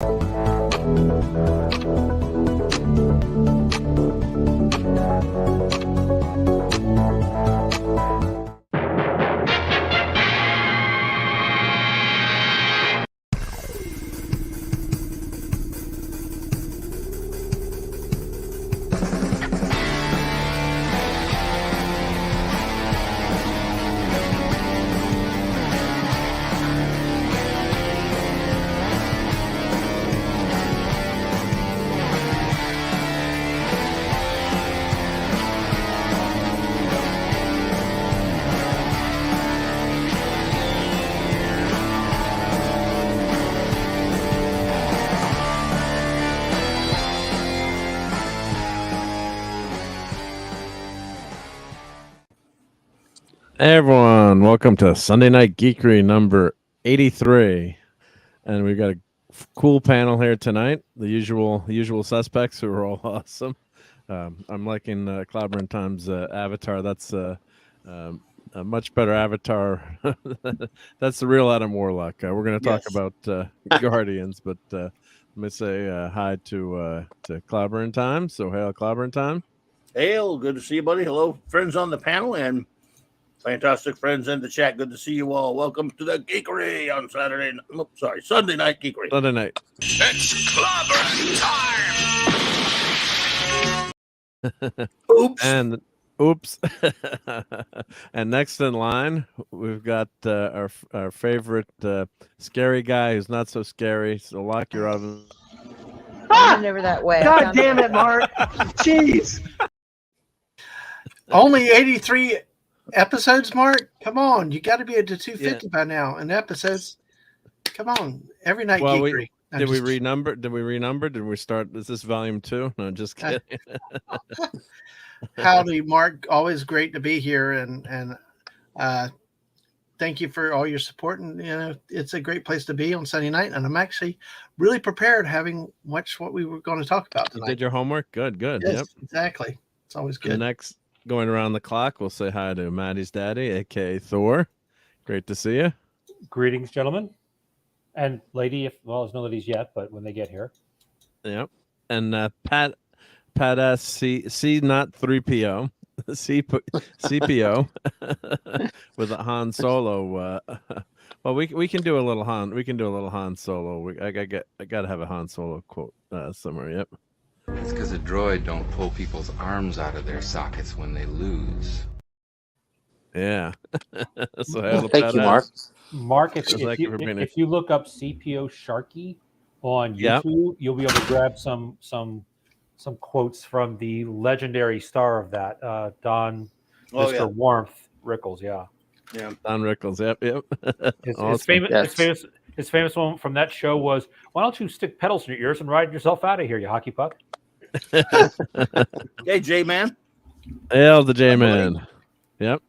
Hey everyone, welcome to Sunday Night Geekery number 83. And we've got a cool panel here tonight. The usual suspects who are all awesome. I'm liking Clobber Time's avatar. That's a much better avatar. That's the real Adam Warlock. We're going to talk about Guardians, but let me say hi to Clobber Time. So hail Clobber Time. Hail, good to see you, buddy. Hello, friends on the panel and fantastic friends in the chat. Good to see you all. Welcome to the Geekery on Sunday Night Geekery. Sunday night. It's Clobber time. Oops. Oops. And next in line, we've got our favorite scary guy who's not so scary. So lock your oven. Never that way. God damn it, Mark. Jeez. Only 83 episodes, Mark? Come on. You got to be at the 250 by now in episodes. Come on. Every night Geekery. Did we renumber? Did we start? Is this volume 2? No, just kidding. Howdy, Mark. Always great to be here, and thank you for all your support. And it's a great place to be on Sunday night. And I'm actually really prepared, having watched what we were going to talk about tonight. You did your homework? Good. Yes, Yep. Exactly. It's always good. And next, going around the clock, we'll say hi to Maddie's daddy, aka Thor. Great to see you. Greetings, gentlemen. And lady, there's no ladies yet, but when they get here. Yep. And Pat C not 3PO. CPO with a Han Solo. Well, we can do a little Han. We can do a little Han Solo. I got to have a Han Solo quote somewhere. Yep. It's because a droid don't pull people's arms out of their sockets when they lose. Yeah. So thank you, Mark. Mark, if you look up CPO Sharky on YouTube, you'll be able to grab some quotes from the legendary star of that, Don, Mr. Warmth Rickles. Yeah, Don Rickles. Yep. His famous one from that show was, "Why don't you stick pedals in your ears and ride yourself out of here, you hockey puck?" Hey, J-Man. Hail the J-Man. Yep.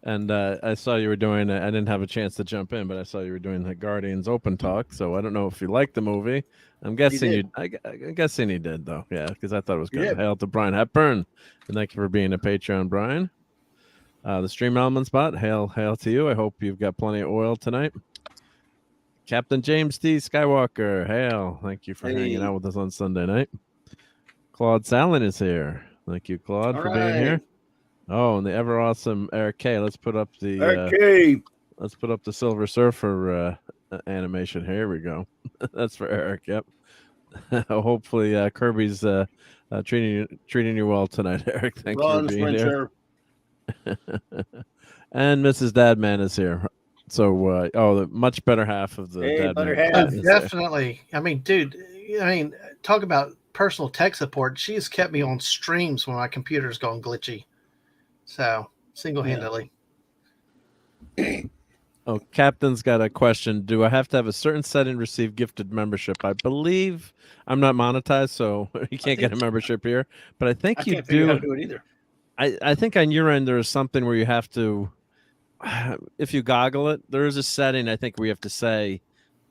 And I saw you were doing. I didn't have a chance to jump in, but I saw you were doing the Guardians Open Talk. So I don't know if you liked the movie. I'm guessing you. I'm guessing he did, though. Yeah, because I thought it was good. Hail to Brian Hepburn, and thank you for being a Patreon, Brian. The Stream Element Spot. Hail to you. I hope you've got plenty of oil tonight. Captain James D. Skywalker. Hail. Thank you for hanging out with us on Sunday night. Claude Sallin is here. Thank you, Claude, for being here. Oh, and the ever awesome Eric K. Let's put up the let's put up the Silver Surfer animation. Here we go. That's for Eric. Yep. Hopefully Kirby's treating you well tonight, Eric. Thank you for being here. And Mrs. Dadman is here. So the much better half of the Dadman. Definitely. I mean, dude. Talk about personal tech support. She's kept me on streams when my computer's gone glitchy. So single-handedly. Oh, Captain's got a question. Do I have to have a certain setting to receive gifted membership? I believe I'm not monetized, so you can't get a membership here. But I think you do. How to do it either. I think on your end there is something where you have to, if you goggle it, there is a setting I think where you have to say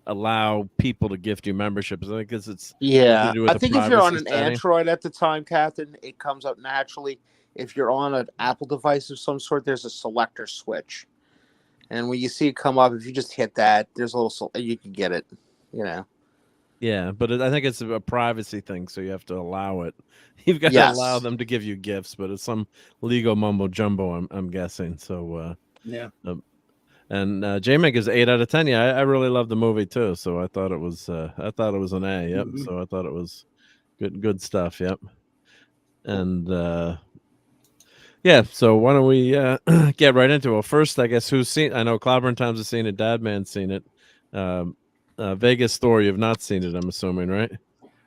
allow people to gift you memberships. I think it's I think if you're on an Android at the time, Captain, it comes up naturally. If you're on an Apple device of some sort, there's a selector switch. And when you see it come up, if you just hit that, there's a little, you can get it, Yeah, but I think it's a privacy thing, so you have to allow it. You've got to allow them to give you gifts, but it's some legal mumbo jumbo, I'm guessing. So yeah. And J-Meg is 8 out of 10. Yeah, I really love the movie too. So I thought it was an A. Yep. Mhm. So I thought it was good stuff. Yep. And yeah, so why don't we get right into it? Well, first, I guess who's seen? I know Clobber and Times has seen it. Dadman's seen it. Vegas Story, you've not seen it, I'm assuming, right?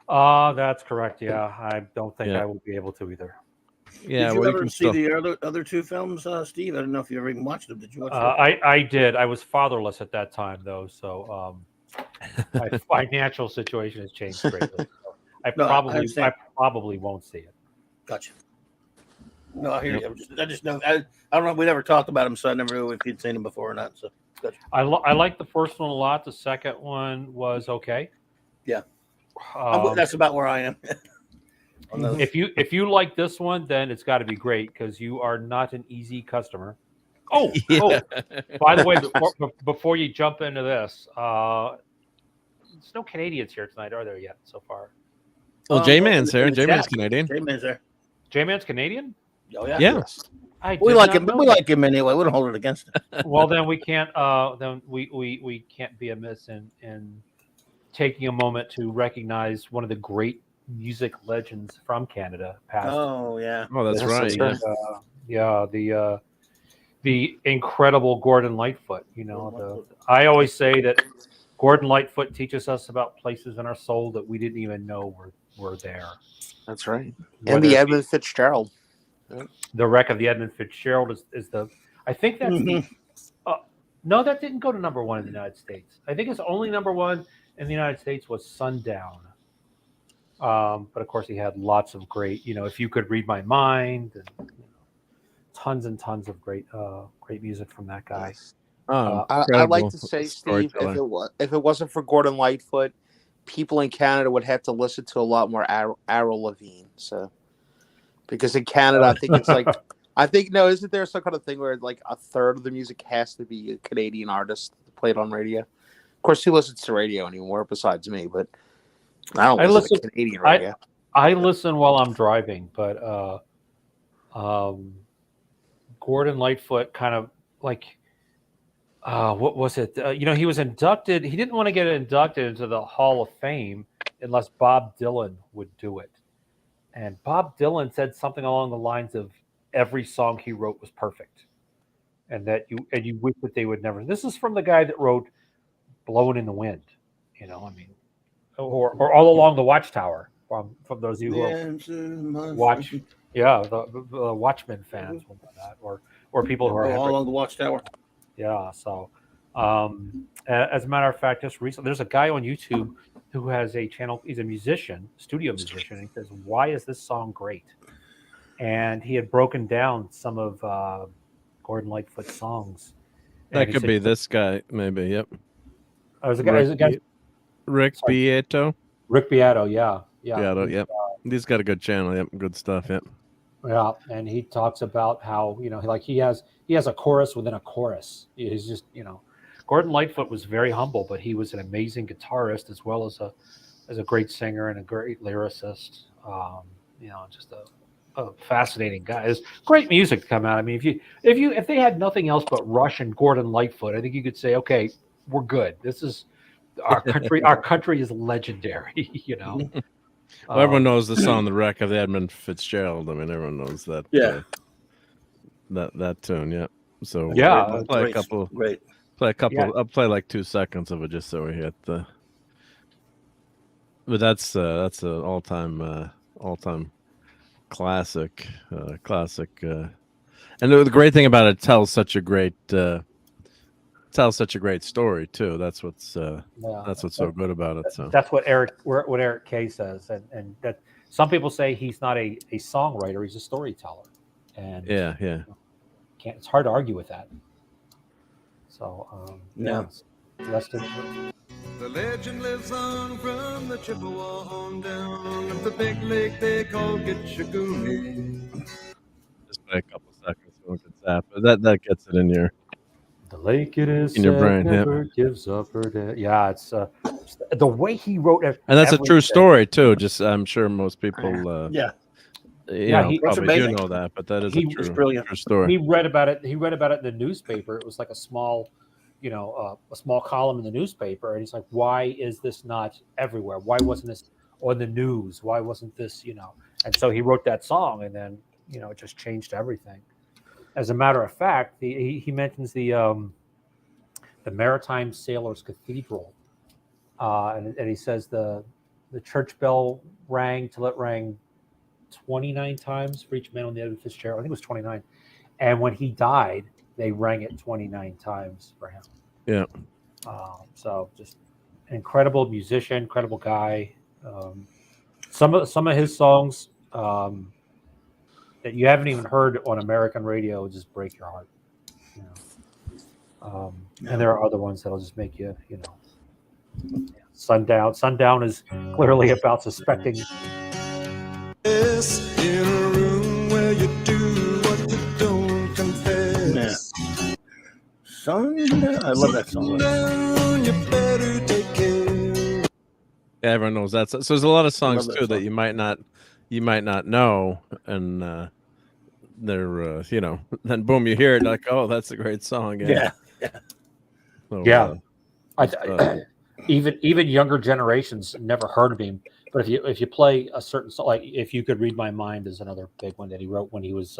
That's correct. Yeah, I don't think I will be able to either. Yeah, did you ever see the other two films, Steve? I don't know if you ever even watched them. Did you watch them? I did. I was fatherless at that time, though, so my financial situation has changed greatly. So I probably won't see it. Gotcha. No, I hear you. I just know. I don't know. We never talked about him, so I never knew if you'd seen him before or not. So gotcha. I like the first one a lot. The second one was okay. Yeah, that's about where I am. If you like this one, then it's got to be great because you are not an easy customer. Oh, by the way, before you jump into this, there's no Canadians here tonight, are there yet so far? Well, J-Man's here. J-Man's Canadian. J-Man's there. J-Man's Canadian? Oh yeah. Yes. We like him. We like him anyway. We don't hold it against him. Well, then we can't. Then we can't be amiss in taking a moment to recognize one of the great music legends from Canada. Past. Oh yeah. Oh, that's right. Yeah. The incredible Gordon Lightfoot. You know, I always say that Gordon Lightfoot teaches us about places in our soul that we didn't even know were there. That's right. And the Edmund Fitzgerald. The Wreck of the Edmund Fitzgerald is the. I think that's the. No, that didn't go to number 1 in the United States. I think it's only number 1 in the United States was Sundown. But of course, he had lots of great. If You Could Read My Mind, and tons and tons of great music from that guy. I'd like to say, Steve, if it wasn't for Gordon Lightfoot, people in Canada would have to listen to a lot more Avril Lavigne. So, because in Canada, I think it's like, isn't there some kind of thing where like a third of the music has to be a Canadian artist played on radio? Of course, who listens to radio anymore besides me? But I don't listen to Canadian radio. I listen while I'm driving, but Gordon Lightfoot kind of like. What was it? He was inducted. He didn't want to get inducted into the Hall of Fame unless Bob Dylan would do it. And Bob Dylan said something along the lines of every song he wrote was perfect. And that you wish that they would never. This is from the guy that wrote Blowing in the Wind, or All Along the Watchtower from those of you who watch. Yeah, the Watchmen fans will know that, or people who are All Along the Watchtower. Yeah. So, as a matter of fact, just recently, there's a guy on YouTube who has a channel. He's a musician, studio musician. And he says, "Why is this song great?" And he had broken down some of Gordon Lightfoot's songs. That could be this guy, maybe. Yep. There's a guy. Rick Beato. Rick Beato. Yeah. Beato, yep. He's got a good channel. Yep. Good stuff. Yep. Yeah, and he talks about how he has a chorus within a chorus. He's just Gordon Lightfoot was very humble, but he was an amazing guitarist as well as a great singer and a great lyricist. Just a fascinating guy. There's great music to come out. I mean, if they had nothing else but Rush and Gordon Lightfoot, I think you could say, okay, we're good. This is our country. Our country is legendary. Well, everyone knows the song "The Wreck of the Edmund Fitzgerald." I mean, everyone knows that. Yeah. That tune. Yeah. So yeah, I'll play a couple. Great. Yeah. I'll play like 2 seconds of it just so we hit the. But that's an all-time classic. And the great thing about it tells such a great story too. That's what's so good about it. So that's what Eric Kay says, and that some people say he's not a songwriter, he's a storyteller, and it's hard to argue with that. So the legend lives on from the Chippewa on down of the big lake they call Gitchagumi. Just play a couple seconds so we can zap. That gets it in here. The lake it is in your said brain. never gives up her dead. Yeah, it's the way he wrote it, and that's a true story too. Just I'm sure most people, Yeah. he probably do amazing. know that, but that is He a was brilliant. true story. He read about it. He read about it in the newspaper. It was like a small column in the newspaper, and he's like, "Why is this not everywhere? Why wasn't this on the news? Why wasn't this?" And so he wrote that song, and then it just changed everything. As a matter of fact, he mentions the Maritime Sailors Cathedral, and he says the church bell rang till it rang 29 times for each man on the Edmund Fitzgerald. I think it was 29. And when he died, they rang it 29 times for him. Yeah. So just an incredible musician, incredible guy. Some of his songs that you haven't even heard on American radio just break your heart. And there are other ones that'll just make you, Sundown. Sundown is clearly about suspecting. In a room where you do what you don't confess. Yeah. Sundown. I love that song. Sundown, you better take care. Yeah, everyone knows that. So there's a lot of songs that too song. that you might not know, and they're then boom, you hear it like, oh, that's a great song. Yeah. So, Even younger generations never heard of him. But if you play a certain song, like If You Could Read My Mind is another big one that he wrote when he was,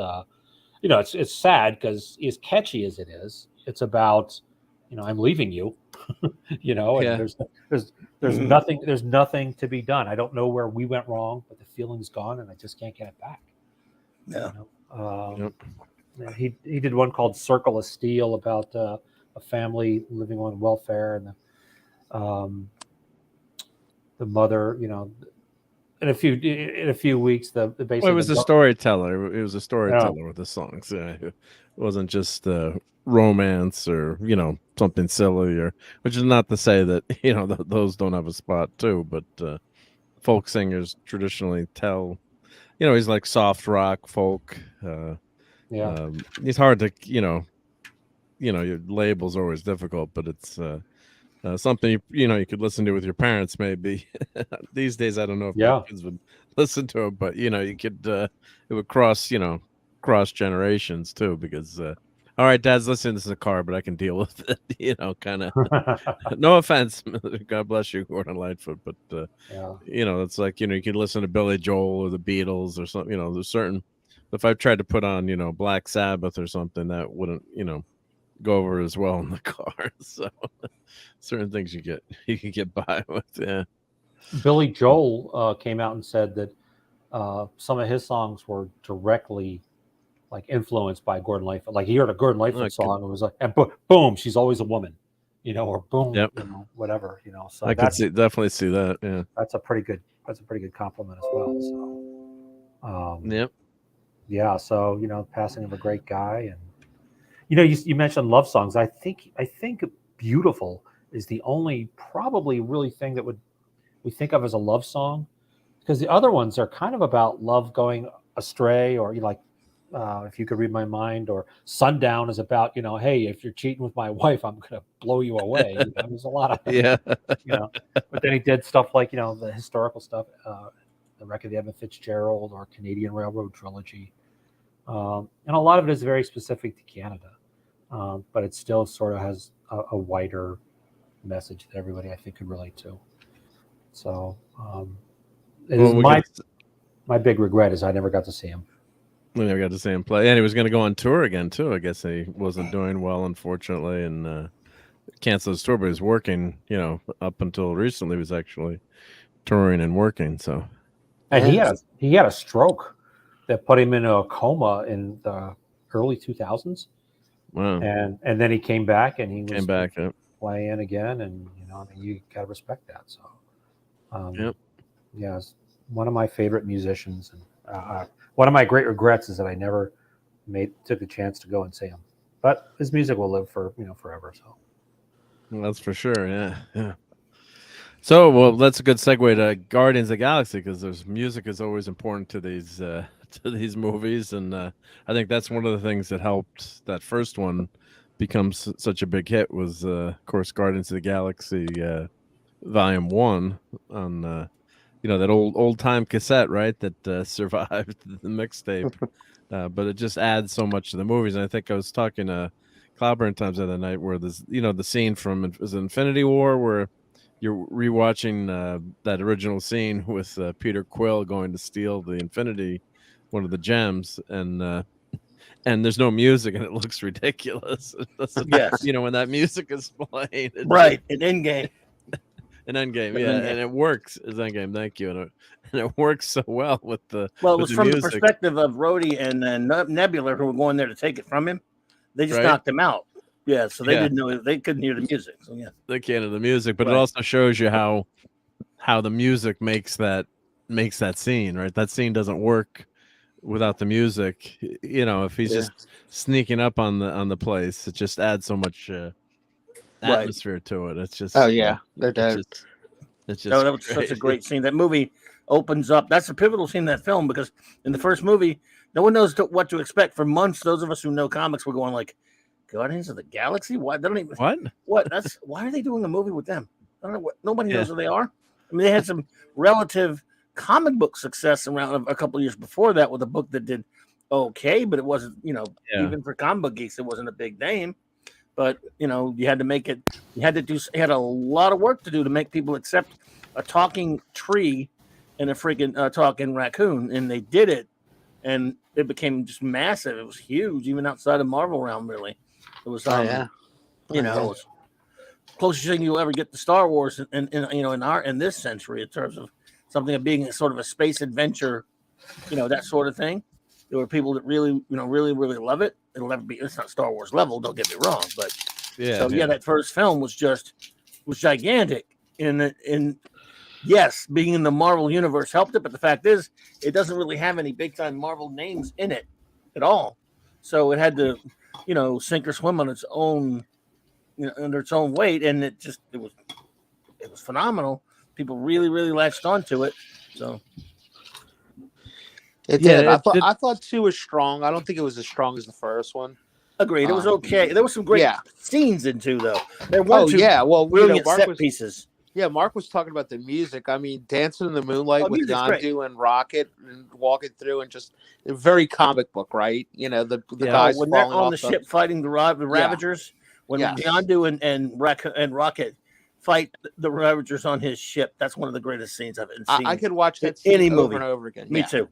it's sad because as catchy as it is, it's about, I'm leaving you, and there's nothing to be done. I don't know where we went wrong, but the feeling's gone and I just can't get it back. Yeah. He did one called Circle of Steel about a family living on welfare, and the mother, in a few weeks, basically it was a storyteller. It was a storyteller with the songs. Yeah, it wasn't just romance or something silly, or which is not to say that those don't have a spot too. But folk singers traditionally tell, he's like soft rock folk. He's hard to your label's always difficult, but it's something you could listen to with your parents maybe. These days I don't know if my kids would listen to it, but you could it would cross generations too, because all right, Dad's listening to this in the car, but I can deal with it, kind of. No offense, God bless you, Gordon Lightfoot, but it's like you could listen to Billy Joel or the Beatles or something. There's certain, if I tried to put on Black Sabbath or something, that wouldn't go over as well in the car. So certain things you can get by with. Yeah. Billy Joel came out and said that some of his songs were directly like influenced by Gordon Lightfoot. Like he heard a Gordon Lightfoot song and was like, and boom, she's always a woman, or boom, whatever, So I could definitely see that. Yeah, that's a pretty good compliment as well. So, yep. Yeah. So passing of a great guy, and you mentioned love songs. I think "Beautiful" is the only probably really thing that we think of as a love song, because the other ones are kind of about love going astray, or If You Could Read My Mind, or Sundown is about, hey, if you're cheating with my wife, I'm going to blow you away. There's a lot of, but then he did stuff like, the historical stuff, The Wreck of the Edmund Fitzgerald, or Canadian Railroad Trilogy. And a lot of it is very specific to Canada, but it still sort of has a wider message that everybody, I think, could relate to. So my big regret is I never got to see him. We never got to see him play, and he was going to go on tour again too. I guess he wasn't doing well, unfortunately, and canceled his tour. But he was working, up until recently, he was actually touring and working. So, and he had a stroke that put him in a coma in the early 2000s. Wow! And then he came back, and he was playing again, and you got to respect that. So, yeah, it's one of my favorite musicians, and one of my great regrets is that I never took the chance to go and see him. But his music will live for forever. So that's for sure. Yeah. So, well, that's a good segue to Guardians of the Galaxy, because there's music is always important to these movies, and I think that's one of the things that helped that first one becomes such a big hit was, of course, Guardians of the Galaxy Volume 1 on that old time cassette, right? That survived the mixtape. But it just adds so much to the movies. And I think I was talking to Cloudburn times the other night where this, the scene from is Infinity War where you're rewatching that original scene with Peter Quill going to steal the Infinity, one of the gems, and there's no music and it looks ridiculous. Yes. When that music is playing. Right. In Endgame. An Endgame, yeah, and it works as Endgame. Thank you, and it works so well with the. Well, it with was the from music. the perspective of Rhodey and Nebula, who were going there to take it from him. They just Right. knocked him out. Yeah, so they didn't know, they couldn't hear the music. So yeah, they can't hear the music, but Right. it also shows you how the music makes that scene, right? That scene doesn't work without the music. If he's just sneaking up on the place, it just adds so much atmosphere to it. It's just they're dead. It's just that was such a great scene. That movie opens up. That's a pivotal scene in that film because in the first movie, no one knows what to expect. For months, those of us who know comics were going like, Guardians of the Galaxy? Why? They don't even what? That's why are they doing a movie with them? I don't know what. Nobody knows who they are. I mean, they had some relative comic book success around a couple of years before that with a book that did okay, but it wasn't. Even for comic book geeks, it wasn't a big name. But you had to make it. You had a lot of work to do to make people accept a talking tree and a freaking talking raccoon, and they did it, and it became just massive. It was huge, even outside of Marvel realm. Really, it was. It was closest thing you'll ever get to Star Wars, in this century, in terms of something of being sort of a space adventure, that sort of thing. There were people that really, really, really love it. It'll never be. It's not Star Wars level. Don't get me wrong, but that first film was gigantic. And yes, being in the Marvel universe helped it, but the fact is, it doesn't really have any big time Marvel names in it at all. So it had to, sink or swim on its own, under its own weight, and it was phenomenal. People really, really latched onto it. So. It did. I thought 2 was strong. I don't think it was as strong as the first one. Agreed. It was okay. There were some great scenes in 2, though. There were well, brilliant set pieces. Yeah, Mark was talking about the music. I mean, Dancing in the Moonlight with Yondu and Rocket and walking through, and just very comic book, right? The guys when they're on the ship fighting the Ravagers. When Yondu and Rocket fight the Ravagers on his ship, that's one of the greatest scenes I've ever seen. I could watch that scene any over movie and over again. Me too.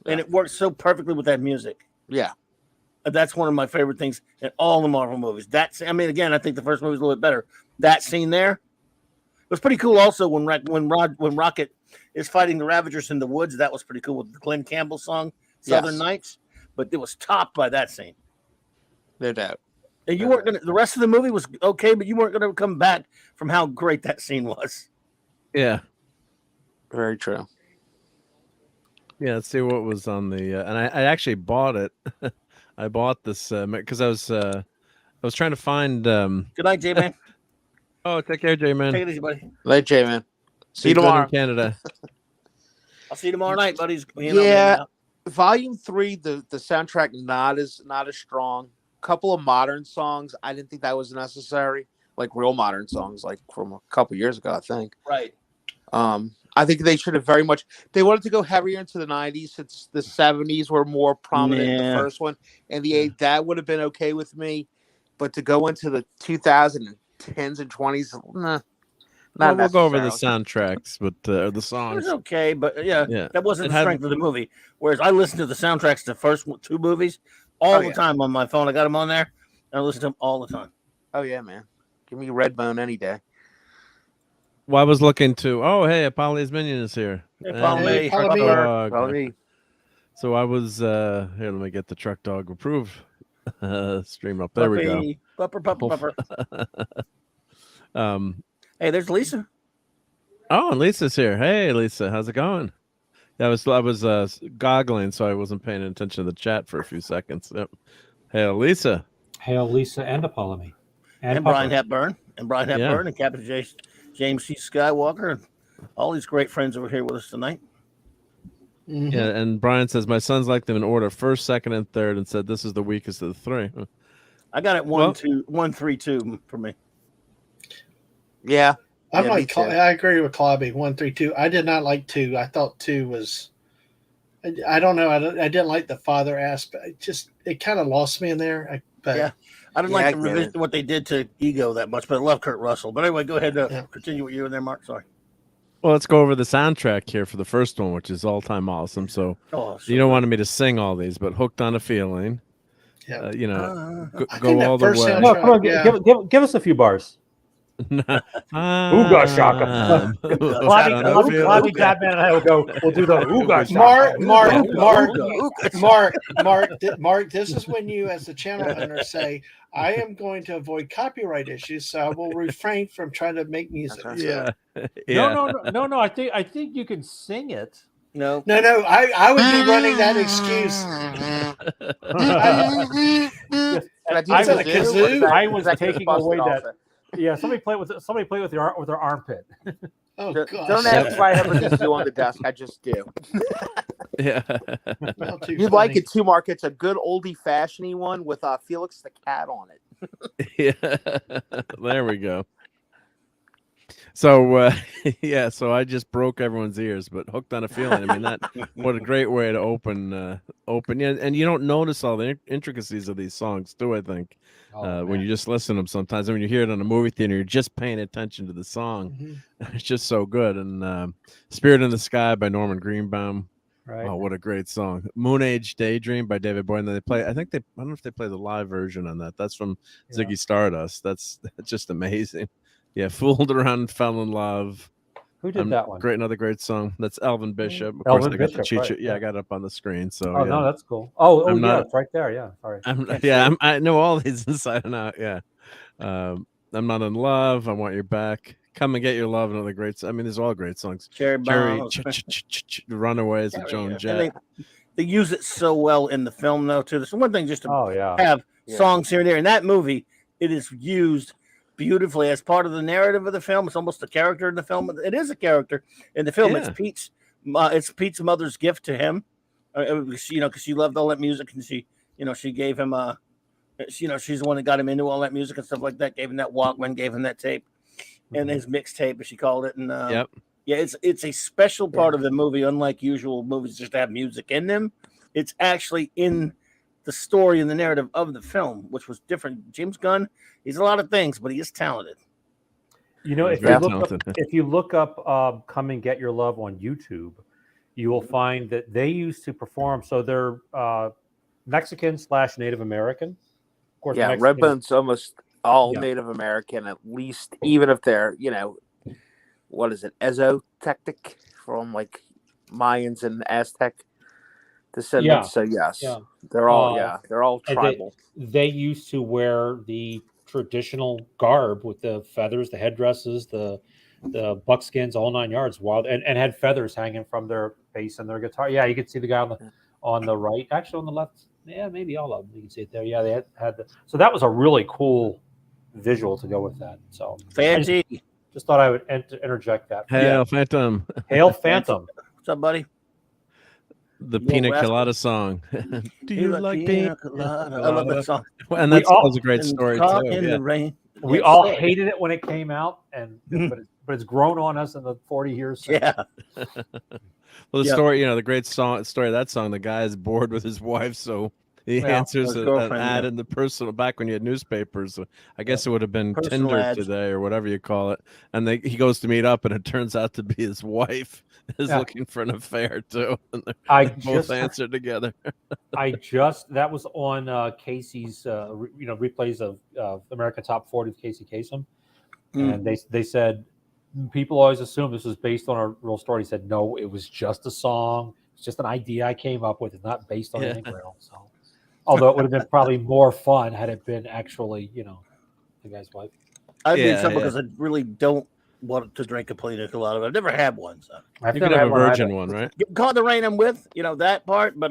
And it works so perfectly with that music. Yeah. That's one of my favorite things in all the Marvel movies. Again, I think the first movie was a little bit better. That scene there, it was pretty cool. Also, when Rocket is fighting the Ravagers in the woods, that was pretty cool with the Glenn Campbell song, Southern Nights. But it was topped by that scene. No doubt. And you weren't gonna. The rest of the movie was okay, but you weren't gonna come back from how great that scene was. Yeah. Very true. Yeah, let's see what was on the and I actually bought it. I bought this because I was trying to find Good night, J-Man. Oh, take care, J-Man. Take it easy, buddy. Night, J-Man. See you tomorrow in Canada. I'll see you tomorrow night, buddies. Volume 3, the soundtrack not as strong. Couple of modern songs. I didn't think that was necessary. Like real modern songs, like from a couple years ago, I think. Right. I think they should have they wanted to go heavier into the 90s since the 70s were more prominent in the first one. And the 8th, that would have been okay with me. But to go into the 2010s and 20s, we'll go over the soundtracks, but the songs. It was okay, but that wasn't the strength of the movie. Whereas I listened to the soundtracks to the first 2 movies all the time on my phone. I got them on there, and I listen to them all the time. Oh, yeah, man. Give me Redbone any day. Well, I was looking to. Oh, hey, Apolly's Minion is here. Follow me. So I was here. Let me get the truck dog approved. Stream up. There we go. Bupper. Hey, there's Lisa. Oh, and Lisa's here. Hey, Lisa, how's it going? Yeah, I was goggling, so I wasn't paying attention to the chat for a few seconds. Yep. Hail, Lisa. Hail, Lisa, and Apollo. And Brian Hepburn. And Captain James C. Skywalker, and all these great friends over here with us tonight. Mm-hmm. Yeah, and Brian says, my sons liked them in order, first, second, and third, and said this is the weakest of the 3. I got it 1-3-2 for me. Yeah. I agree with Clobby. 1-3-2. I did not like 2. I thought 2 was. I don't know. I didn't like the father aspect. It kind of lost me in there. I didn't like the revision what they did to Ego that much, but I love Kurt Russell. But anyway, go ahead. Continue what you were there, Mark. Sorry. Well, let's go over the soundtrack here for the first one, which is all time awesome. So you don't want me to sing all these, but "Hooked on a Feeling." Yeah. Go all the way. No, come on, give us a few bars. Ooga shaka. Clobby, Catman, and I will go. We'll do the ooga shaka. Mark. This is when you, as the channel owner, say, "I am going to avoid copyright issues, so I will refrain from trying to make music." Yeah. No. I think you can sing it. No. I would be running that excuse. I was taking away that. Yeah, somebody play with their armpit. Oh, gosh. Don't ask why I ever just do on the desk. I just do. Yeah. You like it too, Mark. It's a good oldie fashioned one with Felix the Cat on it. Yeah. There we go. So so I just broke everyone's ears, but "Hooked on a Feeling." I mean, what a great way to open. Yeah, and you don't notice all the intricacies of these songs, too. I think when you just listen to them sometimes, and when you hear it on a movie theater, you're just paying attention to the song. Mm-hmm. It's just so good. And "Spirit in the Sky" by Norman Greenbaum. Right. Oh, what a great song! "Moon Age Daydream" by David Bowie. And they play. I don't know if they play the live version on that. That's from Ziggy Stardust. That's just amazing. Yeah, "Fooled Around, Fell in Love." Who did that one? Another great song. That's Elvin Bishop. Of Elvin course, I got Bishop, the cheat right, sheet. Yeah, I got it up on the screen. So, no, that's cool. Yeah, it's right there. Yeah, sorry. I know all these inside and out. Yeah, "I'm Not in Love," "I Want Your Back," "Come and Get Your Love," another great. I mean, these are all great songs. Cherry Bomb, "Runaways" with Joan Jett. They use it so well in the film, though. Too. There's one thing just to have songs here and there. In that movie, it is used beautifully as part of the narrative of the film. It's almost a character in the film. It is a character in the film. It's Pete's mother's gift to him. Because she loved all that music, and she gave him she's the one that got him into all that music and stuff like that. Gave him that Walkman, gave him that tape, and his mixtape, as she called it. And it's a special part of the movie. Unlike usual movies, just have music in them. It's actually in the story and the narrative of the film, which was different. James Gunn, he's a lot of things, but he is talented. If you look up "Come and Get Your Love" on YouTube, you will find that they used to perform. So they're Mexican/Native American. Of course, Redbone's almost all Native American, at least, even if they're, what is it, Ezotectic from like Mayans and Aztec descendants. So yes, they're all tribal. They used to wear the traditional garb with the feathers, the headdresses, the buckskins, all 9 yards, wild, and had feathers hanging from their bass and their guitar. Yeah, you can see the guy on the right, actually on the left. Yeah, maybe all of them. You can see it there. Yeah, they had so that was a really cool visual to go with that. So fancy. Just thought I would interject that. Hail Phantom. Hail Phantom. What's up, buddy? The Pina Colada song. Do you like Pina Colada? I love that song. And that tells a great story too. In the rain. We all hated it when it came out, but it's grown on us in the 40 years since. Yeah. Well, the story, the great story of that song, the guy is bored with his wife, so he answers an ad in the personal, back when you had newspapers. I guess it would have been personal Tinder ads today or whatever you call it. And he goes to meet up, and it turns out to be his wife is looking for an affair too. And they both answer together. That was on Casey's, replays of American Top 40 with Casey Kasem. And they said, people always assume this was based on a real story. He said, no, it was just a song. It's just an idea I came up with. It's not based on anything real. So, although it would have been probably more fun had it been actually, the guy's wife. I'd be in trouble because I really don't want to drink a pina colada. I've never had one. So you could have a virgin one, right? Caught the Rain I'm with, that part, but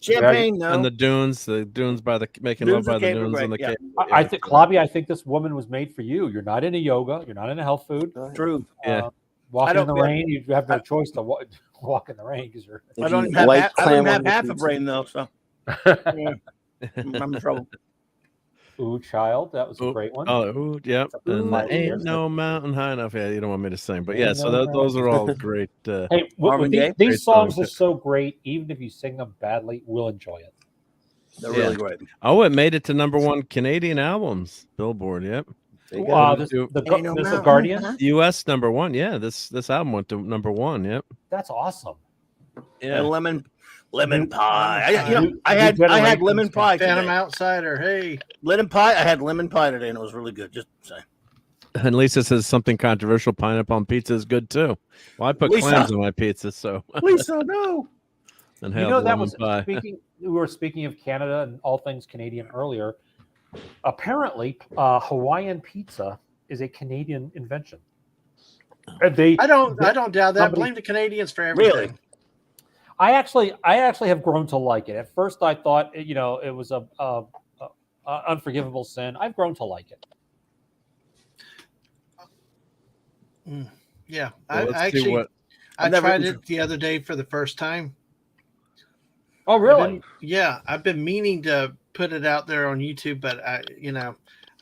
champagne, no. And the dunes by the making love by the dunes on the Cape. I think, Clobby, I think this woman was made for you. You're not into yoga. You're not into health food. True. Walking in the rain, you have no choice to walk in the rain because you're. I don't have half a brain though, so. I'm in trouble. Ooh, Child, that was a great one. Oh, ooh, yep. And ain't no mountain high enough. Yeah, you don't want me to sing, but yeah. So those are all great. Hey, these songs are so great. Even if you sing them badly, we'll enjoy it. They're really great. Oh, it made it to #1 Canadian albums, Billboard. Yep. The Guardian, U.S. #1. Yeah, this album went to #1. Yep. That's awesome. Yeah, and lemon pie. I had lemon pie. Phantom Outsider. Hey, lemon pie. I had lemon pie today, and it was really good. Just say. And Lisa says something controversial. Pineapple on pizza is good too. Well, I put clams on my pizza, so. Lisa, no. And that was speaking. We were speaking of Canada and all things Canadian earlier. Apparently, Hawaiian pizza is a Canadian invention. I don't doubt that. Blame the Canadians for everything. Really? I actually have grown to like it. At first, I thought it was a unforgivable sin. I've grown to like it. Yeah, I tried it the other day for the first time. Oh, really? I've been meaning to put it out there on YouTube, but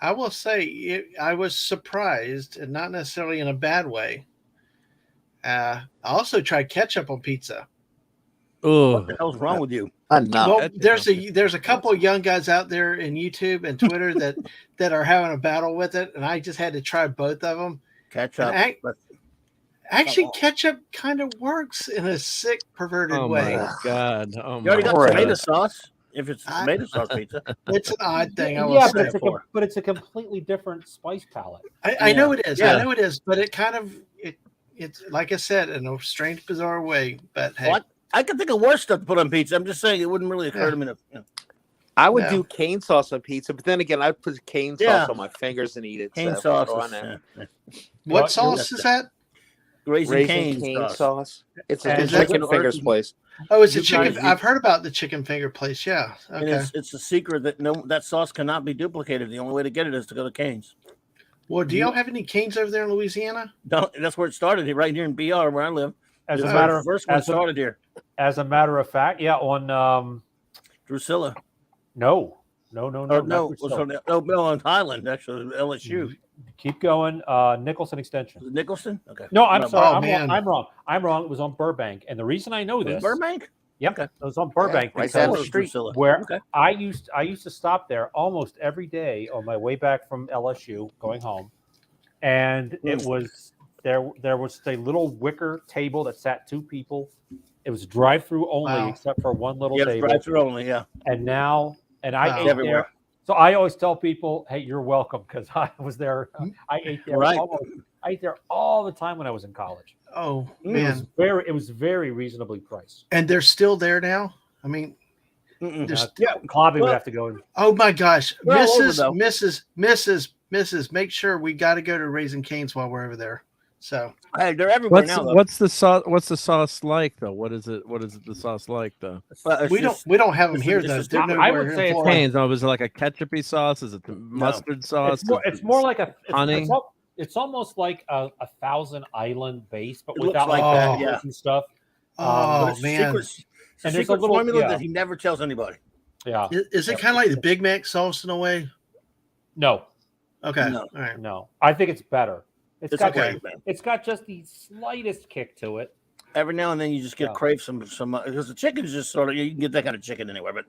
I will say I was surprised, and not necessarily in a bad way. I also tried ketchup on pizza. Oh, what the hell's wrong with you? Well, there's a couple of young guys out there in YouTube and Twitter that are having a battle with it, and I just had to try both of them. Ketchup. Actually, ketchup kind of works in a sick, perverted way. Oh my god! Oh you already got tomato sauce. If it's tomato sauce pizza, it's an odd thing. I will say. But it's a completely different spice palette. I know it is. Yeah. I know it is. But it kind of it's like I said, in a strange, bizarre way. But hey, I could think of worse stuff to put on pizza. I'm just saying it wouldn't really occur to me. I would do cane sauce on pizza, but then again, I'd put cane sauce on my fingers and eat it. Cane sauce. What sauce is that? Raisin cane sauce. It's a chicken fingers place. Oh, it's a chicken. I've heard about the chicken finger place. Yeah, okay. And it's a secret that that sauce cannot be duplicated. The only way to get it is to go to Cane's. Well, do y'all have any Cane's over there in Louisiana? No, that's where it started. Right here in BR, where I live. As a matter of started here. As a matter of fact, on Drusilla. No, on Highland, actually, LSU. Keep going. Nicholson Extension. Nicholson? Okay. No, I'm sorry. I'm wrong. It was on Burbank. And the reason I know this. Burbank? Yep. Okay. It was on Burbank. Right down the street. Where I used to stop there almost every day on my way back from LSU going home. And it was there was a little wicker table that sat two people. It was drive-through only, except for one little table. Drive-through only, yeah. And I ate everywhere. There. So I always tell people, "Hey, you're welcome," because I was there. I ate there. Right. I ate there all the time when I was in college. Oh man, it was very reasonably priced. And they're still there now. I mean, Clobby would have to go. Oh my gosh, Mrs. Make sure we got to go to Raising Cane's while we're over there. So hey, they're everywhere now. What's the sauce? What's the sauce like though? What is it? What is the sauce like though? We don't have them here though. I would say it's Cane's. Oh, is it like a ketchupy sauce? Is it the mustard sauce? It's more like a honey. It's almost like a Thousand Island base, but it without like that, and stuff. Oh man! And there's a little formula that he never tells anybody. Yeah. Is it kind of like the Big Mac sauce in a way? No. Okay. No. All right. No. I think it's better. It's got just the slightest kick to it. Every now and then you just crave some because the chicken's just sort of you can get that kind of chicken anywhere. But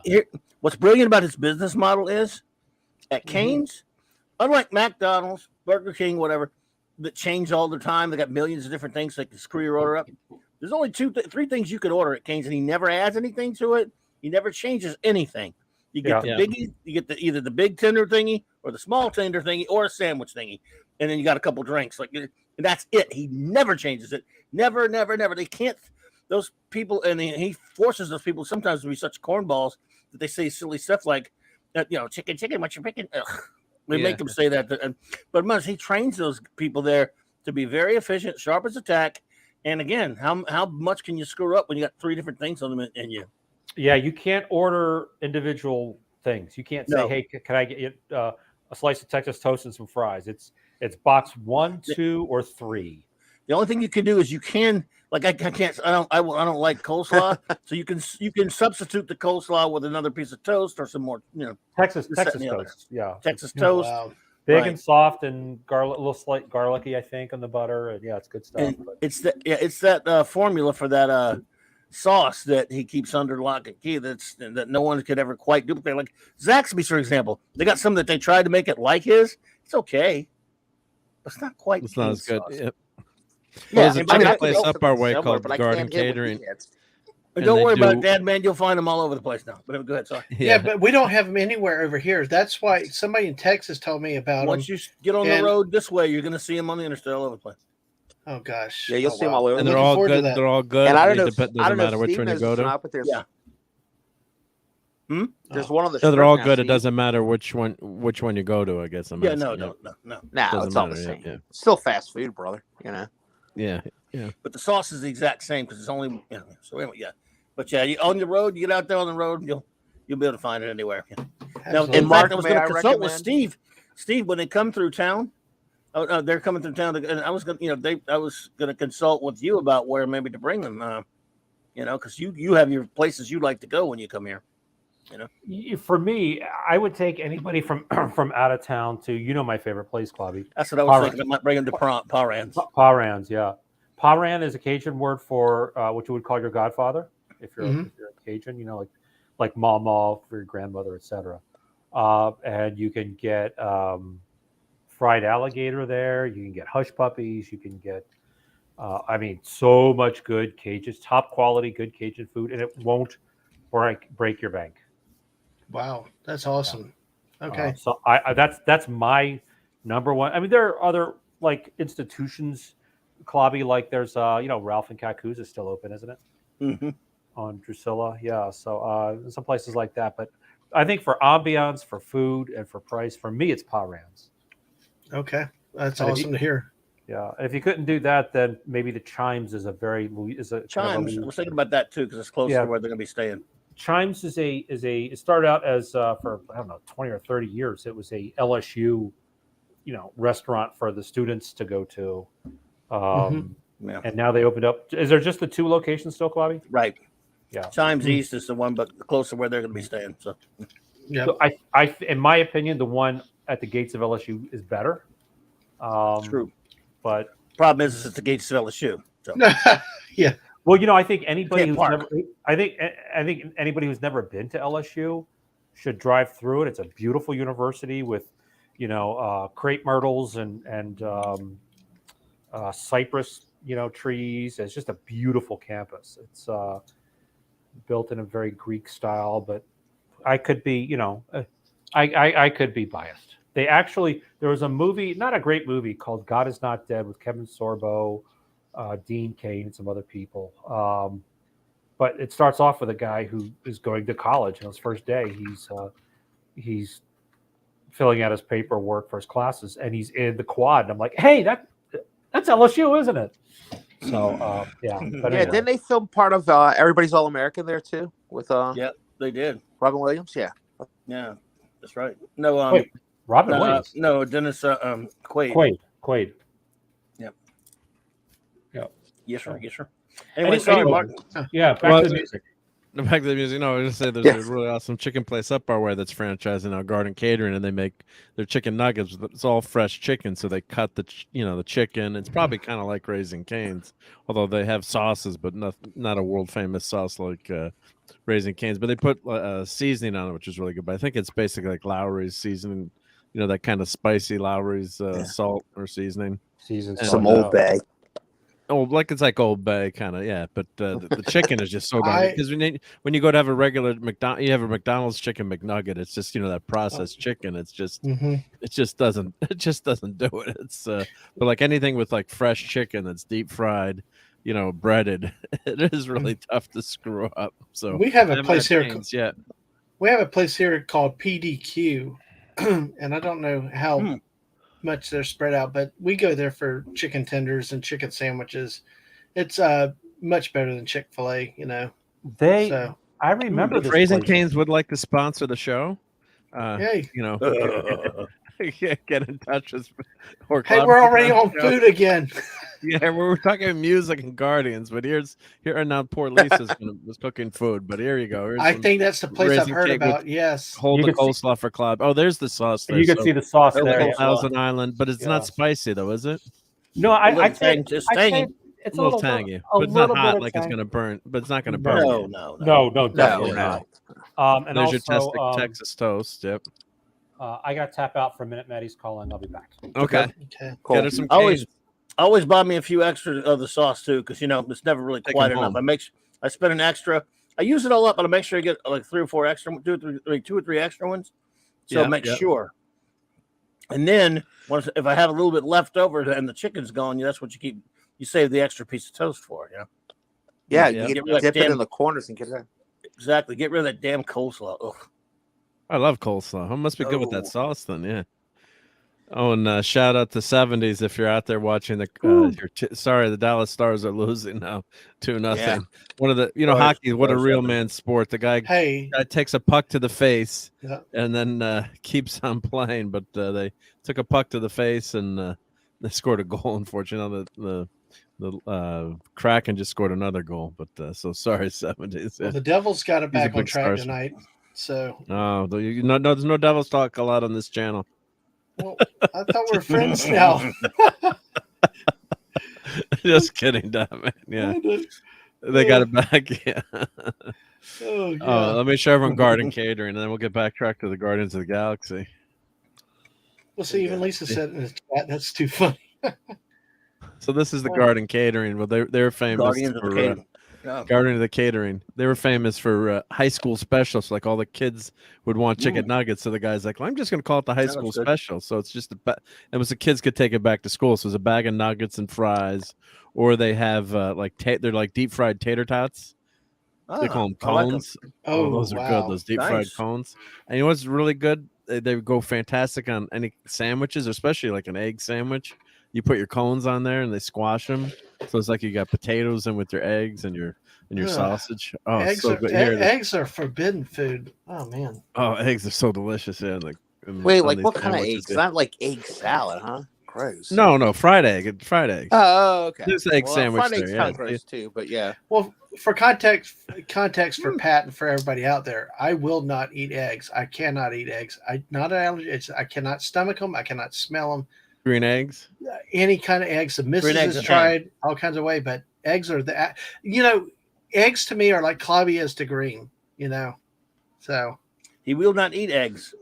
here, what's brilliant about his business model is at Cane's, unlike McDonald's, Burger King, whatever, that change all the time. They got millions of different things that can screw your order up. There's only three things you could order at Cane's, and he never adds anything to it. He never changes anything. You get the biggie, you get either the big tender thingy or the small tender thingy or a sandwich thingy. And then you got a couple drinks, and that's it. He never changes it. Never. They can't. Those people, and he forces those people sometimes to be such cornballs that they say silly stuff like, chicken, what you picking? They make them say that. But he trains those people there to be very efficient, sharp as a tack. And again, how much can you screw up when you got three different things on them in you? Yeah, you can't order individual things. You can't say, "Hey, can I get you a slice of Texas toast and some fries?" It's box 1, 2, or 3. The only thing you can do is you can Like I can't. I don't like coleslaw. So you can substitute the coleslaw with another piece of toast or some more. Texas toast. Yeah, Texas toast. Wow. Big and soft and a little slight garlicky, I think, on the butter. And yeah, it's good stuff. And it's that formula for that sauce that he keeps under lock and key. That no one could ever quite duplicate. Like Zaxby's, for example, they got some that they tried to make it like his. It's okay, but it's not quite. It's not as good. Yep. Yeah, there's a chicken place up our way called Garden Catering. Don't worry about it, Dad, man. You'll find them all over the place now. But go ahead, sorry. Yeah, but we don't have them anywhere over here. That's why somebody in Texas told me about them. Once you get on the road this way, you're going to see them on the interstate all over the place. Oh gosh. Yeah, you'll see them all over. And they're all good. They're all good. And I don't know. Doesn't matter which one you go to. Not, but there's, There's one on the. No, they're all good. It doesn't matter which one you go to. I guess. Yeah, no. It's all the same. Yeah. Still fast food, brother. You know. Yeah. But the sauce is the exact same because it's only. So anyway, yeah. But yeah, you on the road, you get out there on the road, you'll be able to find it anywhere. Yeah. Now, in fact, I was going to consult with Steve. Steve, when they come through town, they're coming through town, and I was going, I was going to consult with you about where maybe to bring them. Because you have your places you like to go when you come here. For me, I would take anybody from out of town to my favorite place, Bobby. That's what I was thinking. I might bring them to Parans. Parans, yeah. Paran is a Cajun word for what you would call your godfather. If you're a Cajun, like mama for your grandmother, etc. And you can get fried alligator there. You can get hush puppies. You can get, so much good Cajun, top quality, good Cajun food, and it won't break your bank. Wow, that's awesome. Yeah. Okay, so that's my number one. I mean, there are other like institutions, Klobby, like there's Ralph and Kaku's is still open, isn't it? Mm-hmm. On Drusilla, yeah. So some places like that, but I think for ambiance, for food, and for price, for me, it's Parans. Okay, that's awesome to hear. Yeah, if you couldn't do that, then maybe the Chimes is a Chimes. I was thinking about that too because it's close to where they're going to be staying. Chimes it started out as for 20 or 30 years. It was a LSU, restaurant for the students to go to. Yeah. And now they opened up. Is there just the two locations still, Klobby? Right. Yeah. Chimes East is the one, but close to where they're going to be staying. So, yeah. So I, in my opinion, the one at the gates of LSU is better. True. But problem is, it's at the gates of LSU. So. Yeah. Well, I think anybody who's never been to LSU should drive through it. It's a beautiful university with, crepe myrtles and cypress, trees. It's just a beautiful campus. It's built in a very Greek style, but I could be, I could be biased. There was a movie, not a great movie, called God Is Not Dead with Kevin Sorbo, Dean Cain, and some other people. But it starts off with a guy who is going to college. On his first day, he's filling out his paperwork for his classes, and he's in the quad. And I'm like, hey, that's LSU, isn't it? So, yeah. But anyway. Didn't they film part of Everybody's All American there too? With yeah, they did. Robin Williams, yeah, that's right. No, wait, Robin Williams? No, Dennis Quaid. Quaid. Yep. Yep. Yes, sir. Yes, sir. Anyway, sorry, Martin. Yeah, back to the music. Back to the music. No, I was just say there's a really awesome chicken place up our way that's franchising now, Garden Catering, and they make their chicken nuggets. It's all fresh chicken, so they cut the chicken. It's probably kind of like Raising Cane's, although they have sauces, but not a world famous sauce like Raising Cane's. But they put seasoning on it, which is really good. But I think it's basically like Lowry's seasoning, that kind of spicy Lowry's salt or seasoning. Some Old Bay. Oh, it's like Old Bay kind of, yeah. But the chicken is just so good because when you go to have a regular you have a McDonald's chicken McNugget. It's just that processed chicken. It's just it just doesn't do it. It's but like anything with like fresh chicken that's deep fried, breaded, it is really tough to screw up. So we have a place here. We have a place here called PDQ, and I don't know how much they're spread out, but we go there for chicken tenders and chicken sandwiches. It's much better than Chick-fil-A, I remember this Raising Cane's would like to sponsor the show. Get in touch with hey, we're already on food again. Yeah, we were talking music and Guardians, but here and now poor Lisa's was cooking food. But here you go. I think that's the place I've heard about. Yes. Hold the coleslaw for Cloud. Oh, there's the sauce there. You can see the sauce there. Thousand Island, but it's not spicy though, is it? No, I'd say it's tangy. It's a little tangy, but it's not hot like it's gonna burn. But it's not gonna burn. No, definitely not. And there's also, your Texas toast. Yep. I got to tap out for a minute. Maddie's calling. I'll be back. Okay. Cool. Get her some always buy me a few extra of the sauce too, because it's never really quite enough. I spend an extra. I use it all up, but I make sure I get like 3 or 4 extra, 2 or 3 extra ones. So make sure. And then if I have a little bit left over and the chicken's gone, that's what you save the extra piece of toast for. Yeah, you dip it in the corners and get it. Exactly. Get rid of that damn coleslaw. Ugh. I love coleslaw. It must be good with that sauce then, yeah. Oh, and shout out to 70s if you're out there watching the Dallas Stars are losing now 2-0. Yeah. One of the hockey, what a real man sport. The guy takes a puck to the face and then keeps on playing, but they took a puck to the face and they scored a goal. Unfortunately, the Kraken just scored another goal, but so sorry 70s. Well, the Devils got it back on track tonight. So there's no Devils talk allowed on this channel. Well, I thought we're friends now. Just kidding, man. Yeah, they got it back. Yeah. Let me show everyone Garden Catering, and then we'll get backtrack to the Guardians of the Galaxy. Well, see, even Lisa said in the chat, that's too funny. So this is the Garden Catering. Well, they're famous for Guardian of the Catering. They were famous for high school specials. Like all the kids would want chicken nuggets. So the guy's like, well, I'm just going to call it the high school special. So it's just and the kids could take it back to school. So it's a bag of nuggets and fries, or they have they're like deep fried tater tots. They call them cones. Those are good. Those deep fried cones. And you know what's really good? They go fantastic on any sandwiches, especially like an egg sandwich. You put your cones on there and they squash them. So it's like you got potatoes in with your eggs and your sausage. Oh, eggs so good. Eggs are forbidden food. Oh man. Oh, eggs are so delicious. Yeah. Wait, like what kind of eggs? Not like egg salad, huh? Gross. No, fried egg. Fried egg. Oh, okay. This egg sandwich fried there. Kind of gross too, but yeah. Well, for context for Pat and for everybody out there, I will not eat eggs. I cannot eat eggs. Not an allergy. I cannot stomach them. I cannot smell them. Green eggs? Any kind of eggs. The missus has tried all kinds of way, but eggs are eggs to me are like Claudia's to green, So he will not eat eggs.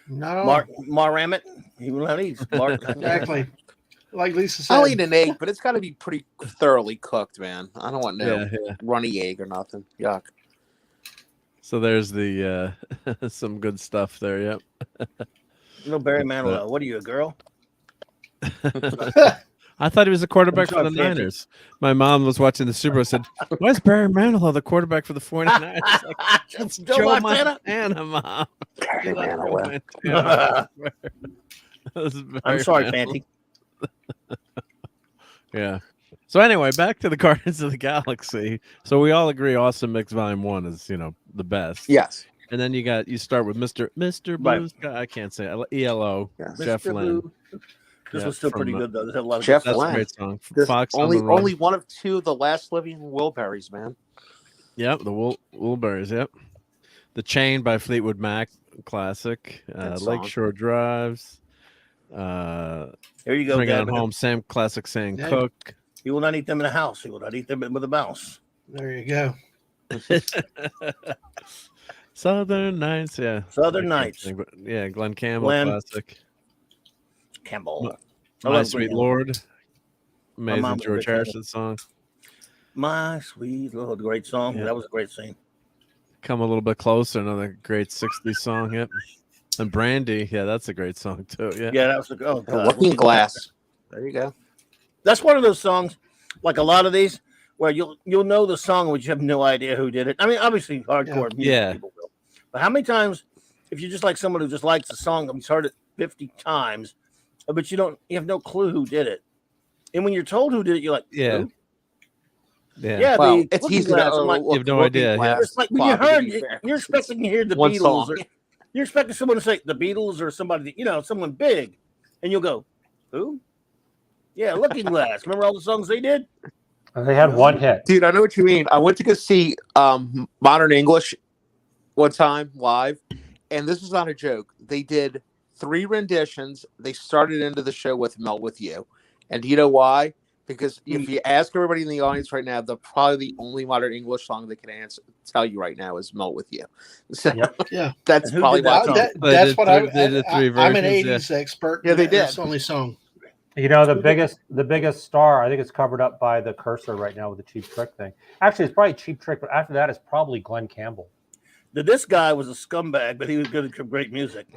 Not all. Mar-Rammet, he will not eat. Exactly. Like Lisa said. I'll eat an egg, but it's got to be pretty thoroughly cooked, man. I don't want no runny egg or nothing. Yuck. So there's the some good stuff there. Yep. Barry Manilow. What are you, a girl? I thought he was a quarterback for the Niners. My mom was watching the Super Bowl and said, why is Barry Manilow the quarterback for the 49ers? Like, that's Joe Montana, Mom. Barry Manilow. I'm sorry, Fancy. Yeah. So anyway, back to the Guardians of the Galaxy. So we all agree Awesome Mix Volume 1 is, the best. Yes. And then you start with Mr. Blue Sky. I can't say it. ELO. Yeah. Jeff Lynne. This was still pretty good though. There's a lot of Jeff That's Lynne. a great song. Fox only one of two of the last living Wilburys, man. Yep, the Wilburys. Yep. The Chain by Fleetwood Mac, classic. Lakeshore Drives. Here you go. Bring It On Home. Sam classic saying Cook. He will not eat them in a house. He will not eat them with a mouse. There you go. Southern Nights. Yeah. Southern Nights. Glenn Campbell classic. Campbell. My Sweet Lord. Amazing George Harrison song. My Sweet Lord. Great song. Yeah. That was a great scene. Come a Little Bit Closer. Another great 60s song. Yep. And Brandy. Yeah, that's a great song too. Yeah. Yeah, that was Looking Glass. There you go. That's one of those songs, like a lot of these, where you'll know the song, but you have no idea who did it. I mean, obviously hardcore music people will. But how many times, if you're just like someone who just likes the song, you've heard it 50 times, but you have no clue who did it. And when you're told who did it, you're like, who? Yeah. Well, it's easy to you have no idea. It's like when you're expecting to hear the Beatles, or you're expecting someone to say the Beatles or somebody, someone big, and you'll go, who? Yeah, Looking Glass. Remember all the songs they did? They had one hit. Dude, I know what you mean. I went to go see Modern English one time live, and this is not a joke. They did 3 renditions. They started into the show with Melt With You. And do you know why? Because if you ask everybody in the audience right now, probably the only Modern English song they can tell you right now is Melt With You. So yeah, that's probably why. That's what I'm an versions, 80s expert. Yeah, they did. That's the only song. You know, the biggest star, I think it's covered up by the cursor right now with the Cheap Trick thing. Actually, it's probably Cheap Trick, but after that, it's probably Glenn Campbell. This guy was a scumbag, but he was good at great music.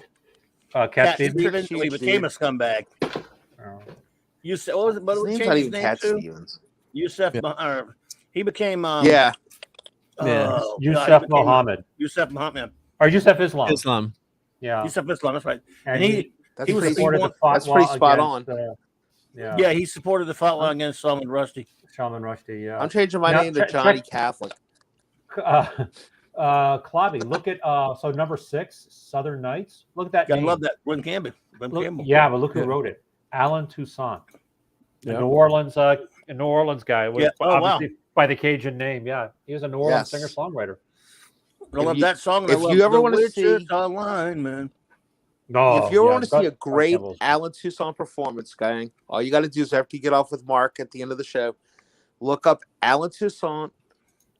Cat Stevens? He became a scumbag. Yusef, what was it? But his name's changed not his even name Cat too? Stevens. Yusef, he became yeah. Yusef Mohammed. Yusef Mohammed. Or Yusef Islam. Islam. Yeah. Yusef Islam, that's right. And he was supported the fatwa. That's pretty spot on. Yeah, he supported the fatwa against Salman Rushdie. Salman Rushdie, yeah. I'm changing my name to Johnny Catholic. Clobby, look at so number 6, Southern Nights. Look at that name. I love that. Glenn Campbell. Yeah, but look who wrote it. Alan Toussaint. New Orleans guy. Obviously by the Cajun name. Yeah. He was a New Orleans singer-songwriter. I love that song. If you ever want to see online, man. If you ever want to see a great Alan Toussaint performance, gang, all you got to do is after you get off with Mark at the end of the show, look up Alan Toussaint,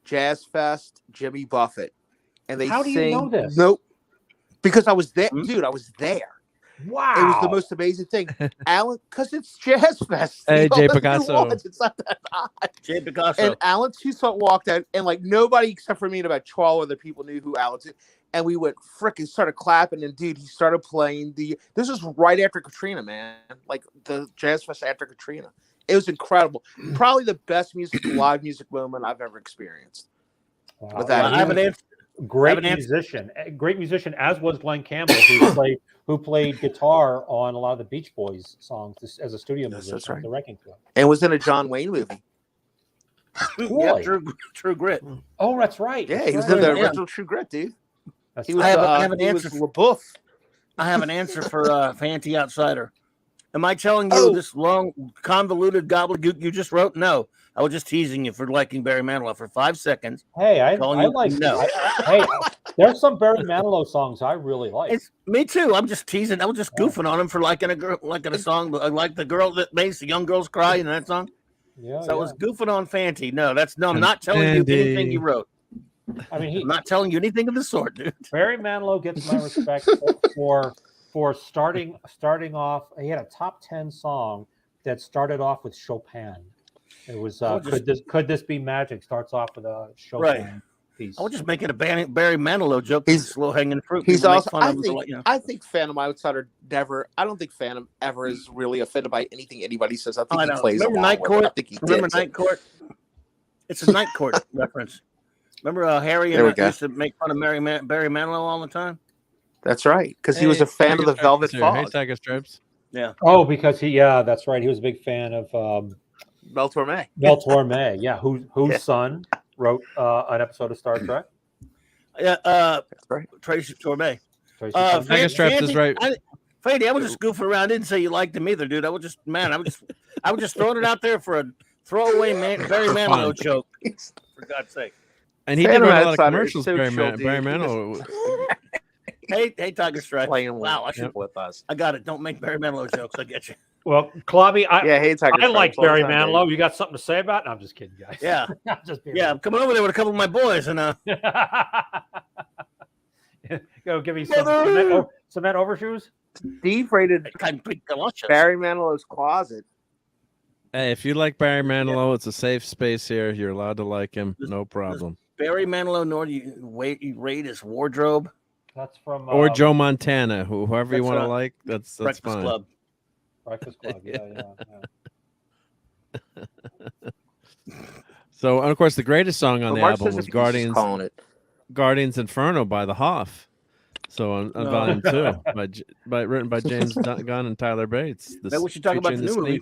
Jazz Fest, Jimmy Buffett, and they How do you know this? Nope, because I was there, dude. I was there. Wow, it was the most amazing thing, Alan, because it's Jazz Fest. Hey, Jay Picasso. It's not that odd. Jay Picasso. And Alan Toussaint walked out, and like nobody except for me and about 12 other people knew who Alan Toussaint. And we went freaking started clapping, and dude, he started playing this was right after Katrina, man. Like the Jazz Fest after Katrina. It was incredible. Probably the best live music moment I've ever experienced. Wow. With that, I have an answer. Great musician, as was Glenn Campbell, who played guitar on a lot of the Beach Boys songs as a studio musician at the Wrecking Crew. And was in a John Wayne movie. Yeah, True Grit. Oh, that's right. Yeah, he was in the original True Grit, dude. He was, I have an answer. LaBeouf. I have an answer for Fanty Outsider. Am I telling you this long, convoluted gobbledygook you just wrote? No. I was just teasing you for liking Barry Manilow for 5 seconds. Hey, I like no. Hey, there's some Barry Manilow songs I really like. Me too. I'm just teasing. I was just goofing on him for liking a song, like the girl that makes the young girls cry in that song. Yeah. So I was goofing on Fanty. No, I'm not telling you anything you wrote. I mean, I'm not telling you anything of the sort, dude. Barry Manilow gets my respect for starting off. He had a top 10 song that started off with Chopin. It was could this be magic? Starts off with a Chopin piece. I was just making a Barry Manilow joke. He's low hanging fruit. He's also. I think Phantom Outsider never. I don't think Phantom ever is really offended by anything anybody says. I think he plays. Remember along Night with Court? it. I think he Remember did. Night Court? It's a Night Court reference. Remember Harry and I used to make fun of Barry Manilow all the time? That's right, because he was a fan of the Velvet Fog. Hey, Tiger Stripes. Yeah. Oh, because that's right. He was a big fan of Mel Torme. Mel Torme, yeah, whose son wrote an episode of Star Trek. Yeah, that's right. Tracy Torme. Tiger Stripes is right. Fanny, I was just goofing around. I didn't say you liked him either, dude. I was just throwing it out there for a throwaway Barry Manilow joke. For God's sake. And he did a lot of commercials. Barry Manilow. Hey, Tiger Stripes. Wow, I should with us. I got it. Don't make Barry Manilow jokes. I get you. Well, Clobby, I like Barry Manilow. You got something to say about it? No, I'm just kidding, guys. Yeah. I'm coming over there with a couple of my boys and go give me some cement overshoes. Steve rated Barry Manilow's closet. Hey, if you like Barry Manilow, it's a safe space here. You're allowed to like him. No problem. Barry Manilow, nor do you rate his wardrobe. That's from or Joe Montana, whoever you want to like. That's Breakfast fine. Club. Breakfast Club, yeah. So, and of course, the greatest song on the album was Guardians Inferno by the Hoff. So on volume 2, written by James Gunn and Tyler Bates. Maybe we should talk about the new movie.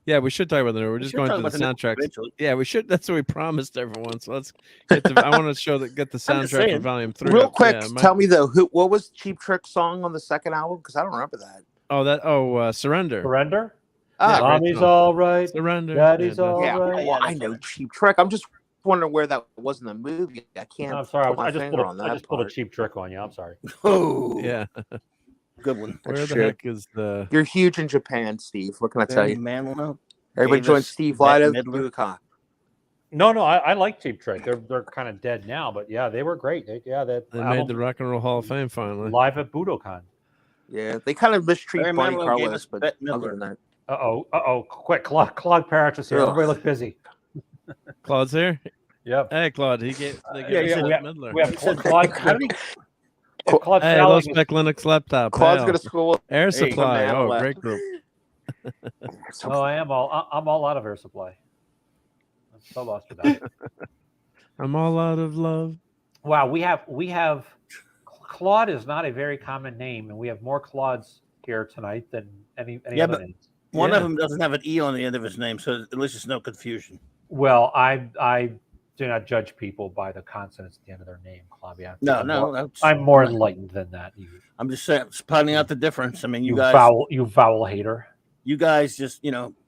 Yeah, we should talk about the new. We're just going through the soundtrack. Yeah, we should. That's what we promised everyone. So let's get I want to get the soundtrack for volume 3. Real quick, tell me though, what was Cheap Trick's song on the second album? Because I don't remember that. Surrender. Surrender. Mommy's all right. Surrender. Daddy's all yeah, right. well, I know Cheap Trick. I'm just wondering where that was in the movie. I can't. No, I'm sorry. Put my I just finger on that I just pulled a part. cheap trick on you. I'm sorry. Oh, Yeah. good one. Where the heck is the? You're huge in Japan, Steve. What can I tell you? Manilow, Everybody Davis, join Steve Bette Lido. Midler. Yuka. No, I like Cheap Trick. They're kind of dead now, but yeah, they were great. They made the Rock and Roll Hall of Fame finally. Live at Budokan. Yeah, they kind of mistreat Barry Buddy Manilow gave Carlos, us but Bette other Midler. than that, Quick, Claude Parrish is here. Ugh. Everybody look busy. Claude's here. Yep. Hey, Claude. They gave us Midler. We have Claude. Claude Hey, Sally Low is- Spec Linux laptop. Claude's pal. gonna school Air Hey, Supply. from Oh, Manilow. great group. No, I'm all out of Air Supply. I'm so lost with that. I'm all out of love. Wow, we have Claude is not a very common name, and we have more Claudes here tonight than any other names. One of them doesn't have an E on the end of his name, so at least there's no confusion. Well, I do not judge people by the consonants at the end of their name, Claudia. I'm more enlightened than that. I'm just saying, pointing out the difference. I mean, you guys, you vowel hater. You guys just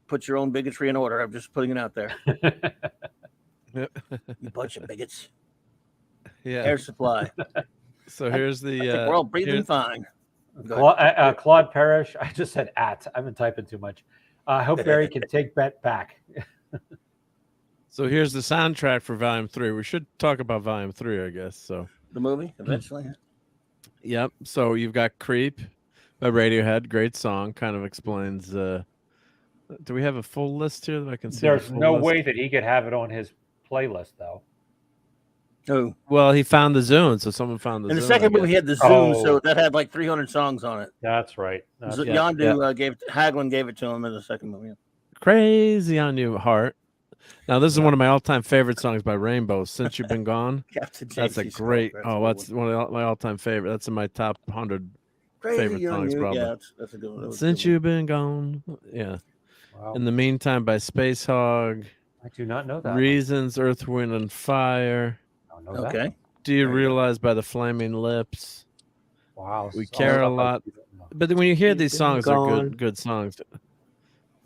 put your own bigotry in order. I'm just putting it out there. You bunch of bigots. Yeah. Air Supply. So here's the. I think we're all breathing fine. Claude Parrish. I just said at. I've been typing too much. I hope Barry can take Bet back. So here's the soundtrack for Volume 3. We should talk about Volume 3, I guess. So the movie eventually. Yep. So you've got Creep by Radiohead. Great song. Kind of explains. Do we have a full list here that I can see? There's no way that he could have it on his playlist, though. Oh. Well, he found the Zune, so someone found the Zune. In the second movie, he had the Zune, so that had like 300 songs on it. That's right. Haglund gave it to him in the second movie. Crazy on You, Heart. Now, this is one of my all-time favorite songs by Rainbow, Since You've Been Gone. That's a great. That's one of my all-time favorite. That's in my top 100 favorite songs, probably. Yeah, that's a good one. Since You've Been Gone. Yeah. Wow. In the Meantime by Space Hog. I do not know that. Reasons, Earth, Wind, and Fire. Okay. Do You Realize by the Flaming Lips? Wow. We Care a Lot. But when you hear these songs, they're good songs.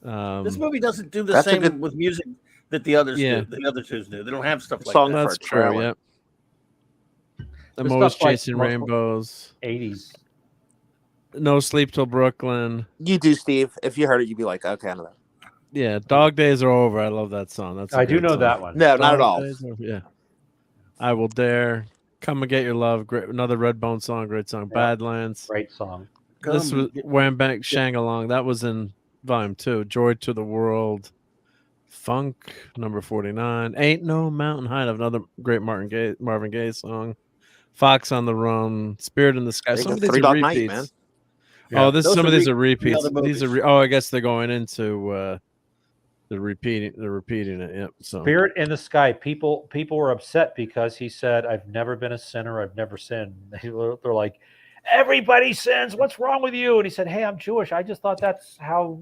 This movie doesn't do the same with music that the others do. The other two do. They don't have stuff like that. That's true. Yep. I'm always chasing rainbows. 80s. No Sleep Till Brooklyn. You do, Steve. If you heard it, you'd be like, okay, I know that. Yeah, Dog Days Are Over. I love that song. I do know that one. No, not at all. Yeah. I Will Dare. Come and Get Your Love. Great, another Redbone song. Great song. Yeah. Badlands. Great song. This was Wham Bang Shang-Along. That was in Volume 2. Joy to the World. Funk, number 49. Ain't No Mountain High. Another great Marvin Gaye song. Fox on the Run. Spirit in the Sky. Some of these are repeats. Night, man. Yeah. Oh, some of these are repeats. These are. I guess they're going into. They're repeating it. Yep. So Spirit in the Sky. People were upset because he said, "I've never been a sinner. I've never sinned." They're like, "Everybody sins. What's wrong with you?" And he said, "Hey, I'm Jewish. I just thought that's how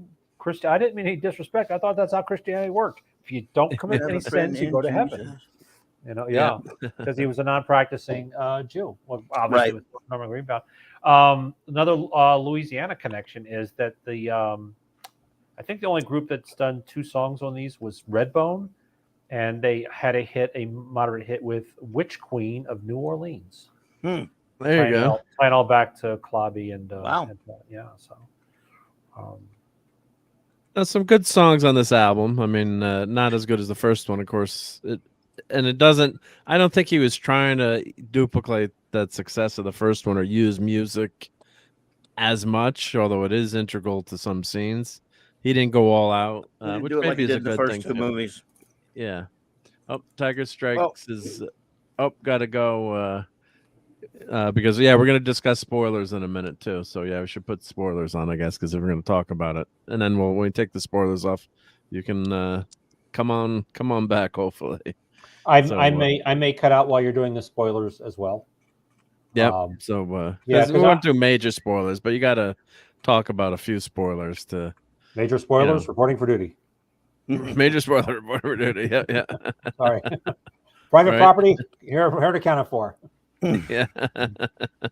I didn't mean any disrespect. I thought that's how Christianity worked. If you don't commit any sins, you go to heaven." Because he was a non-practicing Jew. Well, obviously, with Norman Greenbaum. Another Louisiana connection is that I think the only group that's done 2 songs on these was Redbone, and they had a moderate hit with Witch Queen of New Orleans. There you go. Playing all back to Clobby and wow. There's some good songs on this album. I mean, not as good as the first one, of course. It doesn't. I don't think he was trying to duplicate that success of the first one or use music as much, although it is integral to some scenes. He didn't go all out, which maybe is a good thing. The first 2 movies. Yeah. Oh, Tiger Strikes is. Oh, gotta go. Because we're gonna discuss spoilers in a minute too. So we should put spoilers on, I guess, because we're gonna talk about it, and then when we take the spoilers off, you can come on back. Hopefully, I may cut out while you're doing the spoilers as well. Yeah. We won't do major spoilers, but you got to talk about a few spoilers to. Major spoilers. Reporting for duty. Major spoiler reporting for duty. Yeah. Sorry. Private property here to count it for. Yeah.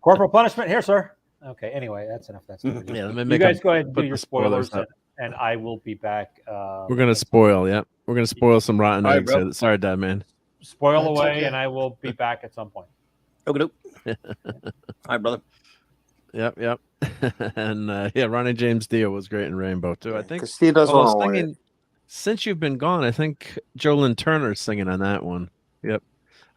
Corporal punishment here, sir. Okay. Anyway, that's enough. That's Yeah, let me you make guys go ahead and do put your the spoilers spoilers, up. and I will be back. We're gonna spoil. Yep, we're gonna spoil some rotten All right, eggs. bro. Here. Sorry, Dad, man. Spoil That's away, okay. and I will be back at some point. Okay. All right, brother. Yep. And yeah, Ronnie James Dio was great in Rainbow too. I think. Steve doesn't although want to singing, since you've been gone, I think Jolyn Turner's singing on that one. Yep.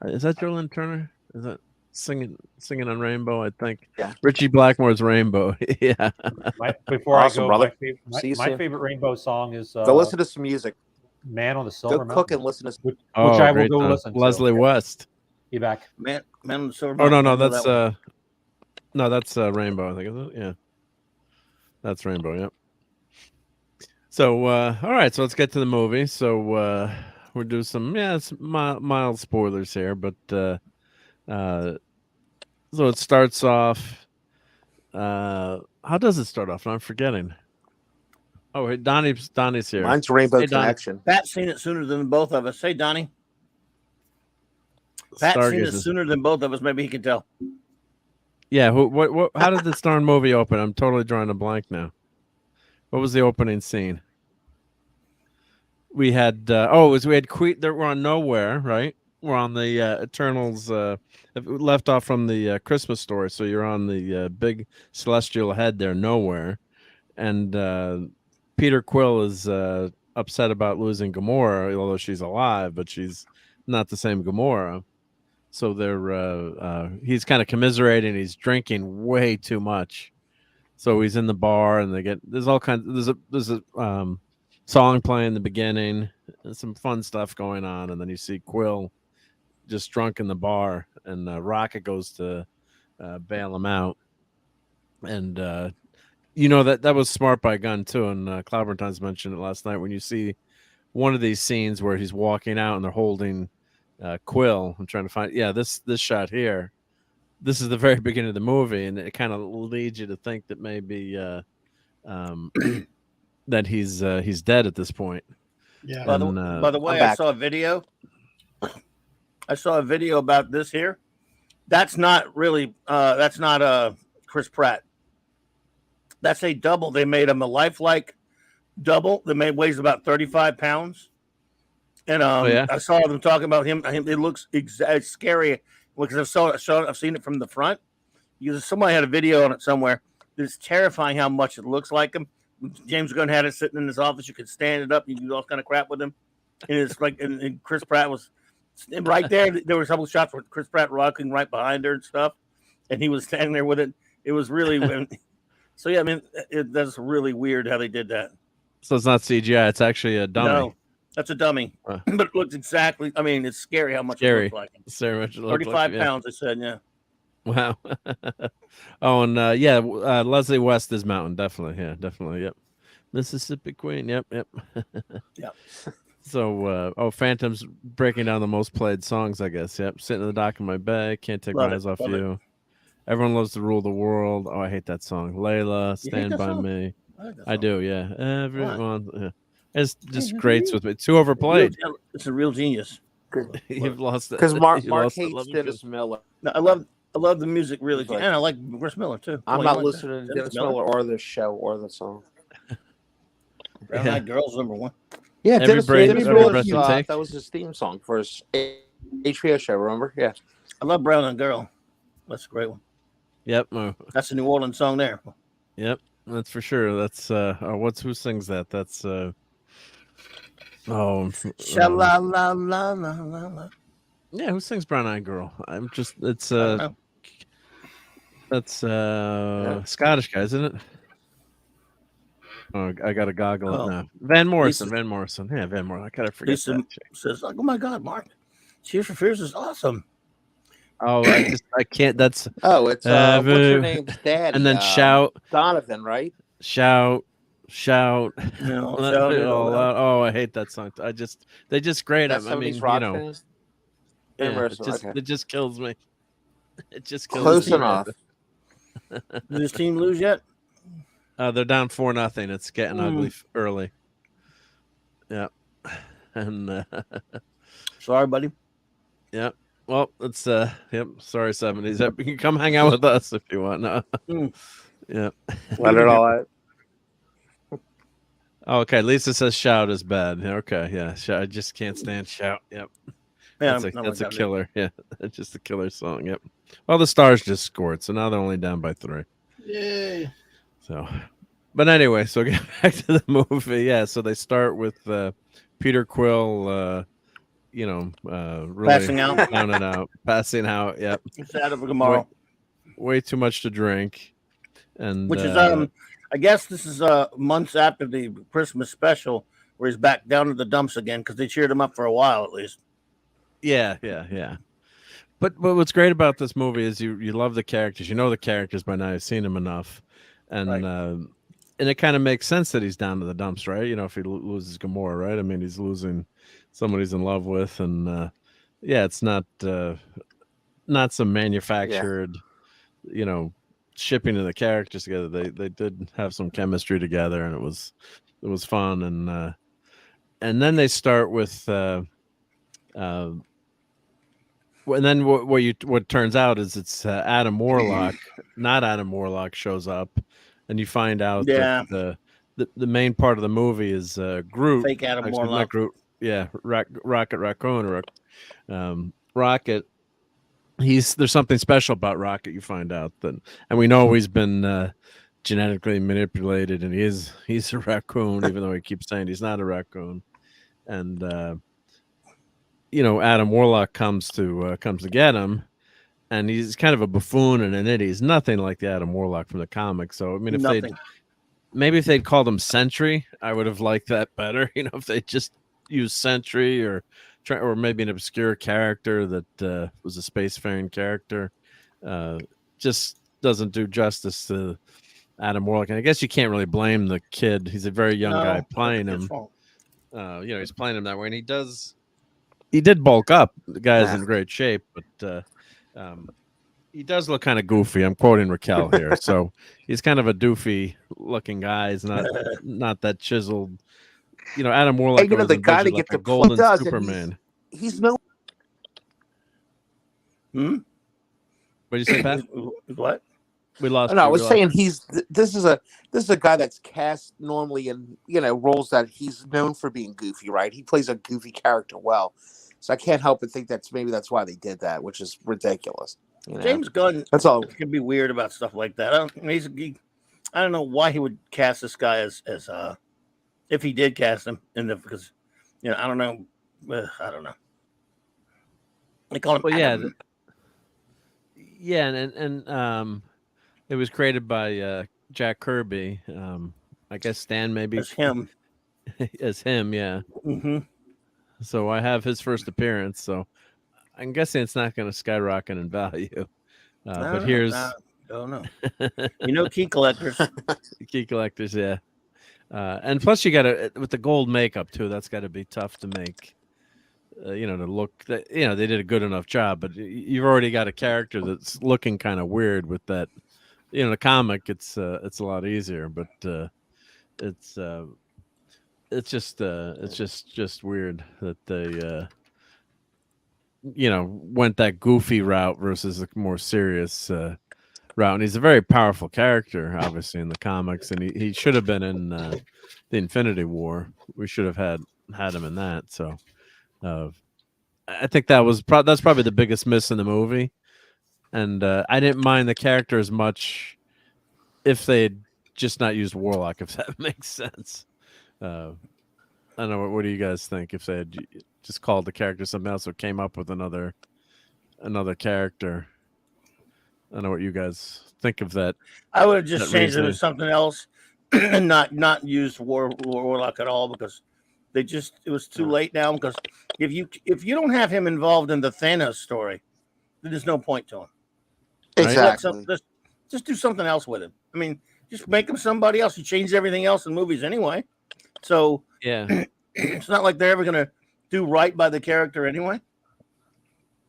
Is that Jolyn Turner? Is that singing on Rainbow? I think. Yeah. Richie Blackmore's Rainbow. Yeah. Before Awesome, I go, brother. my favorite Rainbow song is Go listen to some music. "Man on the Silver Go cook Mountain," and listen to. which I will great go song. listen to. Leslie West. Be back. Man on the Silver Oh Mountain. no, I know that's that one. no, that's Rainbow. I think is it? Yeah, that's Rainbow. Yep. So all right, so let's get to the movie. So we'll do some it's mild spoilers here, but so it starts off. How does it start off? I'm forgetting. Oh, hey, Donnie's here. Mine's Rainbow Hey, Donnie. Connection. Pat's seen it sooner than both of us. Hey, Donnie. Pat's seen it sooner than both of us. Maybe he can tell. Yeah. What? How did this darn movie open? I'm totally drawing a blank now. What was the opening scene? We had we had Queen. We're on Nowhere, right? We're on the Eternals. Left off from the Christmas story, so you're on the big celestial head there, Nowhere, and Peter Quill is upset about losing Gamora, although she's alive, but she's not the same Gamora. So they're he's kind of commiserating. He's drinking way too much. So he's in the bar, and there's all kinds. There's a song playing in the beginning, and some fun stuff going on, and then you see Quill just drunk in the bar, and Rocket goes to bail him out, and that was smart by Gunn too. And Clobbertine's mentioned it last night when you see one of these scenes where he's walking out and they're holding Quill. I'm trying to find this shot here. This is the very beginning of the movie, and it kind of leads you to think that maybe that he's dead at this point. Yeah. By the way, I saw a video. I saw a video about this here. That's not really. That's not Chris Pratt. That's a double. They made him a lifelike double. That weighs about 35 pounds. And I saw them talking about him. It looks it's scary because I've seen it from the front. Somebody had a video on it somewhere. It's terrifying how much it looks like him. James Gunn had it sitting in his office. You could stand it up. You can do all kind of crap with him. And it's like, and Chris Pratt was right there. There were a couple of shots where Chris Pratt rocking right behind her and stuff, and he was standing there with it. It was really. So yeah, I mean, that's really weird how they did that. So it's not CGI; it's actually a dummy. No, that's a dummy, but it looks exactly. I mean, it's scary how much it looks like. Scary much. 35 pounds. I said, yeah. Wow. Oh, and Leslie West is Mountain, definitely. Yeah, definitely. Yep. Mississippi Queen. Yep. Yep. So, Phantom's breaking down the most played songs, I guess. Yep. Sitting in the dock of my bed, can't take my eyes off you. Everyone loves to rule the world. Oh, I hate that song. Layla, Stand by Me. I do, yeah. Everyone. Yeah. It's just great with me. Too overplayed. It's a real genius. You've lost it. Because Mark hates Dennis Miller. No, I love the music really, and I like Chris Miller too. I'm not listening to Dennis Miller or the show or the song. Brown Eyed Girl's number one. Yeah, Dennis Miller. That was his theme song for his HBO show. Remember? Yeah. I love Brown Eyed Girl. That's a great one. Yep. That's a New Orleans song there. Yep, that's for sure. That's who sings that? That's Sha-la-la-la-la-la-la. Yeah, who sings Brown Eyed Girl? That's Scottish guy, isn't it? Oh, I gotta goggle it now. Van Morrison. Yeah, Van Morrison. I gotta forget that. Says, "Oh my God, Mark, Tears for Fears is awesome." Oh, I can't. That's it's what's your name's daddy? And then shout Donovan, right? Shout. No, shout it all out. Oh, I hate that song. They just grate it. I mean, it just kills me. It just kills Close me. enough. Did his team lose yet? They're down 4-0. It's getting ugly early. Yeah, and sorry, buddy. Yeah. Well, it's yep. Sorry, 70s. You can come hang out with us if you want. No. Yeah. Let it all out. Okay, Lisa says shout is bad. Okay, yeah. I just can't stand shout. Yep. Yeah, that's a killer. Yeah, that's just a killer song. Yep. Well, the Stars just scored, so now they're only down by 3. Yay. So, but anyway, so get back to the movie. Yeah, so they start with Peter Quill, really passing out. down and out, passing out. Yep. It's out of tomorrow. Way too much to drink, and which is I guess this is months after the Christmas special where he's back down to the dumps again because they cheered him up for a while at least. Yeah. But what's great about this movie is you love the characters. You know the characters by now. You've seen them enough, and and it kind of makes sense that he's down to the dumps, right? You know, if he loses Gamora, right? I mean, he's losing someone he's in love with, and it's not some manufactured, shipping of the characters together. They did have some chemistry together, and it was fun, and then they start with. And then what turns out is it's Adam Warlock, not Adam Warlock, shows up, and you find out that the main part of the movie is Groot, fake Adam Warlock, not Groot, Rocket Raccoon, or Rocket. There's something special about Rocket. You find out that, and we know he's been genetically manipulated, and he's a raccoon, even though he keeps saying he's not a raccoon, and. Adam Warlock comes to get him, and he's kind of a buffoon and an idiot. He's nothing like the Adam Warlock from the comics. So I mean, if they'd called him Sentry, I would have liked that better. If they just used Sentry or maybe an obscure character that was a spacefaring character, just doesn't do justice to Adam Warlock. And I guess you can't really blame the kid. He's a very young guy playing him. He's playing him that way, and he did bulk up. The guy's in great shape, but he does look kind of goofy. I'm quoting Raquel here. So he's kind of a doofy looking guy. He's not that chiseled. Adam Warlock. Hey, the guy to get the golden Superman. He's no. What did you say, Pat? What? We lost. No, I was saying this is a guy that's cast normally in roles that he's known for being goofy, right? He plays a goofy character well. So I can't help but think that's why they did that, which is ridiculous. James Gunn, that's all. Can be weird about stuff like that. I don't know why he would cast this guy as if he did cast him because I don't know. I don't know. They call him. Well, and it was created by Jack Kirby. I guess Stan maybe as him. As him, yeah. Mm-hmm. So I have his first appearance. So I'm guessing it's not going to skyrocket in value. But here's. Don't know. Key collectors. Key collectors, yeah. And plus, you got to with the gold makeup too. That's got to be tough to make. To look. They did a good enough job, but you've already got a character that's looking kind of weird with that. The comic, it's a lot easier, but it's just weird that they went that goofy route versus a more serious route. And he's a very powerful character, obviously, in the comics, and he should have been in the Infinity War. We should have had him in that. So I think that's probably the biggest miss in the movie. And I didn't mind the character as much if they had just not used Warlock, if that makes sense. I don't know. What do you guys think? If they had just called the character something else or came up with another character? I don't know what you guys think of that. I would have just changed it to something else and not used Warlock at all because it was too late now. Because if you don't have him involved in the Thanos story, there's no point to him. Exactly. Just do something else with him. I mean, just make him somebody else. You changed everything else in movies anyway. So yeah, it's not like they're ever going to do right by the character anyway.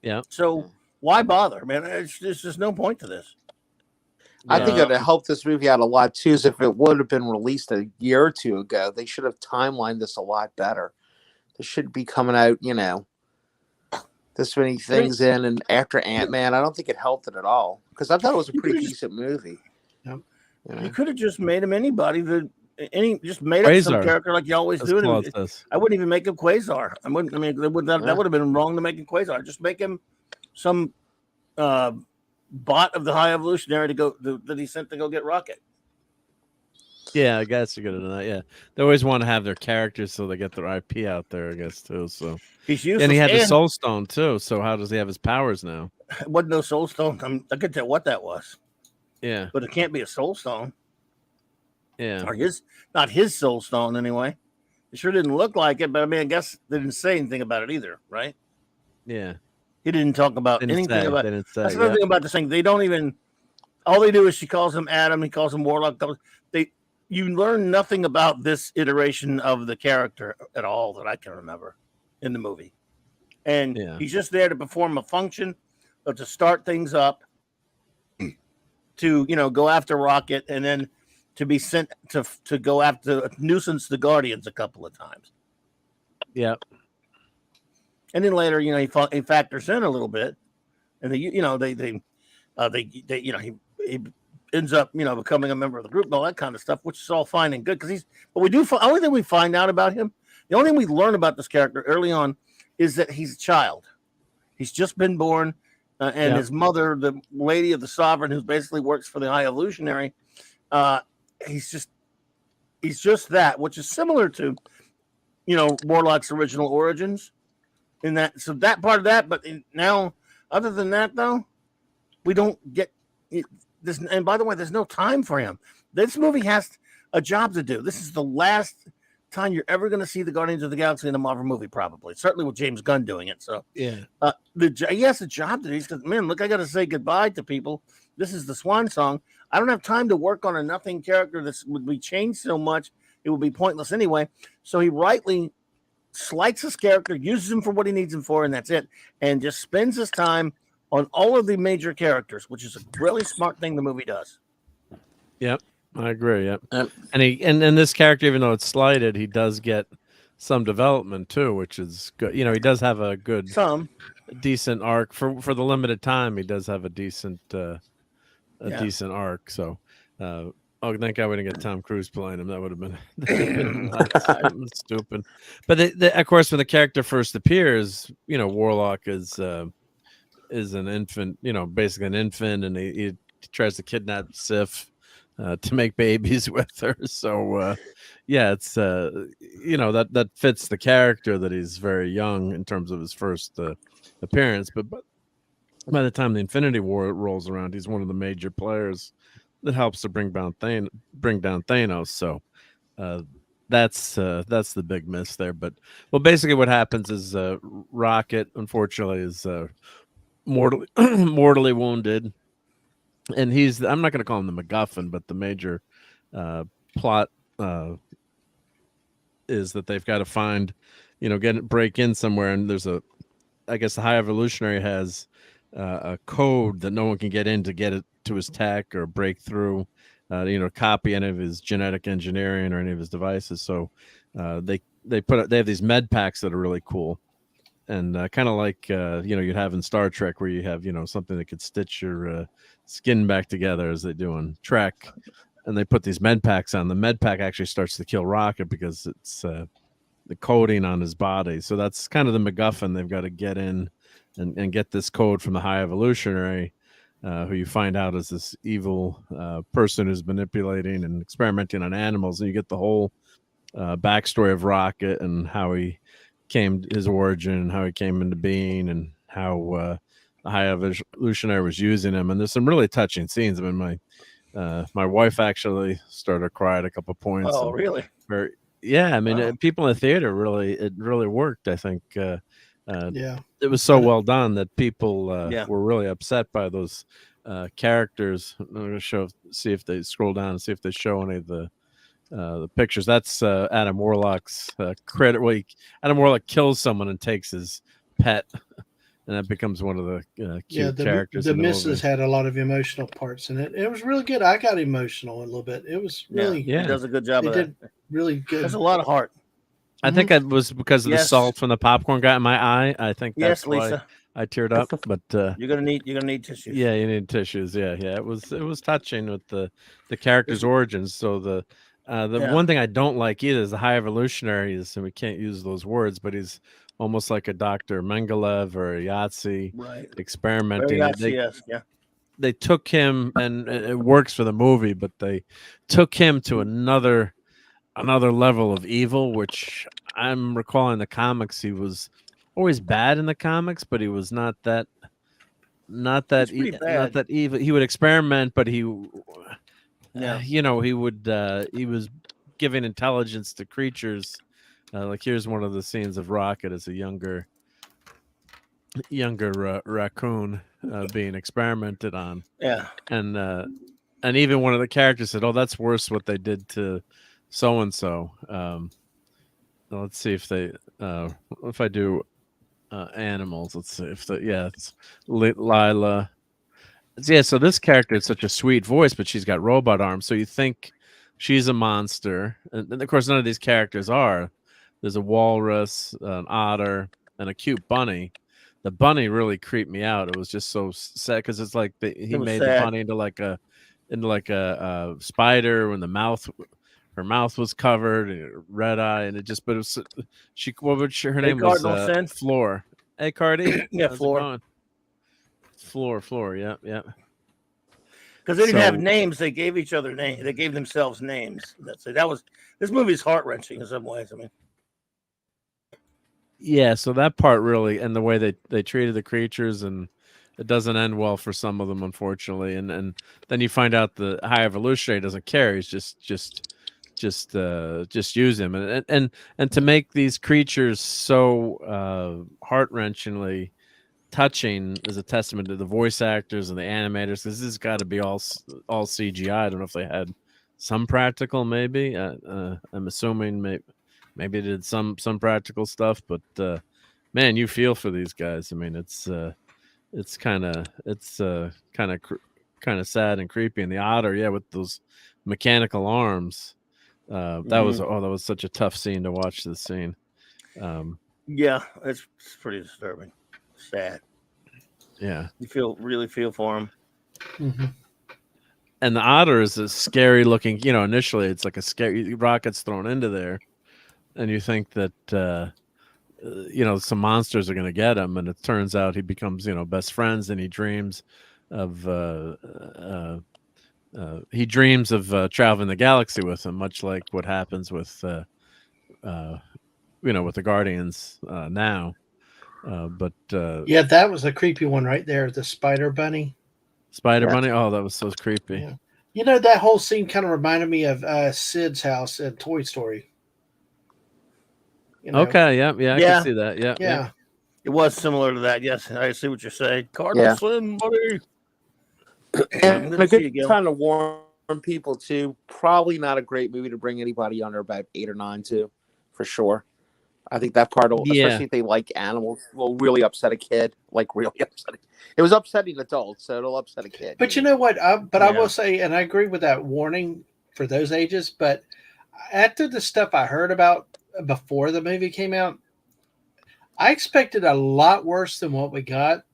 Yeah. So why bother, man? There's just no point to this. I think it would have helped this movie out a lot too. Is if it would have been released a year or two ago, they should have timelined this a lot better. This should be coming out, this many things in, and after Ant-Man, I don't think it helped it at all because I thought it was a pretty decent movie. Yep. You know? You could have just made him anybody just made Quasar. up some character like you always do. I wouldn't even make him Quasar. I wouldn't. I mean, that would have been wrong to make him Quasar. Just make him some bot of the High Evolutionary that he sent to go get Rocket. Yeah, I guess you could have done that. Yeah, they always want to have their characters so they get their IP out there, I guess, too. So he's useless. And he had the Soul Stone too. So how does he have his powers now? It wasn't no Soul Stone. I could tell what that was. Yeah, but it can't be a Soul Stone. Yeah, or not his Soul Stone anyway. It sure didn't look like it, but I mean, I guess they didn't say anything about it either, right? Yeah, he didn't talk about anything about it. That's another thing about this thing. They don't even. All they do is she calls him Adam. He calls him Warlock. You learn nothing about this iteration of the character at all that I can remember in the movie. And he's just there to perform a function, or to start things up, to go after Rocket, and then to be sent to go after nuisance the Guardians a couple of times. Yeah. And then later, he factors in a little bit, and he ends up, becoming a member of the group and all that kind of stuff, which is all fine and good because only thing we find out about him, the only thing we learn about this character early on is that he's a child. He's just been born, and his mother, the Lady of the Sovereign, who basically works for the High Evolutionary, he's just that, which is similar to, Warlock's original origins in that. So that part of that, but now, other than that, though, we don't get this. And by the way, there's no time for him. This movie has a job to do. This is the last time you're ever going to see the Guardians of the Galaxy in a Marvel movie, probably. Certainly with James Gunn doing it. So yeah, he has a job to do. He's because, man, look, I got to say goodbye to people. This is the swan song. I don't have time to work on a nothing character that would be changed so much it would be pointless anyway. So he rightly slights his character, uses him for what he needs him for, and that's it. And just spends his time on all of the major characters, which is a really smart thing the movie does. Yep, I agree. Yep. And this character, even though it's slighted, he does get some development too, which is good. He does have a decent arc for the limited time. He does have a decent decent arc. So, thank God we didn't get Tom Cruise playing him. That would have been stupid. But of course, when the character first appears, Warlock is an infant. Basically an infant, and he tries to kidnap Sif to make babies with her. So, it's that fits the character that he's very young in terms of his first appearance. But by the time the Infinity War rolls around, he's one of the major players that helps to bring down Thanos. So that's the big miss there. But basically what happens is Rocket, unfortunately, is mortally wounded, and I'm not going to call him the MacGuffin, but the major plot is that they've got to find, break in somewhere, and there's I guess the High Evolutionary has a code that no one can get in to get it to his tech or break through, copy any of his genetic engineering or any of his devices. So they have these med packs that are really cool, and kind of like you'd have in Star Trek, where you have something that could stitch your skin back together, as they do on Trek. And they put these med packs on. The med pack actually starts to kill Rocket because it's the coding on his body. So that's kind of the MacGuffin. They've got to get in and get this code from the High Evolutionary, who you find out is this evil person who's manipulating and experimenting on animals. And you get the whole backstory of Rocket and how he his origin, how he came into being, and how the High Evolutionary was using him. And there's some really touching scenes. I mean, my wife actually started to cry at a couple points. Oh, really? Yeah, I mean, people in the theater it really worked. I think it was so well done that people were really upset by those characters. I'm going to see if they scroll down and see if they show any of the pictures. That's Adam Warlock's credit. Well, Adam Warlock kills someone and takes his pet. And that becomes one of the cute characters. The missus had a lot of emotional parts in it. It was really good. I got emotional a little bit. It was really he does a good job of that. Really good. There's a lot of heart. I think it was because of the salt from the popcorn got in my eye. I think that's why I teared up, but you're gonna need tissues. Yeah, you need tissues. Yeah. It was touching with the character's origins. So the one thing I don't like either is the high evolutionary is, and we can't use those words, but he's almost like a Dr. Mengelev or a Yahtzee, right? Experimenting. Yes, yeah. They took him, and it works for the movie, but they took him to another level of evil, which I'm recalling the comics. He was always bad in the comics, but he was not that evil. He would experiment, but he was giving intelligence to creatures. Like here's one of the scenes of Rocket as a younger raccoon being experimented on. Yeah. And even one of the characters said, "Oh, that's worse what they did to so and so." Let's see if I do animals. Let's see if it's Lila. Yeah, so this character is such a sweet voice, but she's got robot arms. So you think she's a monster, and of course none of these characters are. There's a walrus, an otter, and a cute bunny. The bunny really creeped me out. It was just so sad because it's like he made the bunny into like a spider when her mouth was covered, red eye, and it just. But it was her name was Floor. Hey, Cardi. Yeah, Floor. Floor. Yeah. Because they didn't have names, they gave each other names. They gave themselves names. This movie's heart wrenching in some ways. I mean, yeah. So that part really, and the way they treated the creatures, and it doesn't end well for some of them, unfortunately. And then you find out the high evolutionary doesn't care. He's just use him, and to make these creatures so heart wrenchingly touching is a testament to the voice actors and the animators. This has got to be all CGI. I don't know if they had some practical, maybe. I'm assuming maybe they did some practical stuff, but man, you feel for these guys. I mean, it's kind of sad and creepy. And the otter, with those mechanical arms. That was such a tough scene to watch. This scene. Yeah, it's pretty disturbing. Sad. Yeah, you really feel for him. Mm-hmm. And the otter is a scary looking. Initially it's like a scary rocket's thrown into there, and you think that some monsters are going to get him, and it turns out he becomes best friends, and he dreams of traveling the galaxy with him, much like what happens with with the Guardians now. That was a creepy one right there. The spider bunny. Bunny. Oh, that was so creepy. Yeah. That whole scene kind of reminded me of Sid's house in Toy Story. Okay. Yeah. I can see that. Yeah. It was similar to that. Yes, I see what you're saying. Cardinal Slim, buddy. And a good time to warn people too. Probably not a great movie to bring anybody under about 8 or 9 to, for sure. I think that part, especially if they like animals, will really upset a kid. Like really upsetting. It was upsetting adults, so it'll upset a kid. But you know what? I will say, and I agree with that warning for those ages. But after the stuff I heard about before the movie came out, I expected a lot worse than what we got.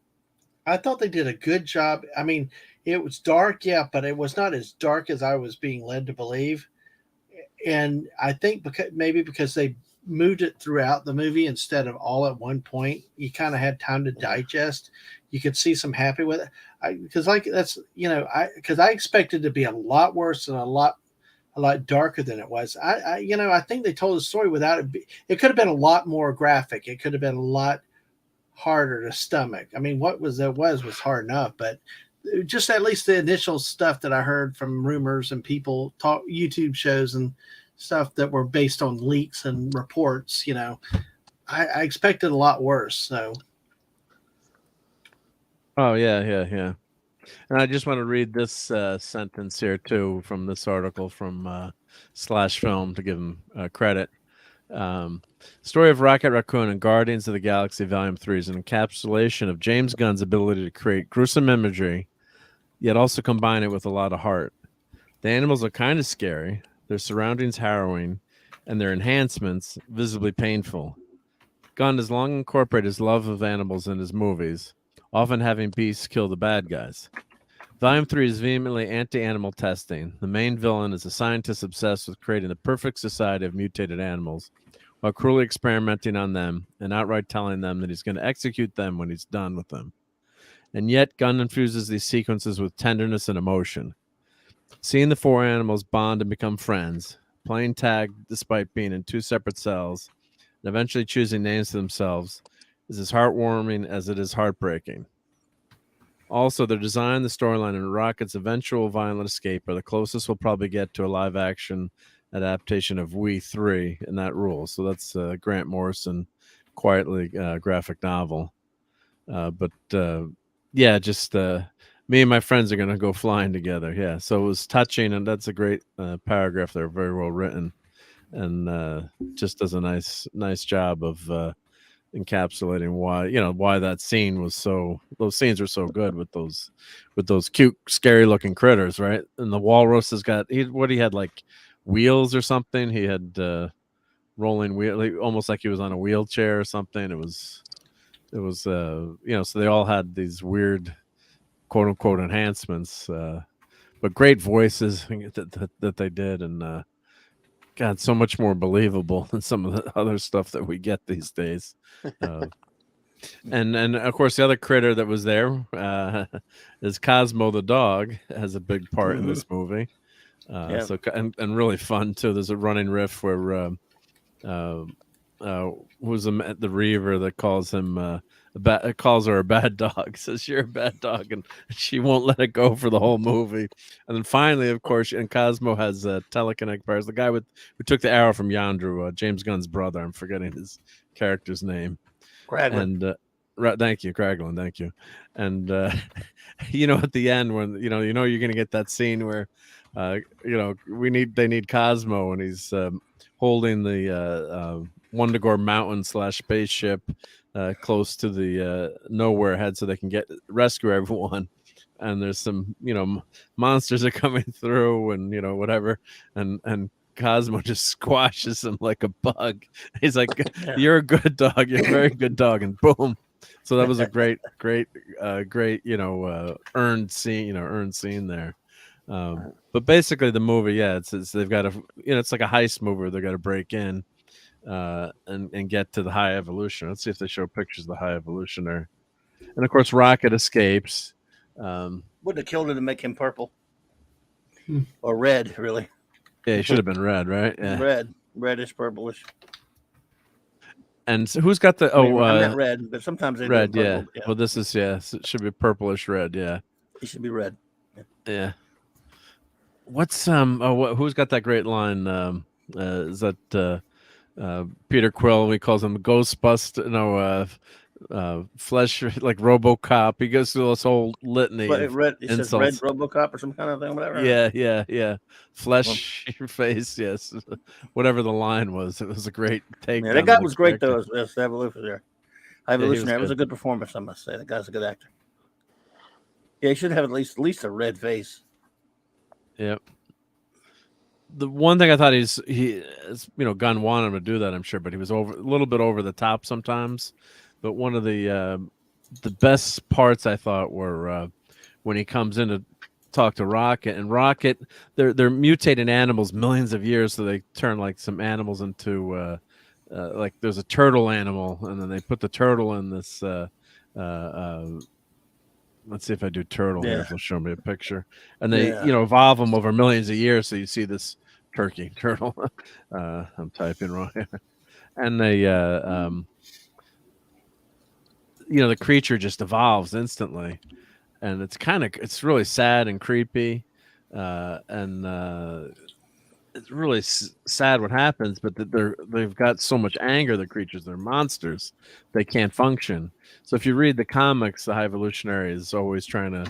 I thought they did a good job. I mean, it was dark, but it was not as dark as I was being led to believe. And I think because they moved it throughout the movie instead of all at one point, you kind of had time to digest. You could see some happy with it. Because I expected it to be a lot worse and a lot darker than it was. I think they told the story without it. It could have been a lot more graphic. It could have been a lot harder to stomach. I mean, what was hard enough, but just at least the initial stuff that I heard from rumors and people talk YouTube shows and stuff that were based on leaks and reports, I expected a lot worse. So. Oh yeah. And I just want to read this sentence here too from this article from Slash Film to give him credit. Story of Rocket Raccoon and Guardians of the Galaxy Volume 3 is an encapsulation of James Gunn's ability to create gruesome imagery, yet also combine it with a lot of heart. The animals are kind of scary, their surroundings harrowing, and their enhancements visibly painful. Gunn has long incorporated his love of animals in his movies, often having beasts kill the bad guys. Volume 3 is vehemently anti-animal testing. The main villain is a scientist obsessed with creating the perfect society of mutated animals, while cruelly experimenting on them and outright telling them that he's going to execute them when he's done with them. And yet, Gunn infuses these sequences with tenderness and emotion. Seeing the 4 animals bond and become friends, playing tag despite being in 2 separate cells, and eventually choosing names for themselves is as heartwarming as it is heartbreaking. Also, the design, the storyline, and Rocket's eventual violent escape are the closest we'll probably get to a live-action adaptation of We 3, and that rules. So that's Grant Morrison, quietly graphic novel. Yeah, just me and my friends are going to go flying together. Yeah, so it was touching, and that's a great paragraph there, very well written, and just does a nice job of encapsulating why that scene was so, those scenes were so good with those cute scary looking critters, right? And the walrus has got he had like wheels or something. He had rolling wheel, like, almost like he was on a wheelchair or something. It was so they all had these weird quote unquote enhancements, but great voices that they did, and God, so much more believable than some of the other stuff that we get these days. And of course, the other critter that was there is Cosmo the dog. Has a big part in this movie. So and really fun too. There's a running riff where who's the Reaver that calls him calls her a bad dog, says you're a bad dog, and she won't let it go for the whole movie. And then finally, of course, and Cosmo has telekinetic powers. The guy who took the arrow from Yandru, James Gunn's brother. I'm forgetting his character's name. Kraglin. And thank you, Kraglin. Thank you. And at the end when you're gonna get that scene where they need Cosmo, and he's holding the Wundagore Mountain / spaceship close to the nowhere head so they can rescue everyone. And there's some monsters are coming through, and whatever, and Cosmo just squashes him like a bug. He's like, "You're a good dog. You're a very good dog," and boom. So that was a great earned scene there. But basically, the movie, it's they've got it's like a heist movie where they got to break in and get to the High Evolution. Let's see if they show pictures of the High Evolutionary. And of course, Rocket escapes. Wouldn't have killed him to make him purple or red, really. Yeah, he should have been red, right? Yeah. Reddish, purplish. And so who's got the? I'm not red, but sometimes they red. do purple, Yeah. Well, this is so it should be purplish red. Yeah. He should be red. Yeah. What's who's got that great line? Is that Peter Quill? He calls him Ghostbuster. Flesh, like RoboCop. He goes through this whole litany. It says red RoboCop or some kind of thing, whatever. Yeah. Flesh your face. Yes, whatever the line was. It was a great take. Yeah, that guy was great though. As Evolutionary. It was a good performance, I must say. That guy's a good actor. Yeah, he should have at least a red face. Yep. The one thing I thought Gunn wanted him to do that, I'm sure, but he was a little bit over the top sometimes. But one of the best parts I thought were when he comes in to talk to Rocket, and Rocket, they're mutating animals millions of years, so they turn like some animals into like there's a turtle animal, and then they put the turtle in this. Let's see if I do turtle here. If they'll show me a picture, and they evolve them over millions of years. So you see this turtle. I'm typing wrong, and they the creature just evolves instantly, and it's really sad and creepy, and it's really sad what happens. But they've got so much anger. The creatures, they're monsters. They can't function. So if you read the comics, the High Evolutionary is always trying to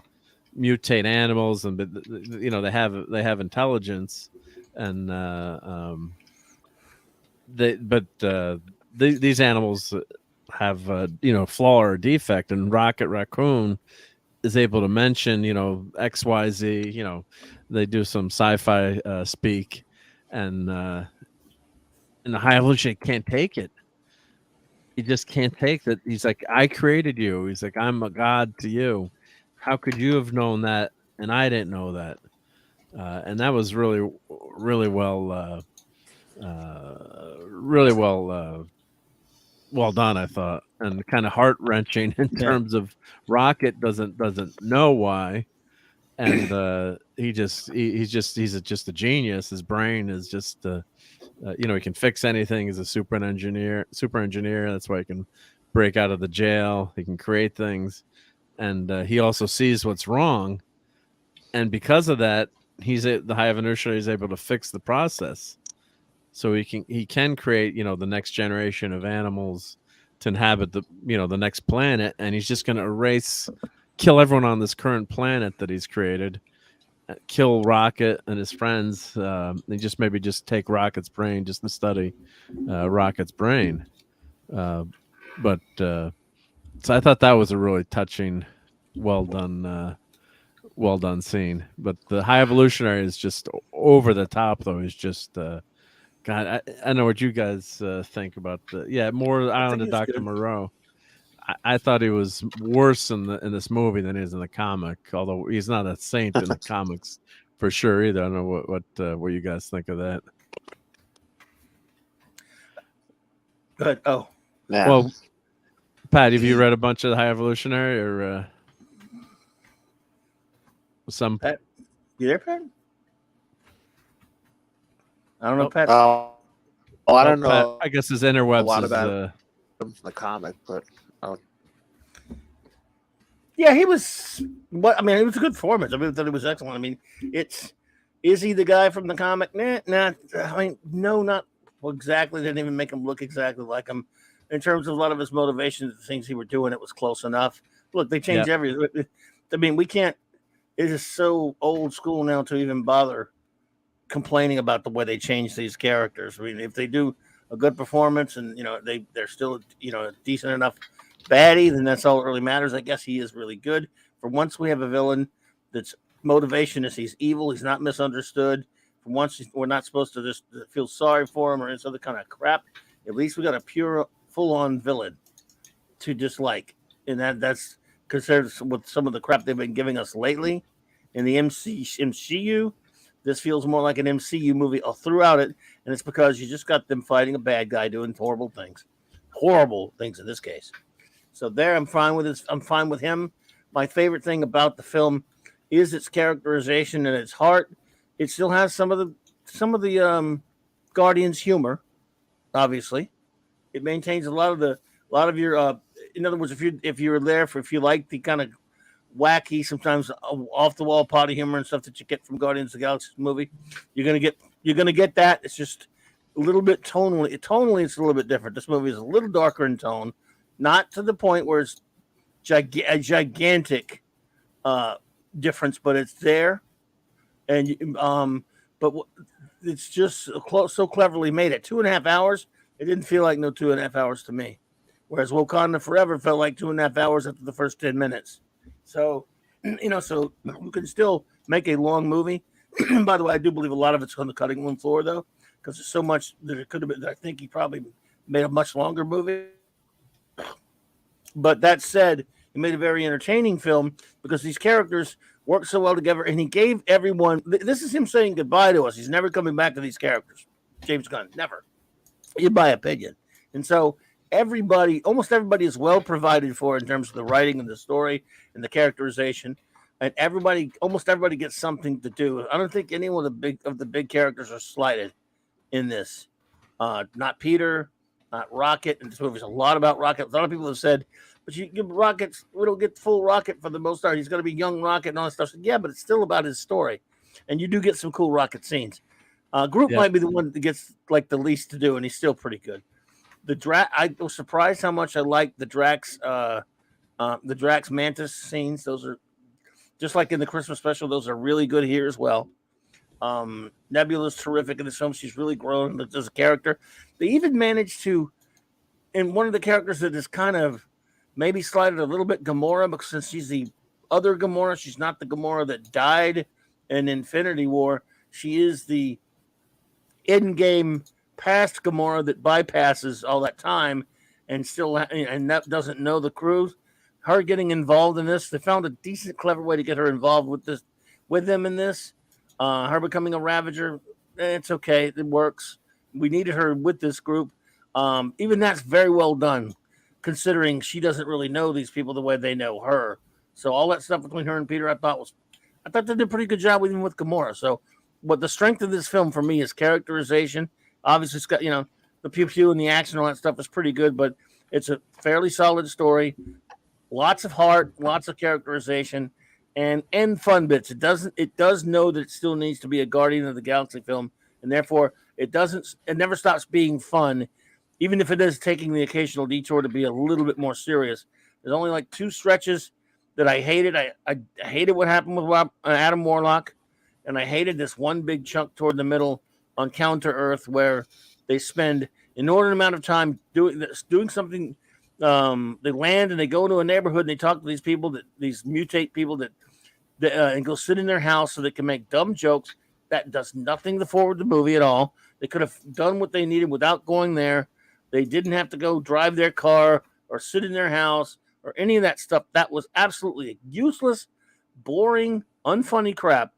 mutate animals, and they have intelligence, and these animals have flaw or defect, and Rocket Raccoon is able to mention XYZ. They do some sci-fi speak, and the High Evolution can't take it. he just can't take that. He's like, I created you. He's like, I'm a god to you. How could you have known that? And I didn't know that. And that was really, really well, really well done, I thought, and kind of heart wrenching in terms of Rocket doesn't know why, and he's just a genius. His brain is just he can fix anything. He's a super engineer. That's why he can break out of the jail. He can create things, and he also sees what's wrong, and because of that, the High Evolutionary is able to fix the process. So he can create the next generation of animals to inhabit the next planet, and he's just going to kill everyone on this current planet that he's created, kill Rocket and his friends. They maybe take Rocket's brain just to study Rocket's brain. So I thought that was a really touching, well done scene. But the High Evolutionary is just over the top, though. He's just God, I know what you guys think about more Island of Dr. Moreau. I thought he was worse in this movie than he is in the comic, although he's not a saint in the comics for sure either. I don't know what you guys think of that. Good. Oh, yeah. Well, Pat, have you read a bunch of the High Evolutionary or some? Pat, you there, Pat? I don't know, Pat. I don't know. I guess his interwebs a lot is about the comic, but yeah, he was. It was a good performance. I thought it was excellent. Is he the guy from the comic? Nah. No, not exactly. They didn't even make him look exactly like him. In terms of a lot of his motivations, the things he were doing, it was close enough. Look, they changed everything. We can't. It is so old school now to even bother complaining about the way they change these characters. If they do a good performance and they're still a decent enough baddie, then that's all that really matters. I guess he is really good. For once, we have a villain that's motivation is he's evil, he's not misunderstood. For once, we're not supposed to just feel sorry for him or this other kind of crap. At least we got a pure, full-on villain to dislike, and that's considered with some of the crap they've been giving us lately in the MCU. This feels more like an MCU movie all throughout it, and it's because you just got them fighting a bad guy doing horrible things in this case. So there, I'm fine with this. I'm fine with him. My favorite thing about the film is its characterization and its heart. It still has some of the Guardians humor. Obviously, it maintains a lot of your. In other words, if you like the kind of wacky, sometimes off the wall potty humor and stuff that you get from Guardians of the Galaxy movie, you're gonna get that. It's just a little bit tonally. It's a little bit different. This movie is a little darker in tone, not to the point where it's a gigantic difference, but it's there, and but it's just so cleverly made. At 2.5 hours, it didn't feel like no 2.5 hours to me. Whereas Wakanda Forever felt like 2.5 hours after the first 10 minutes. So, so you can still make a long movie. By the way, I do believe a lot of it's on the cutting room floor, though, because there's so much that it could have been. I think he probably made a much longer movie. But that said, he made a very entertaining film because these characters work so well together, and he gave everyone. This is him saying goodbye to us. He's never coming back to these characters. James Gunn, never. In my opinion, and so. Almost everybody is well provided for in terms of the writing and the story and the characterization, and almost everybody gets something to do. I don't think any of the big characters are slighted in this. Not Peter, not Rocket. And this movie is a lot about Rocket. A lot of people have said, but you give Rocket, we don't get full Rocket for the most part. He's going to be young Rocket and all that stuff. Yeah, but it's still about his story, and you do get some cool Rocket scenes. Groot might be the one that gets like the least to do, and he's still pretty good. I was surprised how much I liked the Drax Mantis scenes. Those are just like in the Christmas special. Those are really good here as well. Nebula's terrific in this film. She's really grown as a character. They even managed to, in one of the characters that is kind of maybe slighted a little bit, Gamora, because since she's the other Gamora, she's not the Gamora that died in Infinity War. She is the in-game past Gamora that bypasses all that time and still and that doesn't know the crew. Her getting involved in this, they found a decent, clever way to get her involved with them in this. Her becoming a Ravager, it's okay, it works. We needed her with this group. Even that's very well done, considering she doesn't really know these people the way they know her. So all that stuff between her and Peter, I thought they did a pretty good job even with Gamora. So, what the strength of this film for me is characterization. Obviously, it's got the pew pew and the action, all that stuff is pretty good, but it's a fairly solid story. Lots of heart, lots of characterization, and fun bits. It does know that it still needs to be a Guardian of the Galaxy film, and therefore it never stops being fun, even if it is taking the occasional detour to be a little bit more serious. There's only like 2 stretches that I hated. I hated what happened with Adam Warlock, and I hated this one big chunk toward the middle on Counter Earth where they spend inordinate amount of time doing something. They land and they go to a neighborhood and they talk to these people, these mutate people that and go sit in their house so they can make dumb jokes. That does nothing to forward the movie at all. They could have done what they needed without going there. They didn't have to go drive their car or sit in their house or any of that stuff. That was absolutely useless, boring, unfunny crap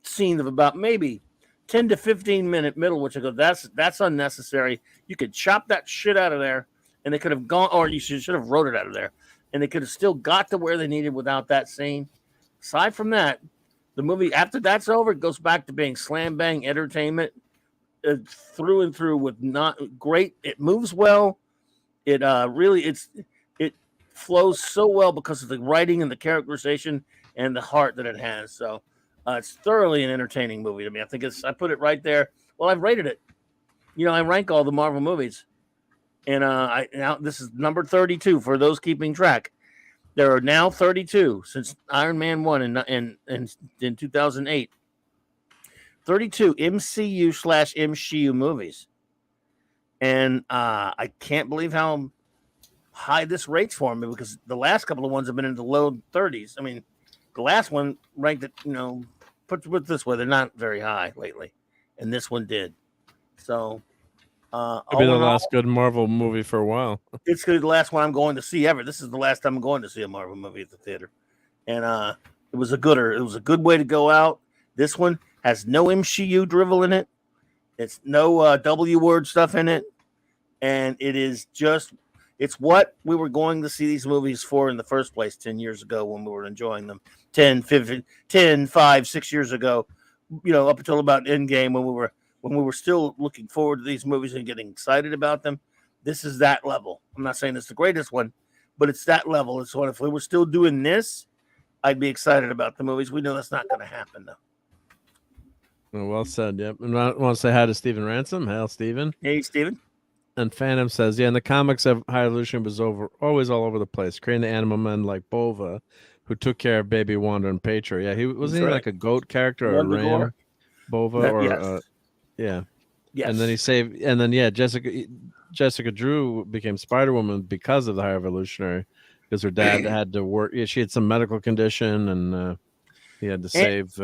scene of about maybe 10 to 15 minute middle, which I go, that's unnecessary. You could chop that shit out of there, and they could have gone, or you should have wrote it out of there, and they could have still got to where they needed without that scene. Aside from that, the movie, after that's over, it goes back to being slam bang entertainment through and through with not great. It moves well. It it flows so well because of the writing and the characterization and the heart that it has. So it's thoroughly an entertaining movie to me. I put it right there. Well, I've rated it. I rank all the Marvel movies, and now this is number 32 for those keeping track. There are now 32 since Iron Man 1 in 2008. 32 MCU/MCU movies. And I can't believe how high this rates for me, because the last couple of ones have been in the low 30s. I mean, the last one ranked it, put it this way, they're not very high lately. And this one did. So it'll be the last good Marvel movie for a while. It's going to be the last one I'm going to see ever. This is the last time I'm going to see a Marvel movie at the theater. And it was a gooder. It was a good way to go out. This one has no MCU drivel in it. It's no W word stuff in it. And it's what we were going to see these movies for in the first place 10 years ago when we were enjoying them. 6 years ago, up until about Endgame when we were still looking forward to these movies and getting excited about them. This is that level. I'm not saying it's the greatest one, but it's that level. It's what if we were still doing this, I'd be excited about the movies. We know that's not going to happen, though. Well said. Yep. And I want to say hi to Stephen Ransom. Hail, Stephen. Hey, Stephen. And Phantom says, in the comics, High Evolution was always all over the place, creating the animal men like Bova, who took care of Baby Wanda and Patriot. Yeah, he wasn't he like a goat character or a ram, Bova, yeah. Yes. And then he saved, and then Jessica Drew became Spider-Woman because of the High Evolutionary, because her dad had to work. Yeah, she had some medical condition, and he had to save.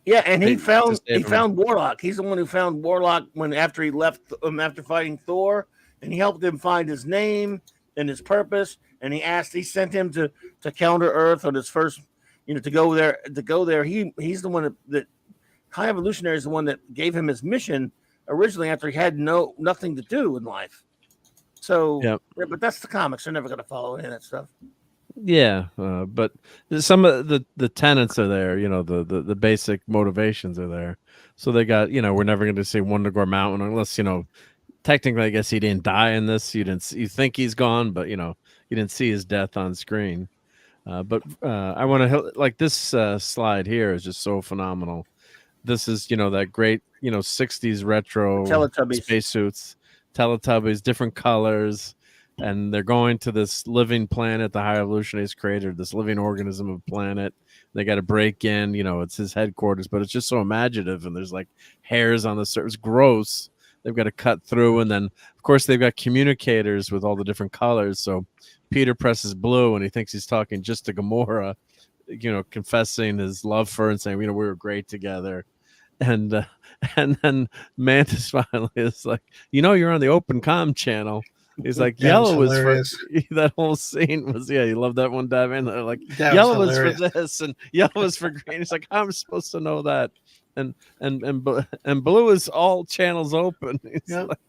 And he found Warlock. He's the one who found Warlock after he left after fighting Thor, and he helped him find his name and his purpose. And he sent him to Counter Earth on his first, to go there. He's the one that High Evolutionary is the one that gave him his mission originally after he had nothing to do in life. So, but that's the comics. They're never going to follow any of that stuff. Yeah, but some of the tenets are there. The basic motivations are there. So they got, we're never going to see Wundagore Mountain unless, technically, I guess he didn't die in this. You think he's gone, but you didn't see his death on screen. But I want to like this slide here is just so phenomenal. This is that great 60s retro spacesuits, Teletubbies, different colors. And they're going to this living planet the High Evolutionaries created, this living organism of planet. They got to break in, it's his headquarters, but it's just so imaginative. And there's like hairs on the surface, gross. They've got to cut through. And then, of course, they've got communicators with all the different colors. So Peter presses blue and he thinks he's talking just to Gamora, confessing his love for her and saying, we were great together. And then Mantis finally is like, you're on the open comm channel. He's like, That yellow was is for hilarious. that whole scene was you love that one dive in. They're like, That yellow was is for hilarious. this and yellow is for green. He's like, I'm supposed to know that. And blue is all channels open. Yep. Like,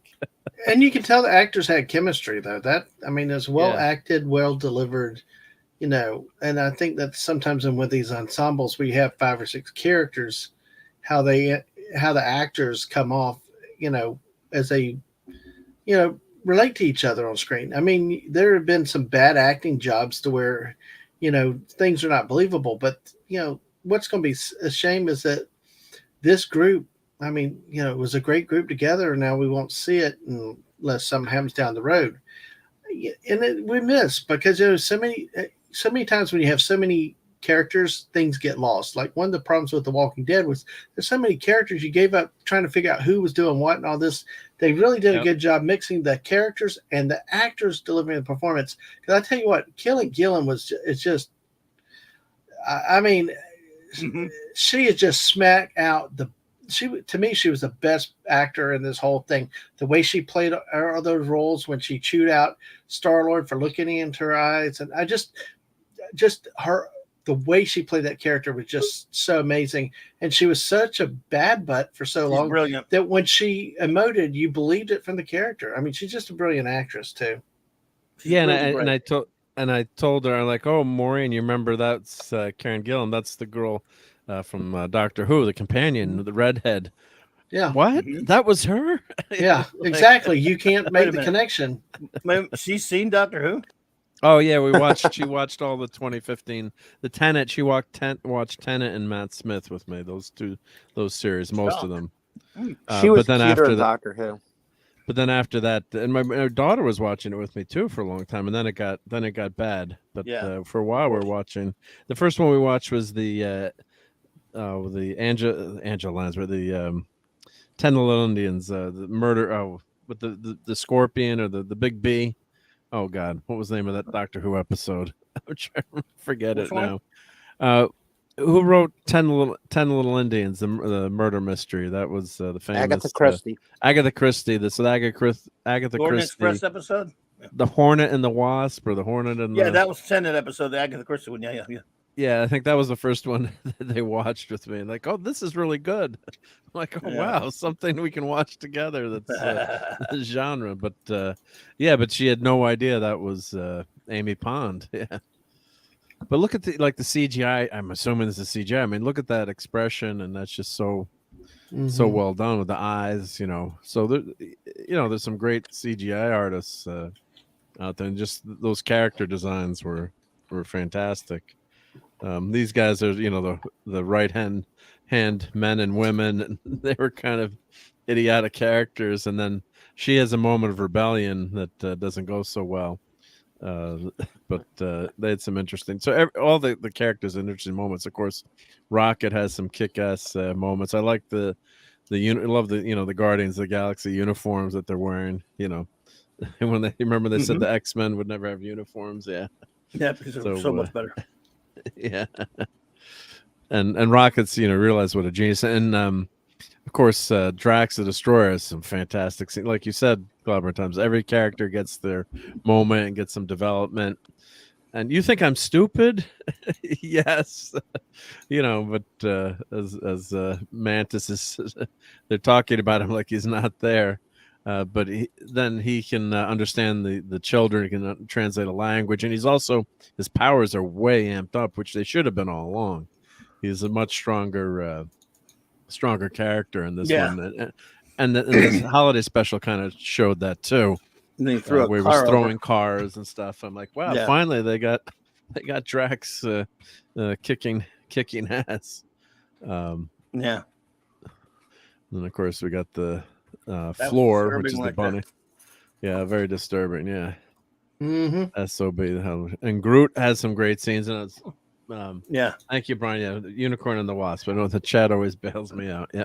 And you can tell the actors had chemistry though. It's well acted, well delivered, and I think that sometimes with these ensembles we have 5 or 6 characters, how the actors come off, as they, relate to each other on screen. I mean, there have been some bad acting jobs to where, things are not believable, but what's going to be a shame is that this group, I mean, it was a great group together, and now we won't see it unless something happens down the road. And we miss because so many times when you have so many characters, things get lost. Like one of the problems with The Walking Dead was there's so many characters you gave up trying to figure out who was doing what and all this. They really did a good job mixing the characters and the actors delivering the performance. Because I tell you what, killing Gillen it's just, I mean, she is just smack out to me, she was the best actor in this whole thing. The way she played all those roles when she chewed out Star-Lord for looking into her eyes. And I just the way she played that character was just so amazing. And she was such a bad butt for so long that when she emoted, you believed it from the character. I mean, she's just a brilliant actress too. And I told her, I'm like, oh, Maureen, you remember that's Karen Gillan. That's the girl from Doctor Who, the companion, the redhead. Yeah. What? That was her? Yeah, exactly. You can't make the connection. She's seen Doctor Who? Oh yeah, she watched all the 2015, the Tenet. She watched Tenet and Matt Smith with me. Those series, most of them. She was cuter than Doctor Who. But then after that, and my daughter was watching it with me too for a long time, and then it got bad. But for a while we were watching. The first one we watched was the Angel Lansbury, the 10 Little Indians, the murder. With the scorpion or the big bee. Oh God, what was the name of that Doctor Who episode? I'm trying to forget it now. Who wrote 10 Little Indians, the murder mystery? That was the famous Agatha Christie. Agatha Christie. This is Agatha Gordon Christie. Express episode. The Hornet and the Wasp, or the Hornet and that was Tenet episode. The Agatha Christie one. Yeah. Yeah, I think that was the first one that they watched with me. Like, oh, this is really good. I'm like, oh wow, something we can watch together. That's the genre. But but she had no idea that was Amy Pond. Yeah. But look at the CGI. I'm assuming this is CGI. I mean, look at that expression, and that's just so well done with the eyes. So there, there's some great CGI artists out there, and just those character designs were fantastic. These guys are, the right hand men and women, and they were kind of idiotic characters. And then she has a moment of rebellion that doesn't go so well. But they had some interesting. So all the characters had interesting moments. Of course, Rocket has some kick-ass moments. I like I love the Guardians of the Galaxy uniforms that they're wearing. And when they said the X-Men would never have uniforms. Yeah, because they're so much better. Yeah, and Rockets, realize what a genius, and of course, Drax the Destroyer has some fantastic scenes. Like you said, Clobber times, every character gets their moment and gets some development. And you think I'm stupid? Yes, but as Mantis is, they're talking about him like he's not there. But then he can understand the children. He can translate a language, and his powers are way amped up, which they should have been all along. He's a much stronger character in this one, and this holiday special kind of showed that too. And they threw where he was throwing cars and stuff. I'm like, wow, finally they got Drax kicking ass. And of course we got the Floor, which is the bunny. Yeah, very disturbing. Yeah. SOB. And Groot has some great scenes, and it's thank you, Brian. Yeah, the Unicorn and the Wasp. I know the chat always bails me out. Yeah.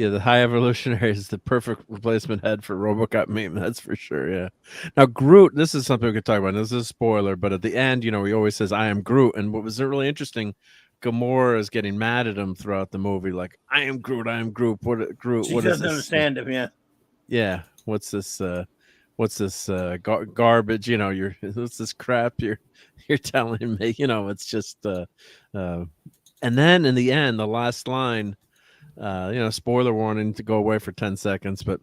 The High Evolutionary is the perfect replacement head for RoboCop meme. That's for sure. Yeah. Now Groot, this is something we could talk about. This is a spoiler, but at the end, he always says, "I am Groot," and what was really interesting. Gamora is getting mad at him throughout the movie, like, I am Groot. What Groot? She what doesn't understand him, Yeah, what's this garbage? What's this crap you're telling me? It's just and then in the end, the last line, spoiler warning to go away for 10 seconds, but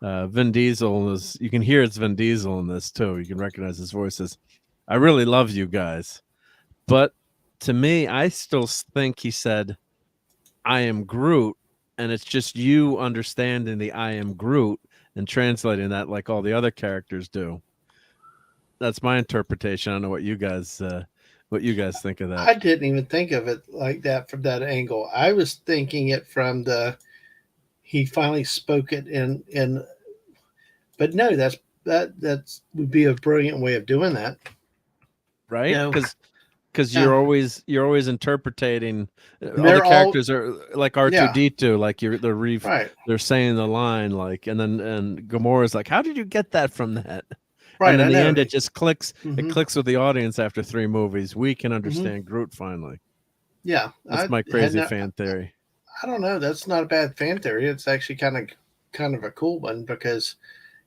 Vin Diesel you can hear it's Vin Diesel in this too. You can recognize his voices. I really love you guys. But to me, I still think he said, I am Groot. And it's just you understanding the I am Groot and translating that like all the other characters do. That's my interpretation. I don't know what you guys think of that. I didn't even think of it like that from that angle. I was thinking it from he finally spoke it in but no, that would be a brilliant way of doing that. Right? Because you're always interpreting. All the characters are like R2D2, like they're saying the line and Gamora's like, how did you get that from that? Right. And in the end, it just clicks. Mm-hmm. It clicks with the audience after 3 movies. We can understand Groot finally. Yeah, that's my crazy fan theory. I don't know. That's not a bad fan theory. It's actually kind of a cool one because,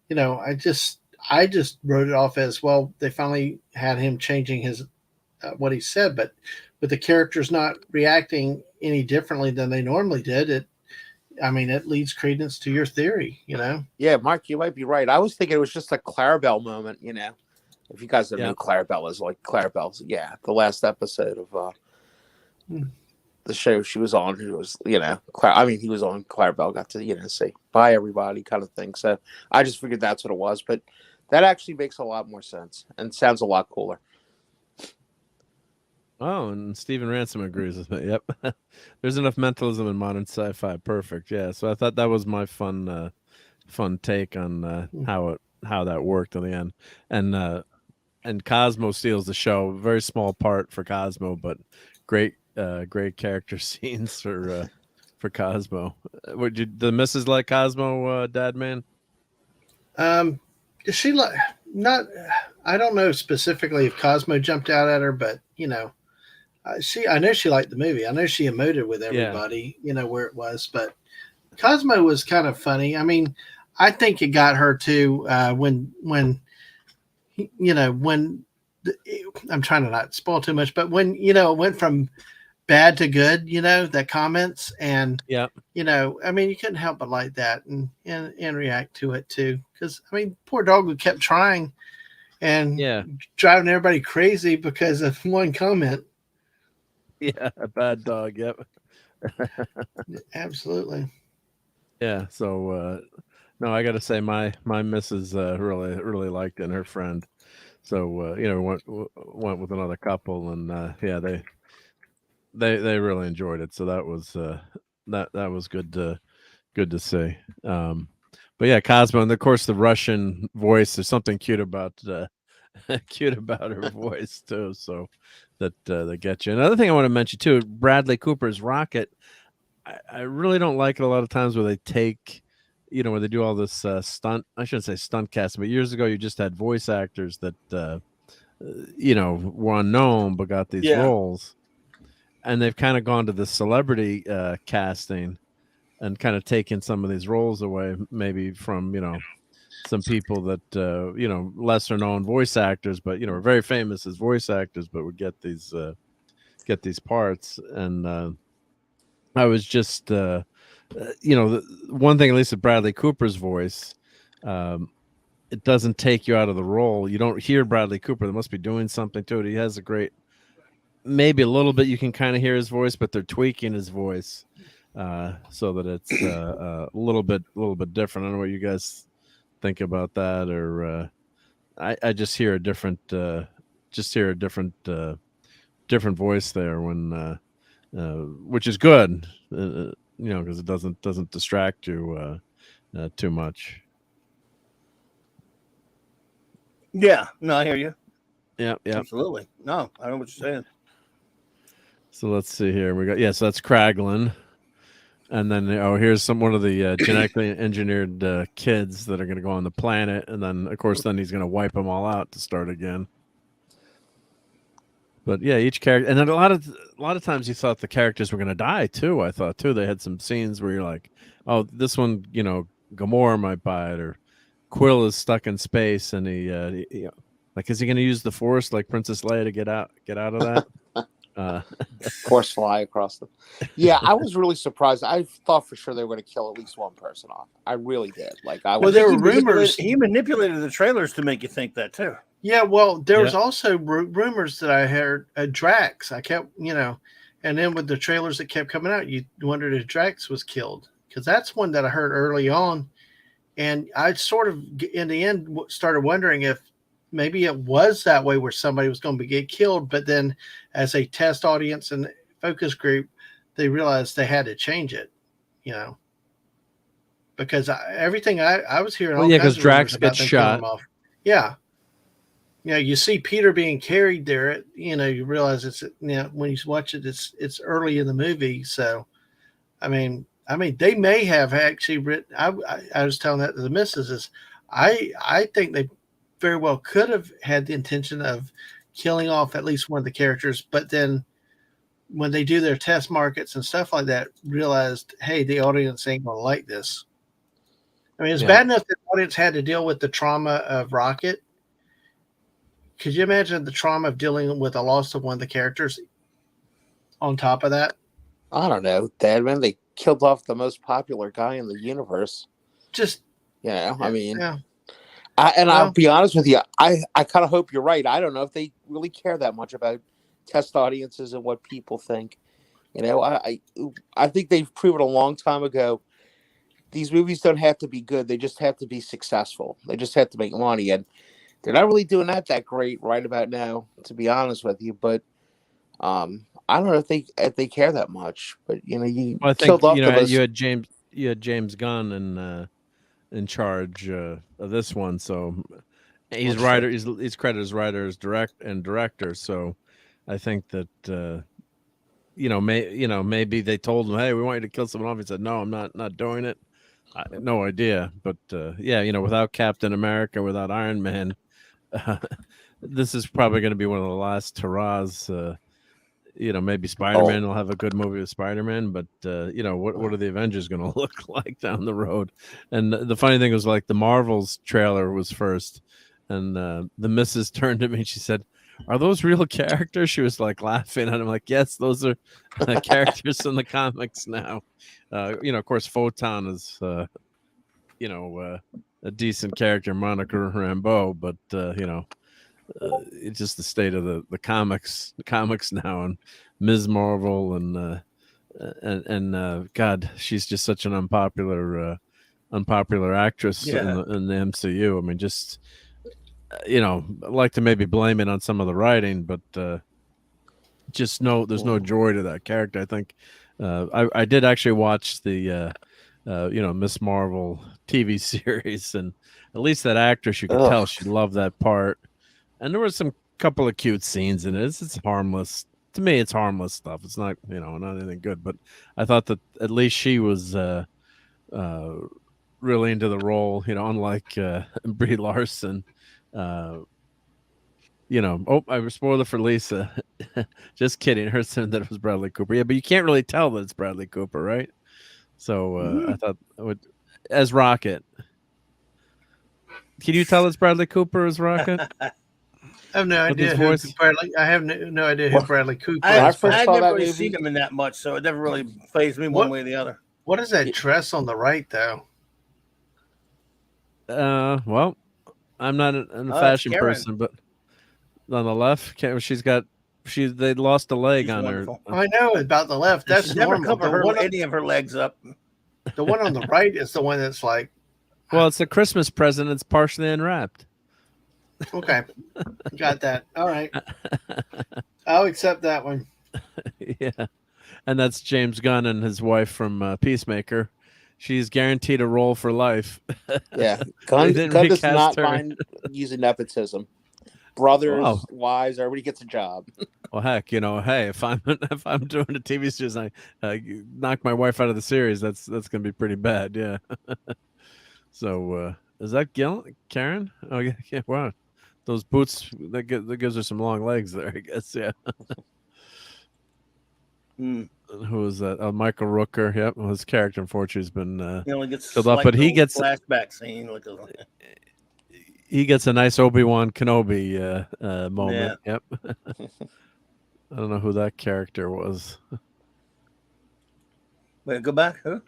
I just wrote it off as, well, they finally had him changing his what he said, but with the characters not reacting any differently than they normally did, it leads credence to your theory, Yeah, Mark, you might be right. I was thinking it was just a Clarabelle moment, If you guys don't know Clarabelle is, like Clarabelle's, the last episode of the show she was on, who was, he was on, Clarabelle got to, say bye everybody kind of thing. So I just figured that's what it was, but that actually makes a lot more sense and sounds a lot cooler. Oh, and Stephen Ransom agrees with me. Yep. There's enough mentalism in modern sci-fi. Perfect. Yeah. So I thought that was my fun take on how that worked in the end. And Cosmo steals the show. Very small part for Cosmo, but great character scenes for Cosmo. Would the missus like Cosmo, Dad Man? She not? I don't know specifically if Cosmo jumped out at her, but I know she liked the movie. I know she emoted with everybody, where it was. But Cosmo was kind of funny. I think it got her too when I'm trying to not spoil too much, but when it went from bad to good, the comments and you couldn't help but like that and react to it too, because poor dog kept trying and driving everybody crazy because of one comment. Yeah, a bad dog. Yep. Absolutely. Yeah. So no, I got to say my missus really liked it, and her friend. So went with another couple, and they really enjoyed it. So that was that was good to see. But yeah, Cosmo, and of course the Russian voice. There's something cute about her voice too. So that get you. Another thing I want to mention too, Bradley Cooper's Rocket. I really don't like it a lot of times where they take, where they do all this stunt. I shouldn't say stunt casting, but years ago you just had voice actors that were unknown but got these roles, and they've kind of gone to the celebrity casting and kind of taken some of these roles away, maybe from some people that lesser known voice actors, but are very famous as voice actors, but would get these parts. And I was just the one thing, at least with Bradley Cooper's voice, it doesn't take you out of the role. You don't hear Bradley Cooper. They must be doing something to it. He has a great, maybe a little bit you can kind of hear his voice, but they're tweaking his voice so that it's a little bit different. I don't know what you guys think about that, or I just hear a different different voice there when which is good, because it doesn't distract you too much. Yeah, no, I hear you. Yeah, Absolutely. No, I know what you're saying. So let's see here. We got so that's Kraglin. And then, here's one of the genetically engineered kids that are going to go on the planet, and then, of course, he's going to wipe them all out to start again. But yeah, each character, and then a lot of times you thought the characters were going to die too. I thought too they had some scenes where you're like, oh, this one, Gamora might buy it, or Quill is stuck in space, and he like, is he going to use the Force like Princess Leia to get out of that? Force fly across them. Yeah, I was really surprised. I thought for sure they were going to kill at least one person off. I really did. Like, there were rumors. He manipulated the trailers to make you think that too. Yeah, well, there was also rumors that I heard Drax. I kept, and then with the trailers that kept coming out, you wondered if Drax was killed, because that's one that I heard early on, and I sort of, in the end, started wondering if maybe it was that way where somebody was going to get killed, but then as a test audience and focus group, they realized they had to change it, because everything I was hearing. Well, because Drax gets shot. Yeah. You see Peter being carried there. You realize it's when you watch it, it's early in the movie. So, I mean, they may have actually written. I was telling that to the missus. I think they very well could have had the intention of killing off at least one of the characters, but then when they do their test markets and stuff like that, realized, hey, the audience ain't gonna like this. I mean, it's bad enough that the audience had to deal with the trauma of Rocket. Could you imagine the trauma of dealing with the loss of one of the characters on top of that? I don't know, Dad, man. They killed off the most popular guy in the universe. Just, I mean, I'll be honest with you. I kind of hope you're right. I don't know if they really care that much about test audiences and what people think. I think they've proven a long time ago these movies don't have to be good. They just have to be successful. They just have to make money. And they're not really doing that great right about now, to be honest with you. But I don't know if they care that much. But I think you had James Gunn in charge of this one, so he's writer. He's credited as writer, as director. So I think that maybe they told him, hey, we want you to kill someone off. He said, no, I'm not doing it. I had no idea, but without Captain America, without Iron Man. This is probably going to be one of the last hurrahs. Maybe Spider-Man will have a good movie with Spider-Man, but what are the Avengers going to look like down the road? And the funny thing was, like, the Marvels trailer was first, and the missus turned to me and she said, "Are those real characters?" She was like laughing, and I'm like, "Yes, those are characters in the comics now." Of course, Photon is a decent character, Monica Rambeau, but it's just the state of the comics now, and Ms. Marvel and God, she's just such an unpopular actress in the MCU. I mean, just I'd like to maybe blame it on some of the writing, but there's no joy to that character. I think I did actually watch the Miss Marvel TV series, and at least that actress, you could tell she loved that part. And there was some couple of cute scenes in it. It's harmless. To me, it's harmless stuff. It's not, not anything good. But I thought that at least she was really into the role, unlike Brie Larson. I spoiled it for Lisa. Just kidding. Her saying that it was Bradley Cooper. Yeah, but you can't really tell that it's Bradley Cooper, right? So I thought as Rocket. Can you tell it's Bradley Cooper as Rocket? I have no idea who Bradley. I have no idea who Bradley Cooper is. I've never really seen him in that much, so it never really fazed me one way or the other. What is that dress on the right, though? Well, I'm not a fashion person, but on the left, they lost a leg. She's on wonderful. Her. I know about the left. That's never cover any of her legs up. The one on the right is the one that's like. Well, it's a Christmas present. It's partially unwrapped. Okay, got that. All right, I'll accept that one. Yeah, and that's James Gunn and his wife from Peacemaker. She's guaranteed a role for life. Yeah, Gunn does not mind using nepotism. Brothers, wives, everybody gets a job. Well, heck, hey, if I'm doing a TV series, I knock my wife out of the series. That's gonna be pretty bad. Yeah. So is that Karen? Oh yeah. Wow. Those boots that gives her some long legs there, I guess. Yeah. who is that? Michael Rooker. Yep, his character unfortunately has been he only gets killed off, but he gets flashback scene. He gets a nice Obi-Wan Kenobi moment. Yeah. Yep. I don't know who that character was. Wait, go back. Who?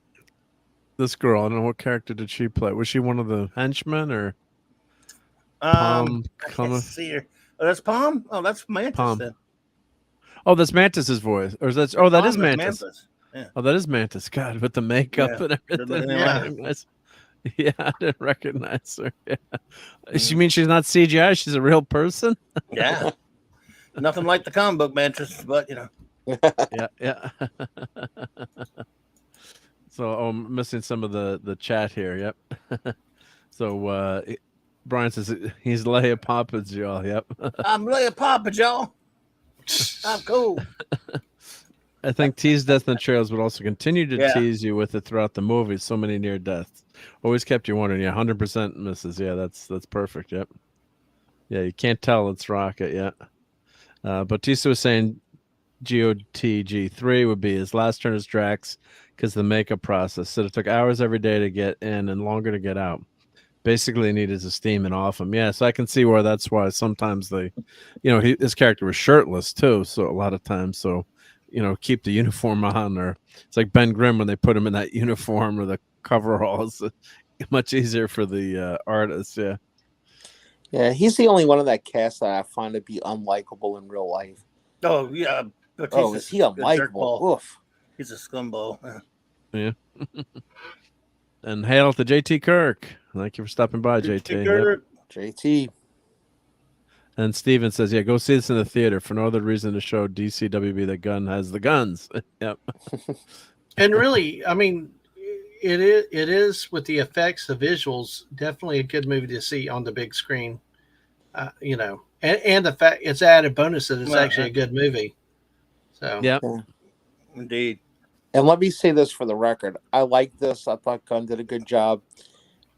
This girl. I don't know what character did she play. Was she one of the henchmen or? I can't see her. Oh, that's Palm. Oh, that's Mantis. Palm. Then. Oh, that's Mantis's voice, or is that? Oh, that is Mantis. Yeah. Oh, that is Mantis. God, with the makeup and everything. Yeah, I didn't recognize her. Yeah. She means she's not CGI. She's a real person. Yeah. Nothing like the comic book Mantis, but you know. Yeah. So I'm missing some of the chat here. Yep. So Brian says he's Leia Papa's y'all. Yep. I'm Leia Papa, y'all. I'm cool. I think tease death in the trails would also continue to tease you with it throughout the movie. So many near deaths. Always kept you wondering. Yeah, 100% misses. Yeah, that's perfect. Yep. Yeah, you can't tell it's Rocket yet. Bautista was saying GOTG3 would be his last turn as Drax because the makeup process. So it took hours every day to get in and longer to get out. Basically, he needed to steam it off him. Yeah, so I can see where that's why sometimes his character was shirtless too. So a lot of times, keep the uniform on, or it's like Ben Grimm when they put him in that uniform or the coveralls. Much easier for the artist. Yeah. Yeah, he's the only one of that cast that I find to be unlikable in real life. Oh yeah. Is he unlikable? Oof. He's a scumbag. Yeah. And hail to JT Kirk. Thank you for stopping by, JT. Yep. JT. And Steven says, go see this in the theater for no other reason to show DCWB the gun has the guns. Yep. And really, I mean, it is with the effects, the visuals, definitely a good movie to see on the big screen. And the fact it's added bonus that it's actually a good movie. So yeah, indeed. And let me say this for the record: I like this. I thought Gunn did a good job,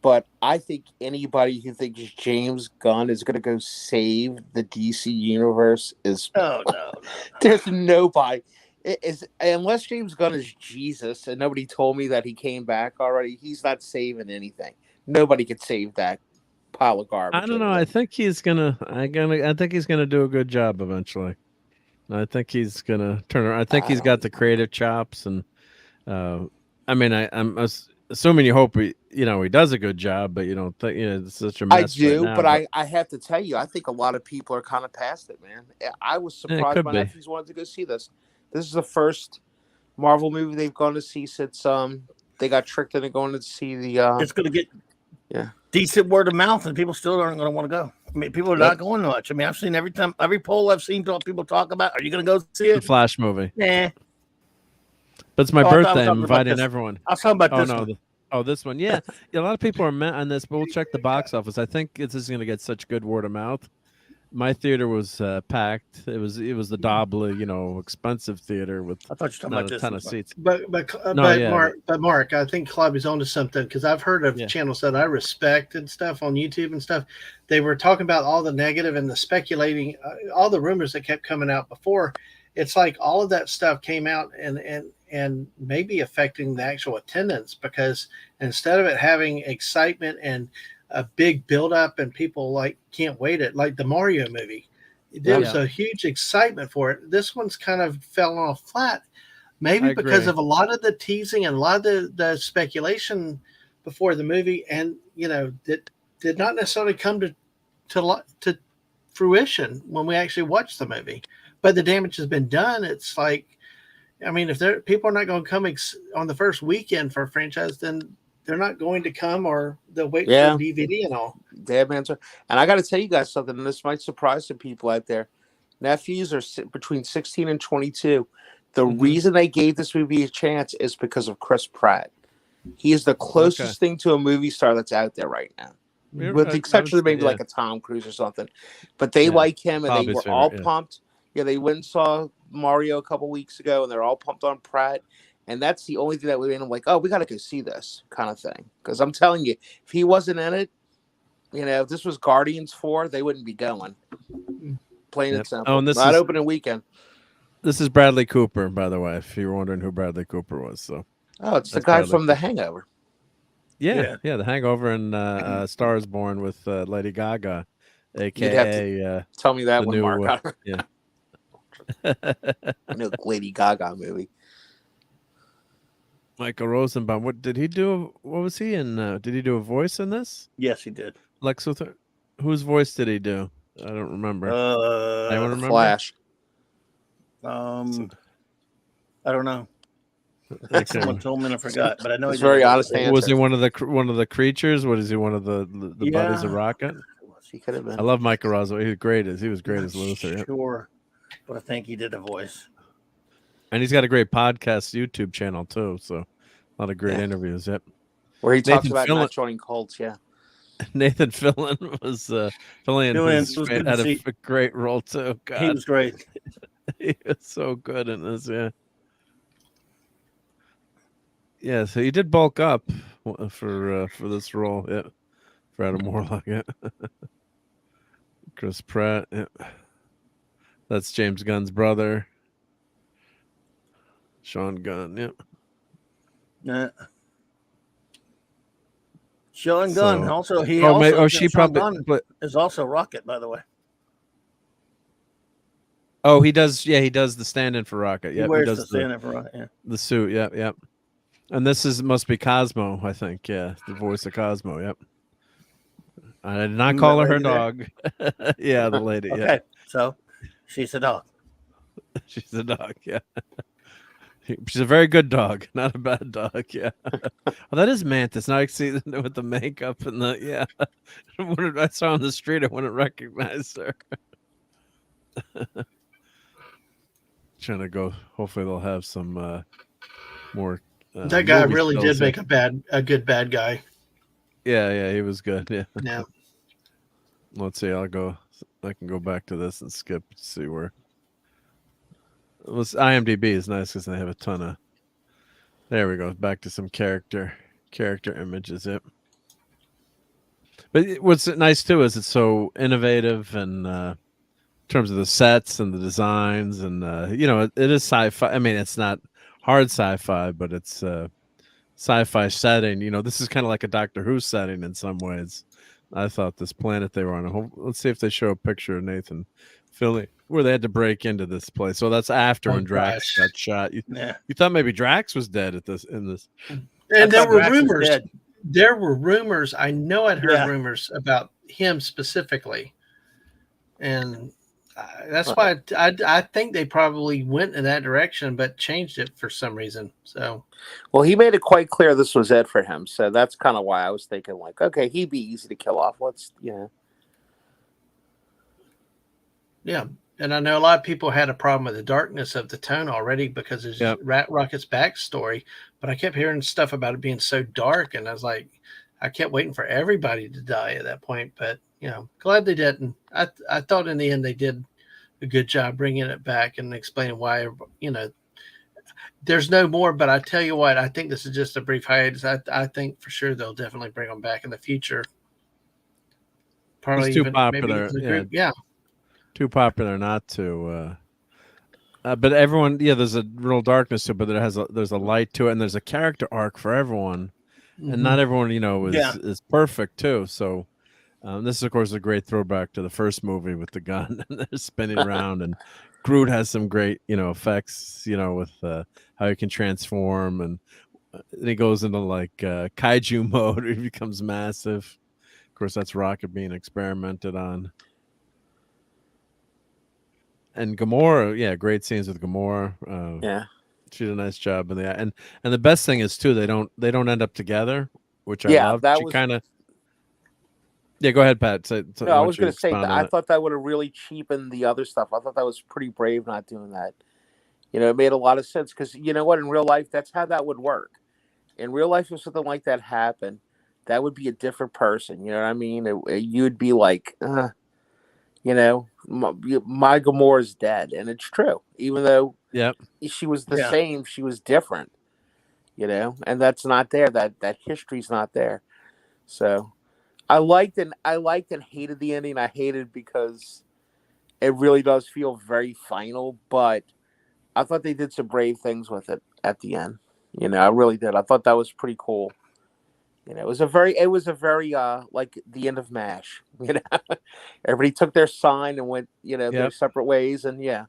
but I think anybody who thinks James Gunn is going to go save the DC universe is no. There's nobody. Unless James Gunn is Jesus, and nobody told me that he came back already. He's not saving anything. Nobody could save that pile of garbage. I don't know. I think he's gonna. I think he's gonna do a good job eventually. I think he's gonna turn around. I think he's got the creative chops, and I'm assuming you hope he does a good job, but you don't think it's such a mess. I do, right now, but I have to tell you, I think a lot of people are kind of past it, man. I was surprised my nephews wanted to go see this. This is the first Marvel movie they've gone to see since they got tricked into going to see the. It's going to get decent word of mouth, and people still aren't going to want to go. I mean, people are not going much. I mean, I've seen every poll I've seen people talk about. Are you going to go see it? The Flash movie. Yeah. But it's my birthday. I'm inviting everyone. I was talking about this one. This one. Yeah. A lot of people are met on this, but we'll check the box office. I think this is going to get such good word of mouth. My theater was packed. It was the Dobley, expensive theater with I thought you were talking about a ton of seats. But Mark, I think Club is onto something because I've heard of channels that I respect and stuff on YouTube and stuff. They were talking about all the negative and the speculating, all the rumors that kept coming out before. It's like all of that stuff came out and maybe affecting the actual attendance because instead of it having excitement and a big build-up and people can't wait it, like the Mario movie. There was a huge excitement for it. This one's kind of fell off flat, maybe because of a lot of the teasing and a lot of the speculation before the movie, and that did not necessarily come to fruition when we actually watched the movie. But the damage has been done. It's like, I mean, if people are not going to come on the first weekend for a franchise, then they're not going to come, or they'll wait for DVD and all. Damn answer. And I got to tell you guys something, and this might surprise some people out there. Nephews are between 16 and 22. The reason they gave this movie a chance is because of Chris Pratt. He is the closest thing to a movie star that's out there right now. With the exception of maybe like a Tom Cruise or something. But they like him, and they were all pumped. Yeah, they went and saw Mario a couple weeks ago, and they're all pumped on Pratt. And that's the only thing that made them like, oh, we got to go see this kind of thing. Because I'm telling you, if he wasn't in it, if this was Guardians 4, they wouldn't be going. Plain and simple. Oh, and this not opening weekend. This is Bradley Cooper, by the way, if you were wondering who Bradley Cooper was. So, it's the guy from The Hangover. Yeah, The Hangover and Star is Born with Lady Gaga, You'd have aka to tell me that the one, new, Mark. yeah. Lady Gaga movie. Michael Rosenbaum. What did he do? What was he in? Did he do a voice in this? Yes, he did. Lex Luthor. Whose voice did he do? I don't remember. Anyone remember? Flash. I don't know. Someone told me and I forgot, but I know he's very honest answer. Was he one of the creatures? What is he? One of the buddies of Rocket? He could have been. I love Michael Rosenbaum. He was great as Luthor. Sure, but I think he did a voice. And he's got a great podcast YouTube channel too. So a lot of great interviews. Yep. Where he talks about not joining cults. Yeah. Nathan Fillion was had a great role too. God. He was great. He was so good in this. Yeah. Yeah. So he did bulk up for this role. Yeah. For Adam Warlock. Yeah. Chris Pratt. Yeah. That's James Gunn's brother. Sean Gunn. Yep. Yeah. Sean Gunn. Also, he is also Rocket, by the way. Oh, he does. Yeah, he does the stand-in for Rocket. Yeah, he wears the stand-in for Rocket. Yeah, the suit. Yep. And this must be Cosmo, I think. Yeah, the voice of Cosmo. Yep. I did not call her dog. Yeah, the lady. Okay, yeah. So she's a dog. She's a dog. Yeah. She's a very good dog, not a bad dog. Yeah. Oh, that is Mantis. Now I see with the makeup and the When I saw her on the street, I wouldn't recognize her. Trying to go. Hopefully, they'll have some more. That guy really did make a good bad guy. Yeah, he was good. Yeah. Yeah. Let's see. I can go back to this and skip to see where. IMDb is nice because they have a ton of. There we go. Back to some character images. Yep. But what's nice too is it's so innovative and in terms of the sets and the designs and it is sci-fi. I mean, it's not hard sci-fi, but it's sci-fi setting. This is kind of like a Doctor Who setting in some ways. I thought this planet they were on. Let's see if they show a picture of Nathan Fillion where they had to break into this place. So that's after when Drax got shot. You thought maybe Drax was dead in this. And there were rumors. There were rumors. I know I'd heard rumors about him specifically, and that's why I think they probably went in that direction, but changed it for some reason. So, well, he made it quite clear this was it for him. So that's kind of why I was thinking, like, okay, he'd be easy to kill off. Yeah, and I know a lot of people had a problem with the darkness of the tone already because of Rocket's backstory, but I kept hearing stuff about it being so dark, and I was like, I kept waiting for everybody to die at that point, but glad they didn't. I thought in the end they did a good job bringing it back and explaining why, there's no more, but I tell you what, I think this is just a brief hiatus. I think for sure they'll definitely bring them back in the future. Probably it's too popular. Yeah. Too popular not to. But everyone, there's a real darkness to it, but there's a light to it, and there's a character arc for everyone, and not everyone, is perfect too. So, this is of course a great throwback to the first movie with the gun and they're spinning around, and Groot has some great, effects, with how he can transform, and he goes into like kaiju mode. He becomes massive. Of course, that's Rocket being experimented on. And Gamora, great scenes with Gamora. She did a nice job in that. And the best thing is too, they don't end up together, which I love. That she kind of. Yeah, go ahead, Pat. I was going to say that I thought that would have really cheapened the other stuff. I thought that was pretty brave not doing that. It made a lot of sense because you know what, in real life, that's how that would work. In real life, if something like that happened, that would be a different person. You know what I mean? You'd be like, my Gamora's dead, and it's true. Even though she was the same, she was different. And that's not there. That history's not there. So I liked and hated the ending. I hated because it really does feel very final, but I thought they did some brave things with it at the end. You know, I really did. I thought that was pretty cool. You know, it was a very like the end of MASH. You know, everybody took their sign and went, you know, their separate ways, and yeah.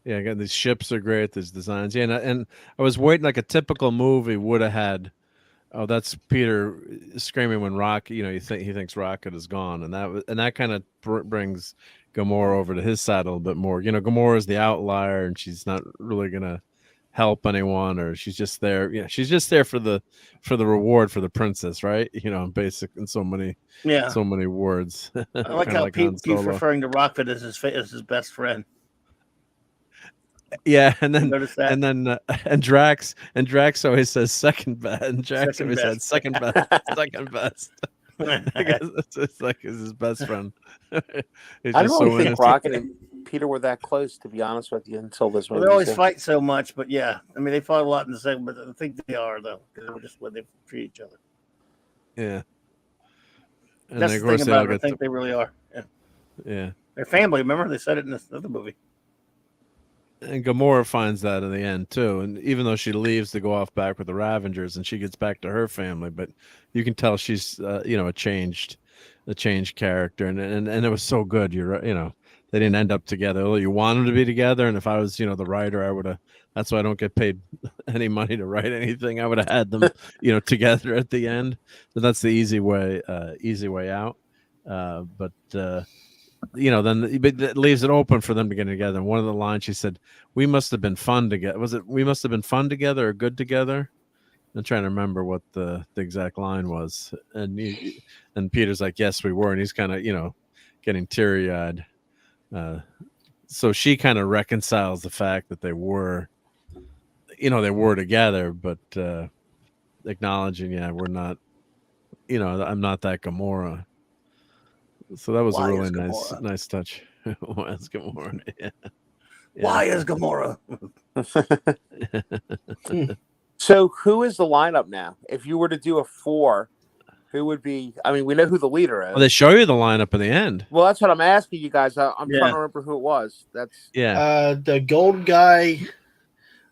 Yeah, again, these ships are great. These designs, yeah, and I was waiting like a typical movie would have had. Oh, that's Peter screaming when Rocket. You know, he thinks Rocket is gone, and that kind of brings Gamora over to his side a little bit more. You know, Gamora is the outlier, and she's not really gonna help anyone, or she's just there. Yeah, she's just there for the reward for the princess, right? You know, basic in so many words. I like how Pete's referring to Rocket as his best friend. Yeah, and Drax always says second best, and Drax always said second best, second best. I guess it's like his best friend. I don't really think Rocket and Peter were that close, to be honest with you, until this movie. They always fight so much, but yeah, I mean they fought a lot in the second, but I think they are though, because they were just when they treat each other. Yeah, and that's the thing about it. I think they really are. Yeah, they're family. Remember they said it in this other movie. And Gamora finds that in the end too, and even though she leaves to go off back with the Ravengers, and she gets back to her family, but you can tell she's you know a changed character, and it was so good. You're right, you know they didn't end up together. You want them to be together, and if I was the writer, I would have. That's why I don't get paid any money to write anything. I would have had them together at the end. But that's the easy way out. But then it leaves it open for them to get together. And one of the lines she said, "We must have been fun together." Was it "We must have been fun together" or "good together"? I'm trying to remember what the exact line was. And Peter's like, "Yes, we were," and he's kind of getting teary eyed. So she kind of reconciles the fact that they were together, but acknowledging, we're not. I'm not that Gamora. So that was a really nice touch. Why is Gamora? Yeah. Why is Gamora? So who is the lineup now? If you were to do a 4, who would be? I mean, we know who the leader is. Well, they show you the lineup in the end. Well, that's what I'm asking you guys. I'm trying to remember who it was. That's the gold guy.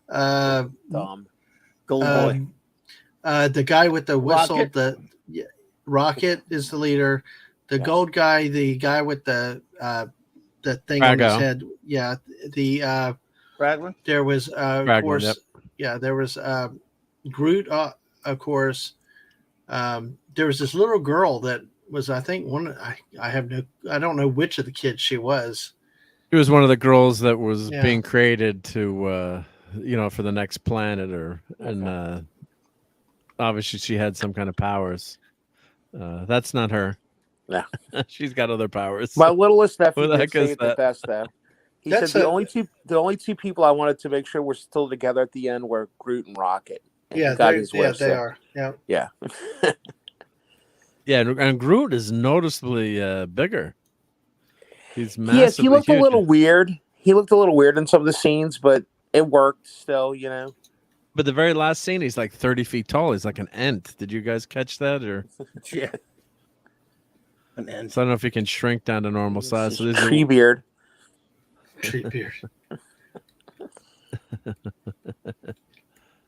Gold boy. The guy with the whistle. Rocket is the leader. The gold guy, the guy with the thing on his head. Yeah, the Raglan. There was Raglan, of course. Yep. Yeah, there was Groot. Of course, there was this little girl that was, I think, one. I don't know which of the kids she was. She was one of the girls that was being created to, for the next planet, and obviously she had some kind of powers. That's not her. Yeah, she's got other powers. My littlest nephew did say it the best, though. He said the only two people I wanted to make sure were still together at the end were Groot and Rocket. And they are. Yeah. Yeah, and Groot is noticeably bigger. He's massively Yes, he looked huge. a little weird. He looked a little weird in some of the scenes, but it worked still, But the very last scene, he's like 30 feet tall. He's like an ant. Did you guys catch that? Or yeah, an ant. So I don't know if he can shrink down to normal size. So tree beard. Tree beard.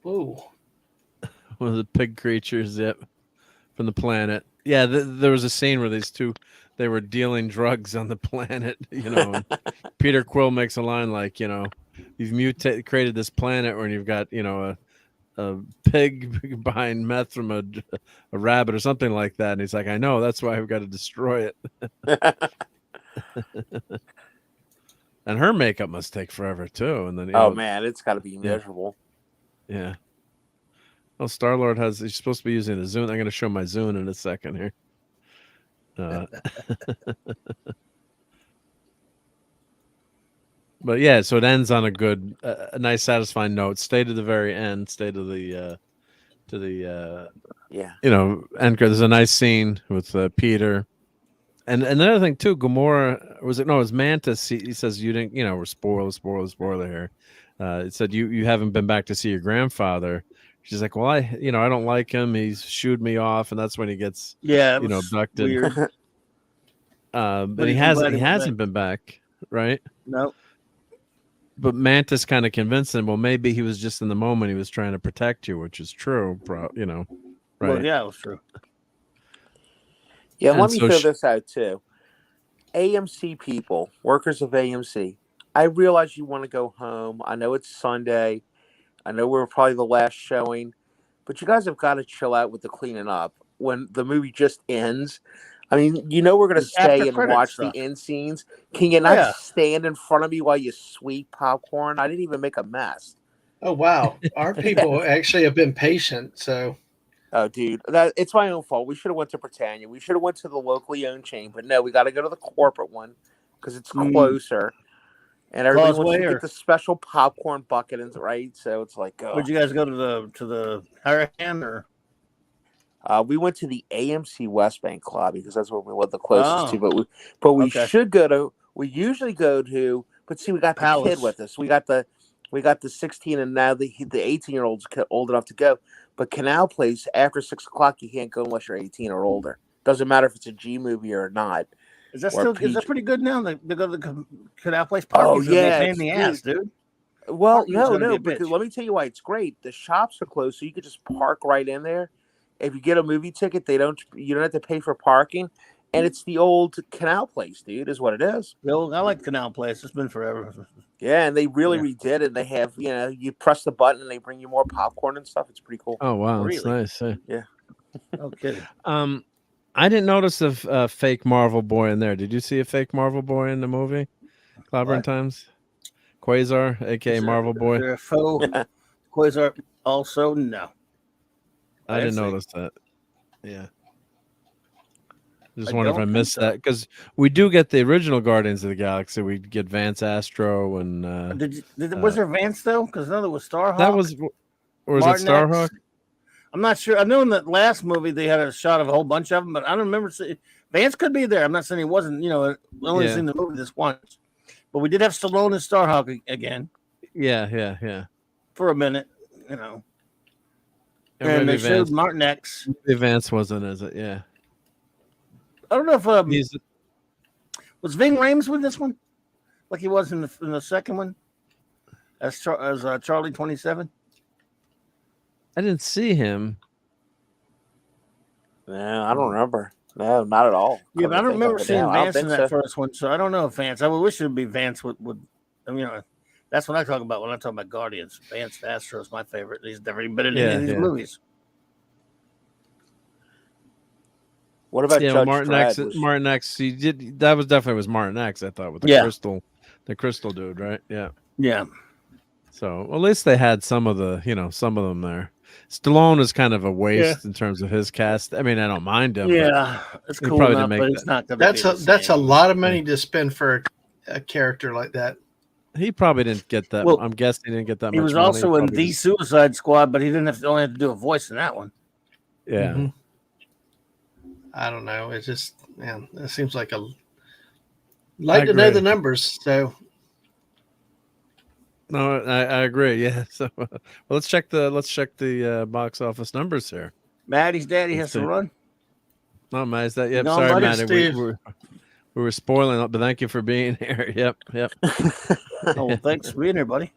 Whoa. One of the pig creatures, from the planet. Yeah, there was a scene where these two, they were dealing drugs on the planet, and Peter Quill makes a line like, you've created this planet where you've got, a pig buying meth from a rabbit or something like that. And he's like, I know, that's why I've got to destroy it. And her makeup must take forever too. And then man, it's got to be miserable. Yeah. Well, Star-Lord he's supposed to be using the Zune. I'm going to show my Zune in a second here. But yeah, so it ends on a good, a nice, satisfying note. Stay to the very end. Stay to the, end. There's a nice scene with Peter, and another thing too. Gamora it was Mantis. He says you didn't, we're spoiler here. It said you haven't been back to see your grandfather. She's like, well, I don't like him. He's shooed me off, and that's when he gets abducted. Weird. But he hasn't been back, right? No. But Mantis kind of convinced him. Well, maybe he was just in the moment. He was trying to protect you, which is true. You know, right? Well, yeah, it was true. Yeah, and let me throw this out too. AMC people, workers of AMC, I realize you want to go home. I know it's Sunday. I know we're probably the last showing, but you guys have got to chill out with the cleaning up when the movie just ends. I mean, you know we're going to stay and watch the end scenes. Can you not stand in front of me while you sweep popcorn? I didn't even make a mess. Oh, wow. Our people actually have been patient, so... Oh, dude, it's my own fault. We should have went to Britannia. We should have went to the locally owned chain, but no, we got to go to the corporate one because it's closer. And everybody wants to get the special popcorn bucket, right? So it's like, where'd you guys go to the Hurricane or? We went to the AMC West Bank lobby because that's where we were the closest to. But we should go to. We usually go to. But see, we got the kid with us. We got the 16 and now the 18-year-old's old enough to go. But Canal Place after 6 o'clock, you can't go unless you're 18 or older. Doesn't matter if it's a G movie or not. Is that still is that pretty good now? They go to the Canal Place park. Oh yeah, pain in the ass, dude. Well, no, because let me tell you why it's great. The shops are closed, so you could just park right in there. If you get a movie ticket, you don't have to pay for parking, and it's the old Canal Place, dude. Is what it is. I like Canal Place. It's been forever. Yeah, and they really redid it. They have, you press the button and they bring you more popcorn and stuff. It's pretty cool. Oh wow, really? That's nice. Yeah. Okay. I didn't notice a fake Marvel boy in there. Did you see a fake Marvel boy in the movie? Clobbering Times? Quasar, aka Marvel Boy. Is there a faux Quasar also? No. I didn't notice that. Yeah. Just wonder if I missed that because we do get the original Guardians of the Galaxy. We get Vance Astro and was there Vance though? Because there was Starhawk. That was, or was it Starhawk? I'm not sure. I know in that last movie they had a shot of a whole bunch of them, but I don't remember. Vance could be there. I'm not saying he wasn't. Only seen the movie this once, but we did have Stallone and Starhawk again. Yeah. For a minute, and they showed Martin X. Vance wasn't, is it? Yeah. I don't know if was Ving Rhames with this one, like he was in the second one, as Charlie 27. I didn't see him. No, I don't remember. No, not at all. Yeah, but I don't remember seeing Vance in that first one, so I don't know if Vance. I would wish it would be Vance would. That's what I talk about when I talk about Guardians. Vance Astro is my favorite. He's never even been in any of these movies. What about Judge Martin X? Martin X. He did. That was definitely Martin X. I thought with the crystal dude, right? Yeah. Yeah. So at least they had some of them there. Stallone is kind of a waste in terms of his cast. I mean, I don't mind him. Yeah, it's cool enough, but it's not going to be that's a lot of money to spend for a character like that. He probably didn't get that. Well, I'm guessing he didn't get that much. He was also in The Suicide Squad, but he didn't only have to do a voice in that one. Yeah. Mm-hmm. I don't know. It just, it seems like like to know the numbers. So. No, I agree. Yeah. So let's check the box office numbers here. Maddie's daddy has to run. No, Maddie's that. Yep. Sorry, Maddie. We were spoiling it, but thank you for being here. Yep. Well, thanks for being here, buddy.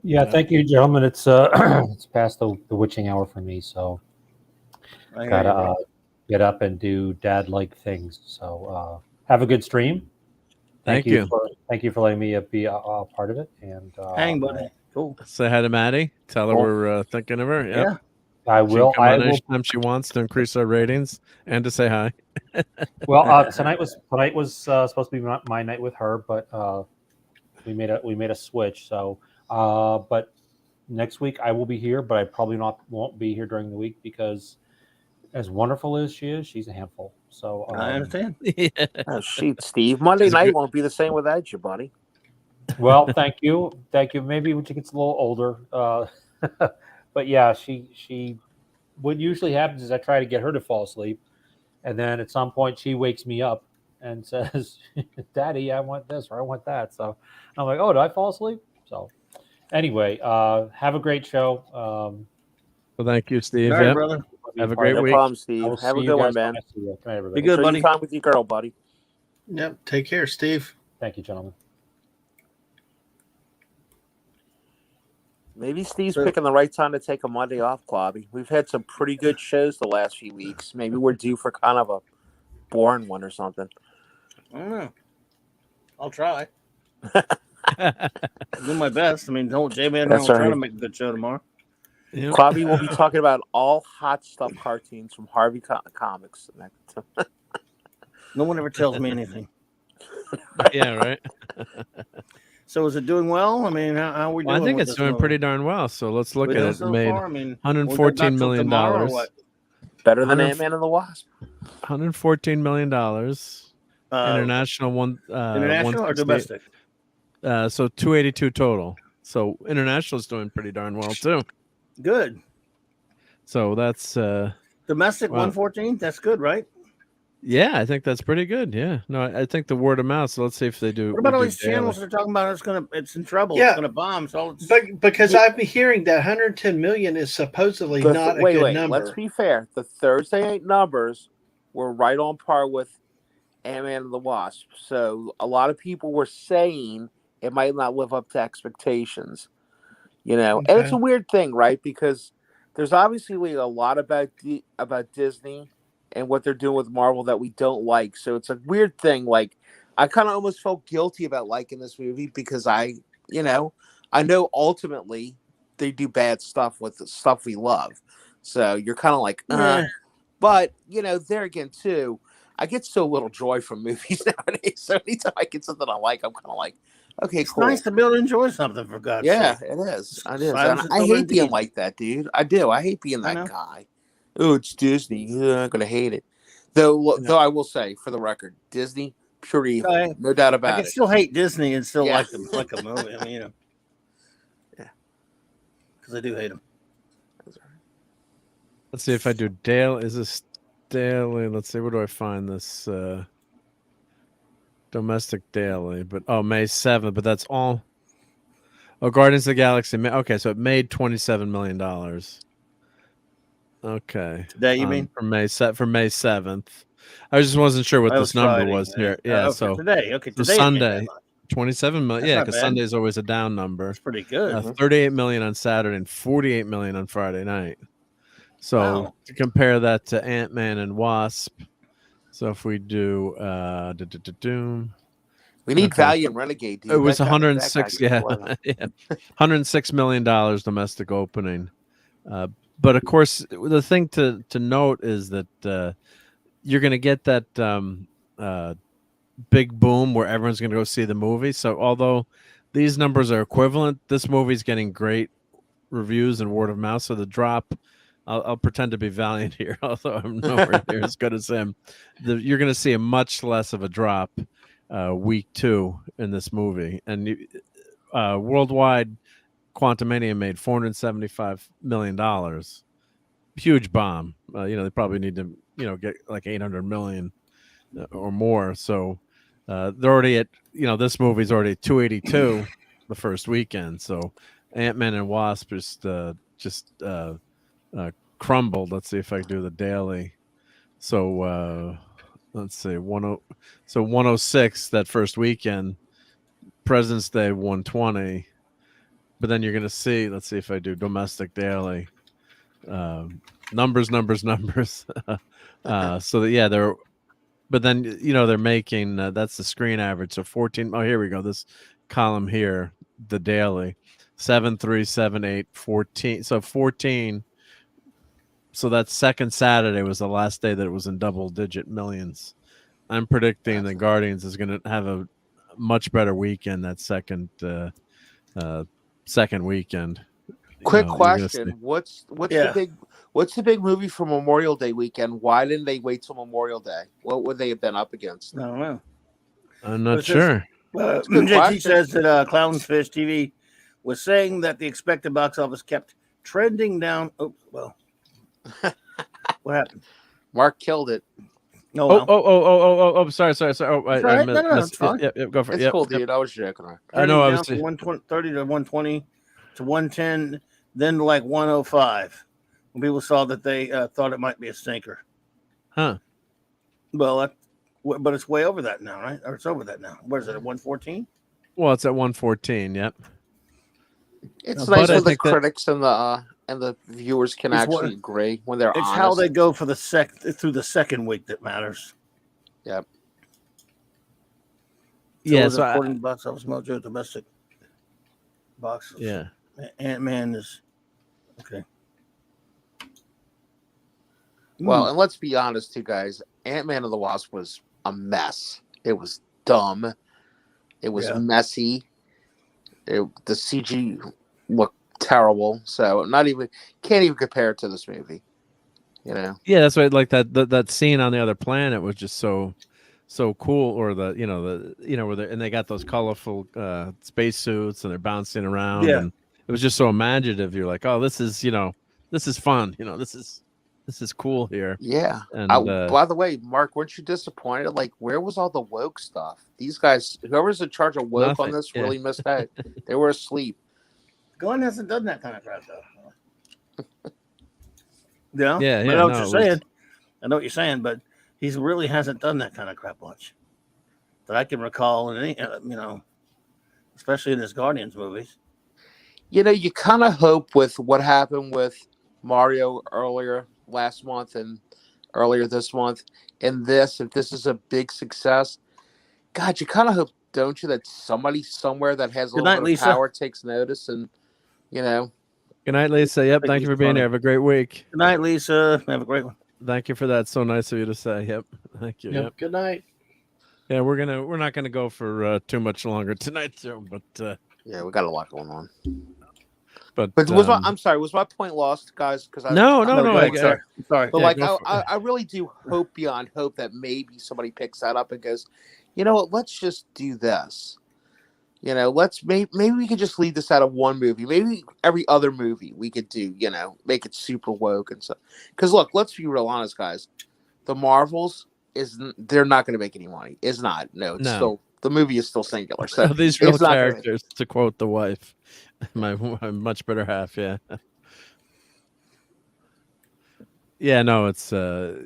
Yeah, thank you, gentlemen. It's it's past the witching hour for me, so gotta get up and do dad-like things. So have a good stream. Thank you for letting me be a part of it. And hang, buddy. Cool. Say hi to Maddie. Tell her we're thinking of her. Yep. Yeah. I will. Anytime she wants to increase our ratings and to say hi. Well, tonight was supposed to be my night with her, but we made a switch. So, but next week I will be here, but I probably won't be here during the week because, as wonderful as she is, she's a handful. So I understand. Yeah. Oh, shoot, Steve. Monday night won't be the same without you, buddy. Well, thank you. Maybe when she gets a little older. But yeah, she. What usually happens is I try to get her to fall asleep, and then at some point she wakes me up and says, "Daddy, I want this or I want that." So I'm like, "Oh, did I fall asleep?" So anyway, have a great show. Well, thank you, Steve. All right, brother. Have a great week. No problem, Steve. Have a good one, man. Good night, everybody. Be good, buddy. Time with your girl, buddy. Yep. Take care, Steve. Thank you, gentlemen. Maybe Steve's picking the right time to take a Monday off, Clobby. We've had some pretty good shows the last few weeks. Maybe we're due for kind of a boring one or something. I don't know. I'll try. I'll do my best. I mean, don't J-Man and I will try to make a good show tomorrow. Yep. Clobby will be talking about all hot stuff cartoons from Harvey Comics. No one ever tells me anything. Yeah, right. So is it doing well? I mean, how are we doing? I think it's doing pretty darn well. So let's look at it. So made far? I mean, $114 million. Better than Ant-Man and the Wasp. $114 million. International international or domestic? So 282 total. So international is doing pretty darn well too. Good. So that's domestic 114. That's good, right? Yeah, I think that's pretty good. Yeah, no, I think the word of mouth. So let's see if they do. What about all these channels they're talking about? It's in trouble. Yeah. It's gonna bomb. So because I've been hearing that 110 million is supposedly not a good number. Let's be fair. The Thursday night numbers were right on par with Ant-Man and the Wasp. So a lot of people were saying it might not live up to expectations. And it's a weird thing, right? Because there's obviously a lot about Disney and what they're doing with Marvel that we don't like. So it's a weird thing. Like, I kind of almost felt guilty about liking this movie because I know ultimately they do bad stuff with the stuff we love. So you're kind of like, But, there again, too, I get so little joy from movies nowadays. So anytime I get something I like, I'm kind of like, okay, it's cool. Nice to be able to enjoy something, for God's sake. Yeah, it is. It is. I hate being like that, dude. I do. I hate being that guy. Oh, it's Disney. I'm going to hate it. Though I will say, for the record, Disney, pure evil. No doubt about it. I can still hate Disney and still like them, like a movie. I mean, Yeah. Because I do hate them. Let's see if I do daily. Is this daily? Let's see. Where do I find this? Domestic daily. But May 7th. But that's all. Oh, Guardians of the Galaxy. Okay, so it made $27 million. Okay. Today, you mean? For May 7th. I just wasn't sure what this number was here. Yeah, so today. Okay, so Sunday, 27 million. Yeah, because Sunday is always a down number. That's pretty good. 38 million on Saturday and 48 million on Friday night. So to compare that to Ant-Man and Wasp. So if we do we need Valiant Renegade, dude. It was 106, $106 million domestic opening. But of course, the thing to note is that you're going to get that big boom where everyone's going to go see the movie. So although these numbers are equivalent, this movie's getting great reviews and word of mouth. So the drop, I'll pretend to be Valiant here, although I'm nowhere near as good as him. You're going to see a much less of a drop week 2 in this movie. And worldwide, Quantumania made $475 million. Huge bomb. They probably need to, get like 800 million or more. So they're already at, this movie's already at 282 the first weekend. So Ant-Man and Wasp just crumbled. Let's see if I can do the daily. So let's see, 106 that first weekend. President's Day 120. But then you're going to see, let's see if I do domestic daily. Numbers. So but then, they're making, that's the screen average. So 14. Oh, here we go. This column here, the daily, 7, 3, 7, 8, 14. So 14. So that second Saturday was the last day that it was in double-digit millions. I'm predicting the Guardians is going to have a much better weekend that second weekend. Quick question: What's the big movie for Memorial Day weekend? Why didn't they wait till Memorial Day? What would they have been up against? I don't know. I'm not sure. JT says that Clownfish TV was saying that the expected box office kept trending down. Oh, well. What happened? Mark killed it. Oh! Sorry. Oh, I missed. No, it's fine. Yeah, go for it. It's cool, dude. I was joking. I know. I was 130 to 120 to 110, then to like 105. When people saw that, they thought it might be a stinker. Huh. Well, but it's way over that now, right? Or it's over that now. What is it, at 114? Well, it's at 114. Yep. It's nice when the critics and the viewers can actually agree when they're honest. It's how they go for through the second week that matters. Yep. So according to Box Office Mojo, domestic box. Yeah. Ant-Man is okay. Well, and let's be honest, too, guys. Ant-Man and the Wasp was a mess. It was dumb. It was messy. The CG looked terrible. So can't even compare it to this movie. You know? Yeah, that's why like that scene on the other planet was just so cool. Or where and they got those colorful spacesuits and they're bouncing around. Yeah. And it was just so imaginative. You're like, oh, this is fun. This is cool here. Yeah. And by the way, Mark, weren't you disappointed? Like, where was all the woke stuff? These guys, whoever's in charge of woke on this, really missed out. They were asleep. Glenn hasn't done that kind of crap though. Yeah. Yeah. I know what you're saying. I know what you're saying, but he really hasn't done that kind of crap much that I can recall in any, especially in his Guardians movies. You kind of hope with what happened with Mario earlier last month and earlier this month, and if this is a big success, God, you kind of hope, don't you, that somebody somewhere that has a little bit of power takes notice and, Good night, Lisa. Yep. Thank you for being here. Have a great week. Good night, Lisa. Have a great one. Thank you for that. So nice of you to say. Yep. Thank you. Yep. Good night. Yeah, we're not gonna go for too much longer tonight, too. But yeah, we got a lot going on. But I'm sorry. Was my point lost, guys? Because no. Sorry. But I really do hope beyond hope that maybe somebody picks that up and goes, you know what? Let's just do this. Maybe we could just leave this out of one movie. Maybe every other movie we could do. Make it super woke and stuff. Because look, let's be real honest, guys. The Marvels they're not going to make any money. It's not. No, it's still the movie is still singular. So these real characters, to quote the wife. My much better half, yeah. Yeah, no, it's so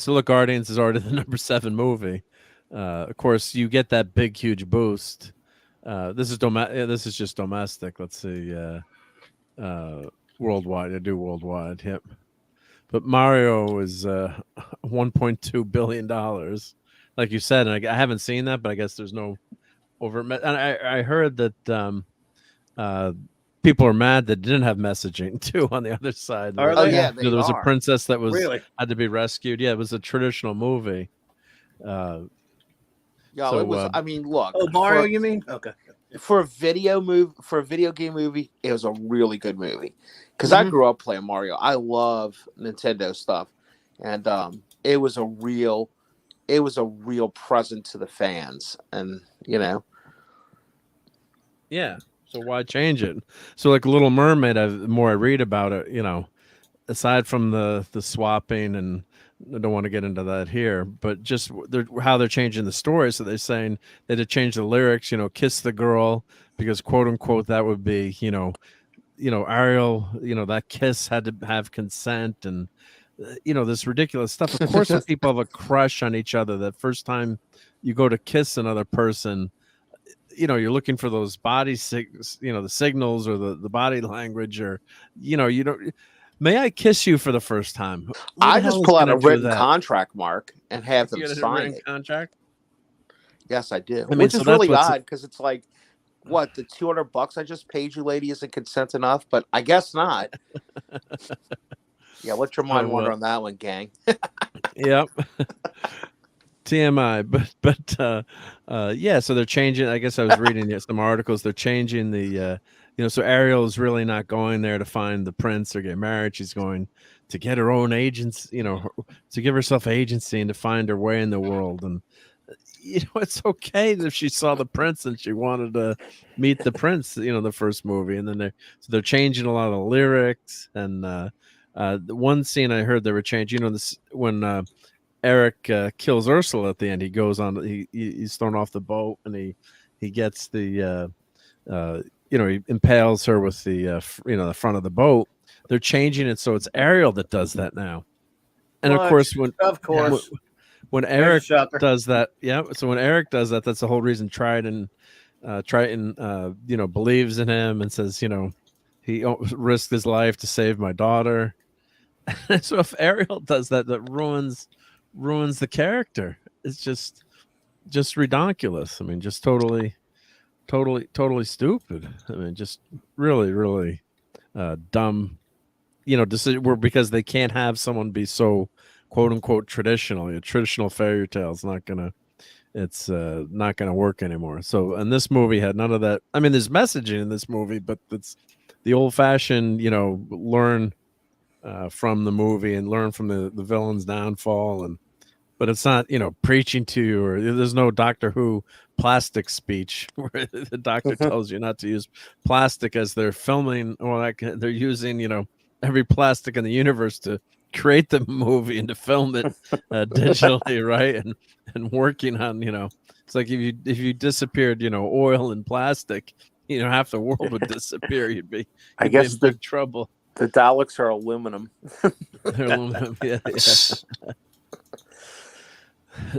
look, Guardians is already the number 7 movie. Of course, you get that big, huge boost. This is just domestic. Let's see, worldwide. I do worldwide. Yep. But Mario is $1.2 billion, like you said, and I haven't seen that, but I guess there's no over. And I heard that. People are mad that didn't have messaging too on the other side. There was a princess that had to be rescued. Yeah, it was a traditional movie. It was. I mean, look. Oh, Mario, you mean? Okay. For a video game movie, it was a really good movie because I grew up playing Mario. I love Nintendo stuff, and it was a real present to the fans, and Yeah. So why change it? So like Little Mermaid, the more I read about it, aside from the swapping, and I don't want to get into that here, but just how they're changing the story. So they're saying they had to change the lyrics, kiss the girl, because quote unquote that would be, Ariel, that kiss had to have consent, and this ridiculous stuff. Of course, when people have a crush on each other, that first time you go to kiss another person, you're looking for those body the signals or the body language, or you don't. May I kiss you for the first time? I just pull out a written contract, Mark, and have them sign it. Contract? Yes, I do. Which is really odd because it's like, what, the $200 I just paid you, lady, isn't consent enough? But I guess not. Yeah, let your mind wander on that one, gang. Yep. TMI, but so they're changing. I guess I was reading some articles. They're changing the, so Ariel is really not going there to find the prince or get married. She's going to get her own agency, to give herself agency and to find her way in the world. And it's okay if she saw the prince and she wanted to meet the prince, the first movie, and then they're changing a lot of lyrics. And the one scene I heard they were changing, when Eric kills Ursula at the end. He goes on. He's thrown off the boat, and he gets the he impales her with the the front of the boat. They're changing it so it's Ariel that does that now. And of course, when Eric does that, so when Eric does that, that's the whole reason Trident Triton, believes in him and says, he risked his life to save my daughter. So if Ariel does that, that ruins the character. It's just ridiculous. I mean, just totally stupid. I mean, just really, really dumb. Because they can't have someone be so quote unquote traditional. A traditional fairy tale is not gonna. It's not gonna work anymore. So, and this movie had none of that. I mean, there's messaging in this movie, but it's the old fashioned. Learn from the movie and learn from the villain's downfall, but it's not preaching to you, or there's no Doctor Who plastic speech where the doctor tells you not to use plastic as they're filming, or they're using every plastic in the universe to create the movie and to film it digitally, right? And working on it's like if you disappeared oil and plastic, half the world would disappear. You'd be in big trouble. The Daleks are aluminum. They're aluminum, yeah.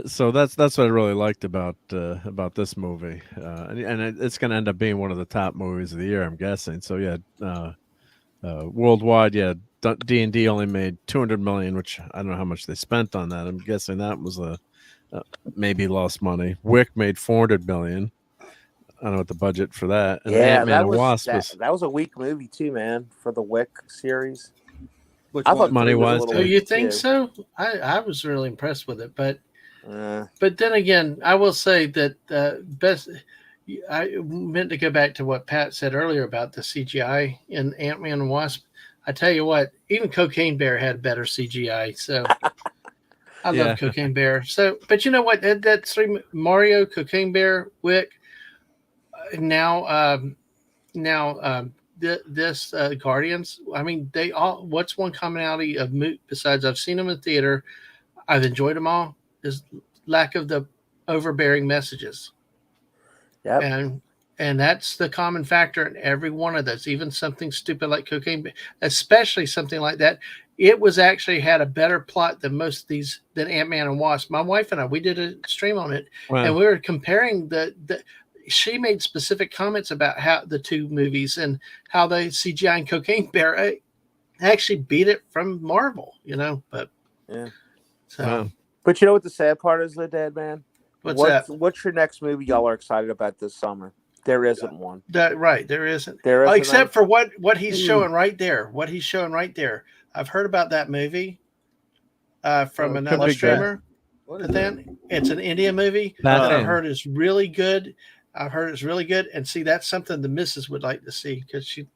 So that's what I really liked about this movie, and it's going to end up being one of the top movies of the year, I'm guessing. So yeah, worldwide, yeah, D&D only made $200 million, which I don't know how much they spent on that. I'm guessing that was maybe lost money. Wick made $400 million. I don't know what the budget for that. And Ant-Man and Wasp that was a weak movie too, man, for the Wick series. I thought money was. Oh, you think so? I was really impressed with it, but then again, I will say that best. I meant to go back to what Pat said earlier about the CGI in Ant-Man and Wasp. I tell you what, even Cocaine Bear had better CGI. So I love Cocaine Bear. So, but you know what? That's three: Mario, Cocaine Bear, Wick. Now, this Guardians. I mean, they all. What's one commonality of besides I've seen them in theater, I've enjoyed them all. Is lack of the overbearing messages. Yeah, and that's the common factor in every one of those. Even something stupid like Cocaine, especially something like that. It was actually had a better plot than most of these than Ant-Man and Wasp. My wife and I, we did a stream on it, and we were comparing the. She made specific comments about how the two movies and how the CGI and Cocaine Bear actually beat it from Marvel, But yeah, so. But you know what the sad part is, the Dead Man? What's that? What's your next movie y'all are excited about this summer? There isn't one. Right, there isn't. Except for what he's showing right there. What he's showing right there. I've heard about that movie from another streamer. But then it's an India movie that I've heard is really good. And see, that's something the missus would like to see because she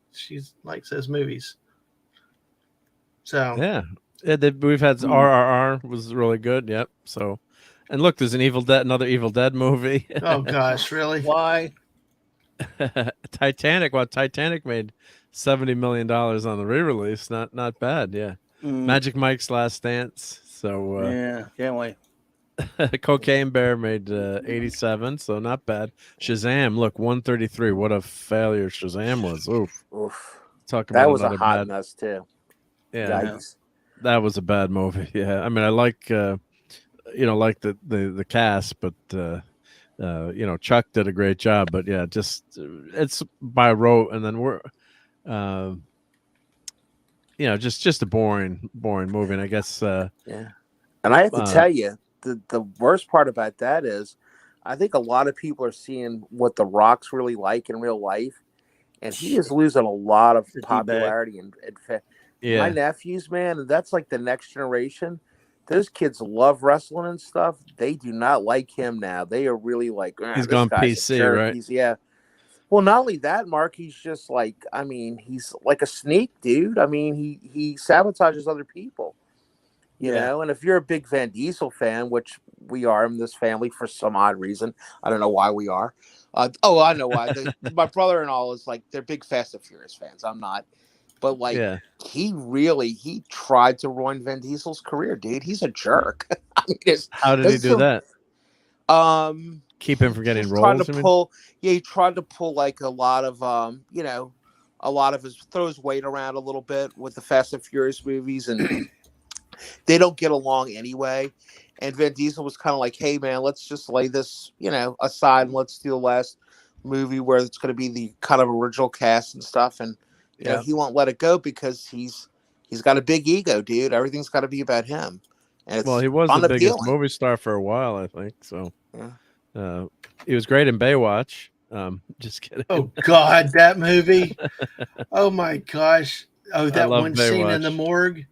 likes those movies. So yeah, we've had RRR was really good. Yep. So, and look, there's another Evil Dead movie. Oh gosh, really? Why? Titanic. Well, Titanic made $70 million on the re-release. Not bad. Yeah. Magic Mike's Last Dance. So yeah, can't wait. Cocaine Bear made 87, so not bad. Shazam, look, 133. What a failure Shazam was. Oof. Talk about that was a hot mess too. Yeah, yikes. That was a bad movie. Yeah, I mean, I like like the cast, but Chuck did a great job. But yeah, just it's by rote, and then we're just a boring movie. And I guess yeah. And I have to tell you, the worst part about that is I think a lot of people are seeing what The Rock's really like in real life, and he is losing a lot of popularity. And my nephews, man, that's like the next generation. Those kids love wrestling and stuff. They do not like him now. They are really like, he's gone PC, right? Yeah. Well, not only that, Mark, he's just like, I mean, he's like a sneak, dude. I mean, he sabotages other people. You know, and if you're a big Van Diesel fan, which we are in this family for some odd reason, I don't know why we are. I know why. My brother-in-law is like, they're big Fast and Furious fans. I'm not. But like, he tried to ruin Van Diesel's career, dude. He's a jerk. I mean, how did he do that? Keep him from getting roles. He tried to pull like a lot of throw his weight around a little bit with the Fast and Furious movies, and they don't get along anyway. And Van Diesel was kind of like, hey man, let's just lay this, aside and let's do the movie where it's going to be the kind of original cast and stuff, and you know he won't let it go because he's got a big ego, dude. Everything's got to be about him. And it's he was the biggest unappealing. movie star for a while, I think. So Yeah. he was great in Baywatch. Just kidding. Oh God, that movie! Oh my gosh! Oh, that one Baywatch. scene in the morgue.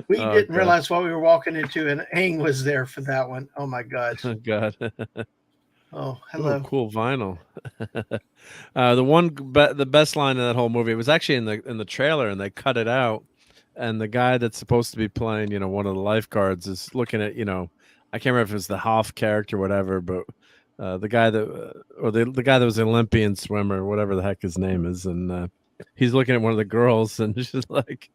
We didn't realize what we were walking into, and Aang was there for that one. Oh my God! Oh God! Oh, hello. Ooh, cool vinyl. The best line in that whole movie, it was actually in the trailer, and they cut it out. And the guy that's supposed to be playing, one of the lifeguards is looking at, I can't remember if it was the Hoff character or whatever, but the guy the guy that was an Olympian swimmer, whatever the heck his name is, and he's looking at one of the girls, and she's like,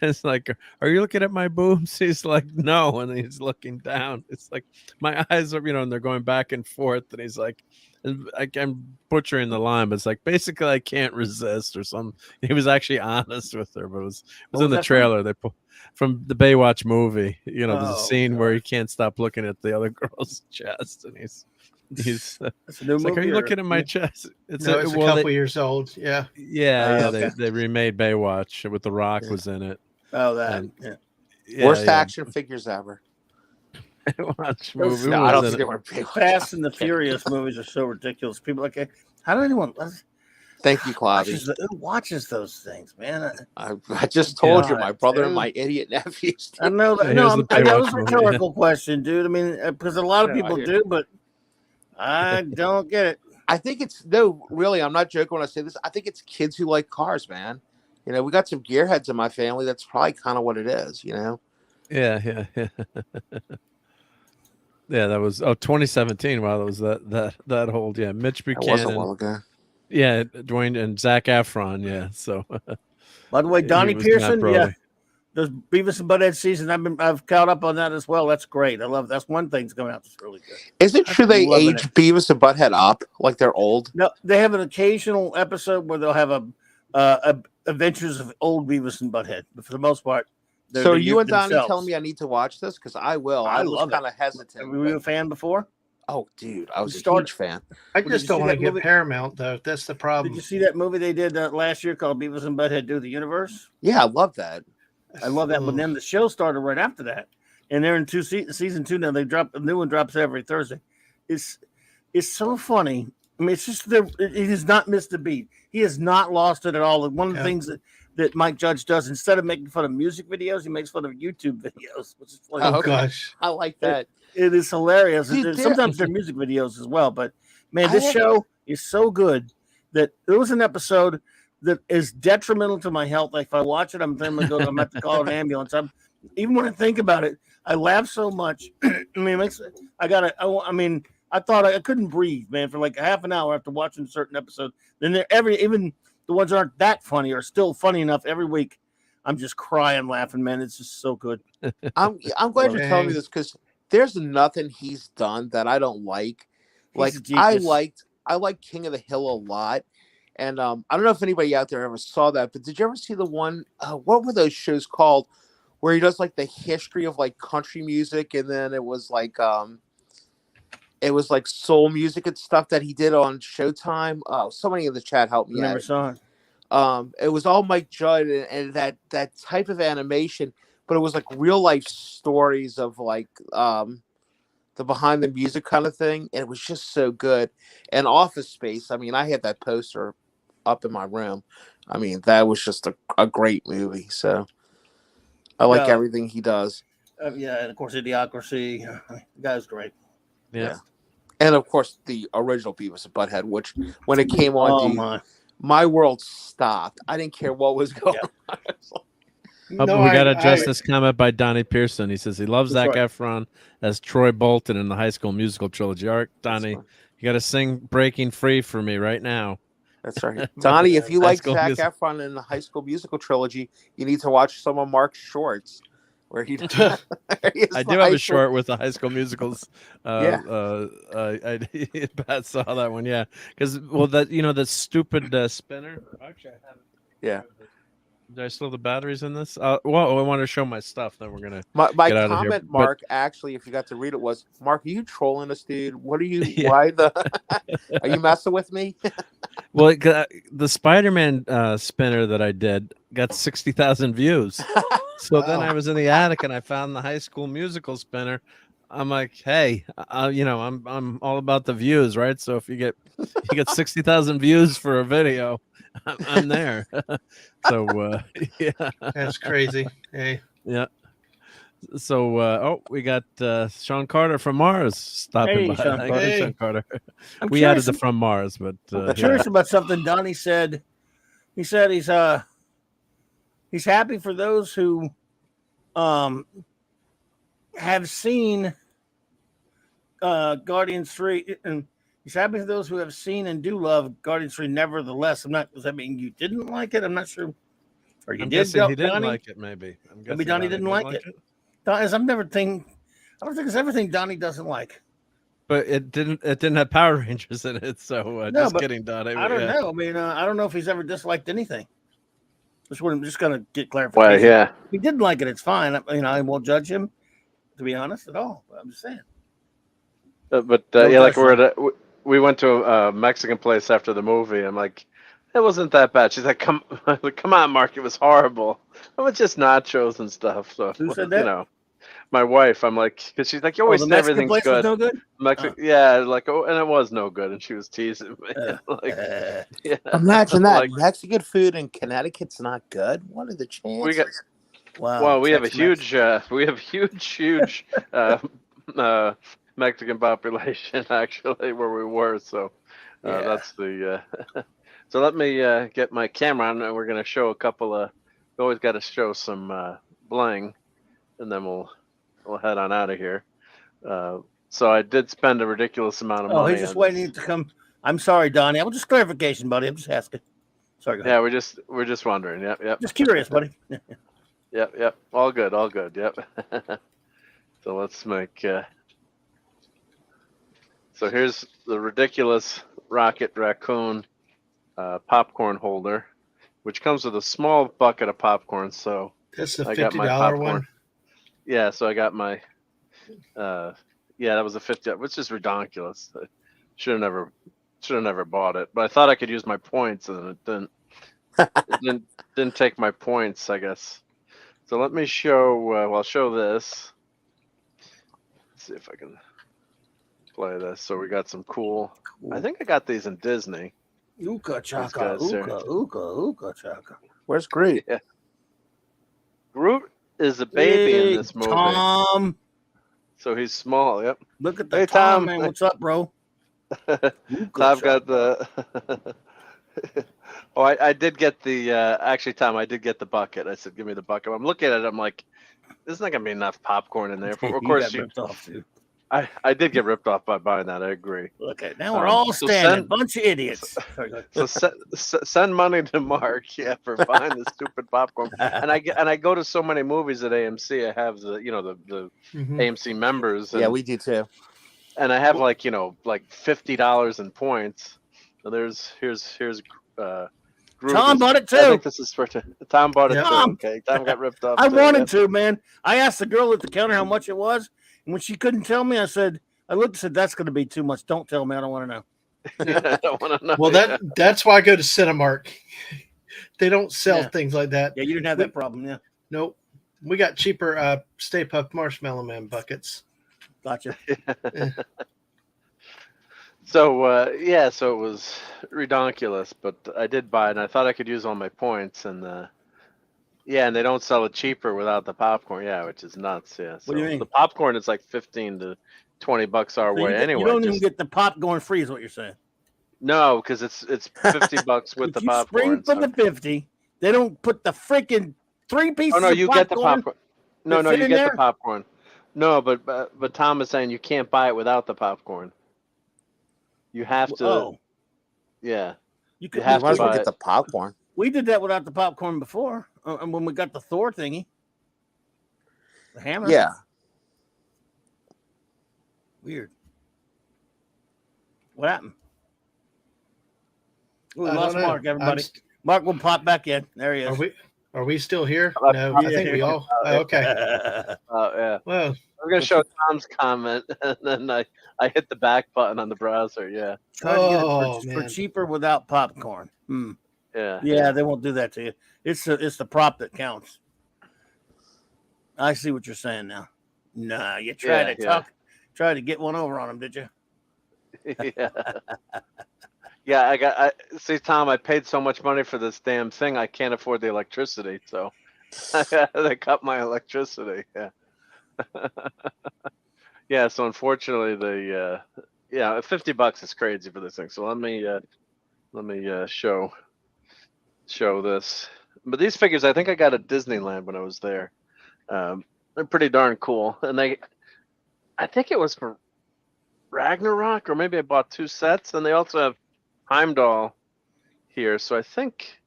it's like, are you looking at my boobs? He's like, no, and he's looking down. It's like my eyes are, and they're going back and forth, and he's like, I'm butchering the line, but it's like basically I can't resist or something. He was actually honest with her, but it was in the trailer. They put from the Baywatch movie. There's a scene where he can't stop looking at the other girl's chest, and he's it's a new movie, like, are you looking at my chest? It's a couple years old. Yeah. They remade Baywatch with The Rock was in it. Oh, that. Worst action figures ever. Watch movie. No, I don't think they were Fast and the Furious movies are so ridiculous. People are like, how did anyone? Thank you, Claudia. Who watches those things, man? I just told you, my brother and my idiot nephews. I know that. No, that was a rhetorical question, dude. I mean, because a lot of people do, but I don't get it. I think really, I'm not joking when I say this. I think it's kids who like cars, man. We got some gearheads in my family. That's probably kind of what it is, Yeah. Yeah, that was 2017. Wow, that was that old. Yeah, Mitch Buchanan. That was a while ago. Yeah, Dwayne and Zac Efron. Yeah, so. By the way, Donnie Pearson. Yeah, those Beavis and Butthead season. I've caught up on that as well. That's great. I love that's one thing's coming out that's really good. Is it true they age Beavis and Butthead up like they're old? No, they have an occasional episode where they'll have a adventures of old Beavis and Butthead, but for the most part. So are you and Donnie telling me I need to watch this? Because I will. I was kind of hesitant. Were you a fan before? Oh, dude, I was a huge fan. I just don't want to get Paramount, though. That's the problem. Did you see that movie they did last year called Beavis and Butthead Do the Universe? Yeah, I love that. I love that. But then the show started right after that. And they're in season 2 now. They drop a new one, drops every Thursday. It's so funny. I mean, it's just he has not missed a beat. He has not lost it at all. One of the things that Mike Judge does, instead of making fun of music videos, he makes fun of YouTube videos. Which is gosh, I like that. It is hilarious. Sometimes they're music videos as well, but man, this show is so good that there was an episode that is detrimental to my health. Like if I watch it, I'm going to have to call an ambulance. Even when I think about it, I laugh so much. I mean, I thought I couldn't breathe, man, for like a half an hour after watching a certain episode. Then even the ones that aren't that funny are still funny enough every week. I'm just crying, laughing, man. It's just so good. I'm glad you're telling me this because there's nothing he's done that I don't like. Like I like King of the Hill a lot. And I don't know if anybody out there ever saw that, but did you ever see the one? What were those shows called? Where he does like the history of like country music, and then it was like soul music and stuff that he did on Showtime. Oh, somebody in the chat helped me. Never saw it. It was all Mike Judd and that type of animation, but it was like real life stories of like the behind the music kind of thing, and it was just so good. And Office Space, I mean, I had that poster up in my room. I mean, that was just a great movie. So I like everything he does. Yeah, and of course, Idiocracy. The guy's great. Yeah. And of course, the original Beavis and Butthead, which when it came on, my world stopped. I didn't care what was going on. We got to address this comment by Donnie Pearson. He says he loves Zac Efron as Troy Bolton in the High School Musical trilogy. All right, Donnie, you got to sing "Breaking Free" for me right now. That's right, Donnie. If you like Zac Efron in the High School Musical trilogy, you need to watch some of Mark's shorts. Where he I do have a short with the High School Musicals. Pat saw that one, because the stupid spinner. Actually, I have it. Yeah. Do I still have the batteries in this? Well, I want to show my stuff. Then we're gonna my get out of here. comment, Mark. Actually, if you got to read it, was Mark, are you trolling us, dude? What are you? Yeah. Why the? Are you messing with me? Well, the Spider-Man spinner that I did got 60,000 views. So then I was in the attic and I found the High School Musical spinner. I'm like, hey, I'm all about the views, right? So if you get 60,000 views for a video, I'm there. So yeah, That's crazy. Hey, yeah. So we got Sean Carter from Mars stopping by. Sean Carter. Sean Carter. I'm We added the from Mars, but I'm curious about something Donnie said. He said he's happy for those who have seen Guardians 3, and he's happy for those who have seen and do love Guardians 3. Nevertheless, does that mean you didn't like it? I'm not sure. Or you did? He didn't like it. Maybe Donnie didn't like it. I don't think it's everything Donnie doesn't like. But it didn't have Power Rangers in it, so no, just kidding, Donnie. I don't know. I mean, I don't know if he's ever disliked anything. I'm just gonna get clarification. Well, yeah. If he didn't like it, it's fine. I won't judge him, to be honest, at all. I'm just saying. We went to a Mexican place after the movie. I'm like, it wasn't that bad. She's like, come on, Mark, it was horrible. It was just nachos and stuff. So who said that? My wife. I'm like, because she's like, you always say everything's place good. Was no good? Yeah, like, and it was no good, and she was teasing me. Yeah. Imagine that Mexican food in Connecticut's not good. What are the chances? We have a huge Mexican population actually where we were. So that's the. So let me get my camera on, and we're gonna show a couple of. We always got to show some bling, and then we'll head on out of here. So I did spend a ridiculous amount of money. He's just waiting to come. I'm sorry, Donnie. I'm just clarification, buddy. I'm just asking. Sorry. Go ahead. Yeah, we're just wondering. Yep. Just curious, buddy. Yep. All good. Yep. So let's make. So here's the ridiculous Rocket Raccoon popcorn holder, which comes with a small bucket of popcorn. So that's the $50 one. Yeah, so I got my. That was a $50, which is ridiculous. I should have never bought it, but I thought I could use my points, and it didn't. It didn't take my points, I guess. So let me show. I'll show this. Let's see if I can play this. So we got some cool. I think I got these in Disney. Ooka chaka, ooka chaka. Where's Groot? Yeah. Groot is a baby in this movie. Tom. So he's small. Yep. Look at the Tom, man. What's up, bro? Tom got the. I did get the. Actually, Tom, I did get the bucket. I said, "Give me the bucket." I'm looking at it. I'm like, "There's not gonna be enough popcorn in there." Of course, ripped off, dude. I did get ripped off by buying that. I agree. Okay, now we're all standing, bunch of idiots. So send money to Mark, for buying the stupid popcorn. And I go to so many movies at AMC. I have the AMC members. Yeah, we do too. And I have like $50 in points. So here's Tom bought it too. I think this is for Tom bought it too. Okay, Tom got ripped off. I wanted to, man. I asked the girl at the counter how much it was, and when she couldn't tell me, I looked and said, "That's going to be too much. Don't tell me. I don't want to know." I don't want to know. Well, that's why I go to Cinemark. They don't sell things like that. Yeah, you didn't have that problem. Yeah. Nope. We got cheaper Stay Puft Marshmallow Man buckets. Gotcha. So so it was ridiculous, but I did buy it, and I thought I could use all my points, and and they don't sell it cheaper without the popcorn, which is nuts. Yeah. So what do you mean? The popcorn is like $15 to $20 our way anyway. You don't even get the popcorn free, is what you're saying? No, because it's $50 with the popcorn. Spring from the 50. They don't put the freaking 3 pieces. Oh no, you get the popcorn. No, you get the popcorn. No, but Tom is saying you can't buy it without the popcorn. You have to. Oh. Yeah. You have to get the popcorn. We did that without the popcorn before, and when we got the Thor thingy, the hammer. Yeah. Weird. What happened? We lost Mark. Everybody. Mark will pop back in. There he is. Are we still here? I'm No, I think we all. Okay. Yeah. Well, I'm gonna show Tom's comment, and then I hit the back button on the browser. Yeah. Try to get it for cheaper without popcorn. Yeah, they won't do that to you. It's the prop that counts. I see what you're saying now. Nah, you tried to get one over on them, did you? Yeah. Yeah, I see, Tom. I paid so much money for this damn thing. I can't afford the electricity, so they cut my electricity. Yeah. Yeah. So unfortunately, $50 is crazy for this thing. So let me show this. But these figures, I think I got at Disneyland when I was there. They're pretty darn cool, and I think it was for Ragnarok, or maybe I bought 2 sets, and they also have Heimdall here. So I think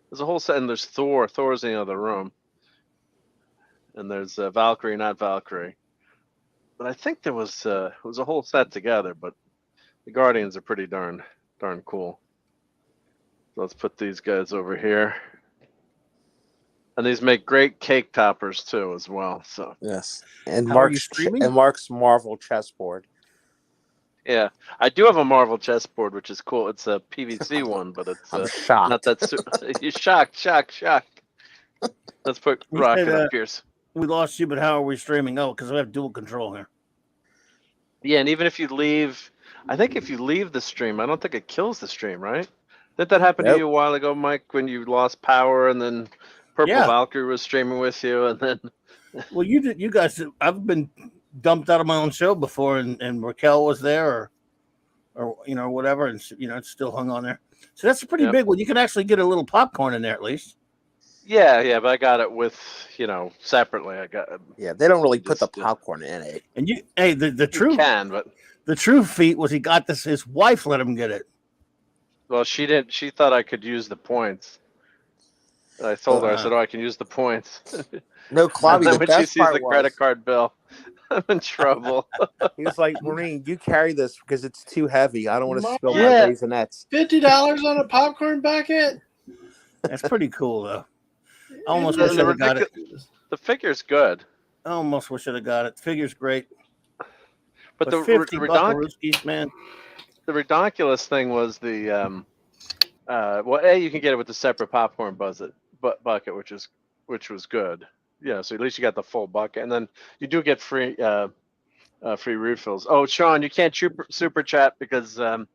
there's a whole set, and there's Thor. Thor's in the other room, and there's Valkyrie, not Valkyrie. But I think there was it was a whole set together. But the Guardians are pretty darn cool. So let's put these guys over here. And these make great cake toppers too, as well. So yes, and Mark's Marvel chessboard. Yeah, I do have a Marvel chessboard, which is cool. It's a PVC one, but it's shocked. Not that. You shocked. Let's put Rocket up here. We lost you, but how are we streaming? Oh, because we have dual control here. Yeah, and even if you leave, I think if you leave the stream, I don't think it kills the stream, right? Did that happen to you a while ago, Mike, when you lost power and then Purple Valkyrie was streaming with you, and then? Well, you guys, I've been dumped out of my own show before, and Raquel was there, or whatever, and it's still hung on there. So that's a pretty big one. You can actually get a little popcorn in there at least. Yeah, but I got it with separately. I got. Yeah, they don't really put the popcorn in it. And the true but the true feat was he got this. His wife let him get it. Well, she didn't. She thought I could use the points. I told her, I said, I can use the points. No, Claudia, when she sees the credit card bill, I'm in trouble. He was like, Maureen, you carry this because it's too heavy. I don't want to spill my Raisinets. $50 on a popcorn bucket? That's pretty cool, though. I almost wish I would have got it. The figure's good. I almost wish I'd have got it. The figure's great. But the $50 man. The ridiculous thing was the you can get it with the separate popcorn bucket, which was good. Yeah, so at least you got the full bucket, and then you do get free refills. Oh, Sean, you can't super chat because I'm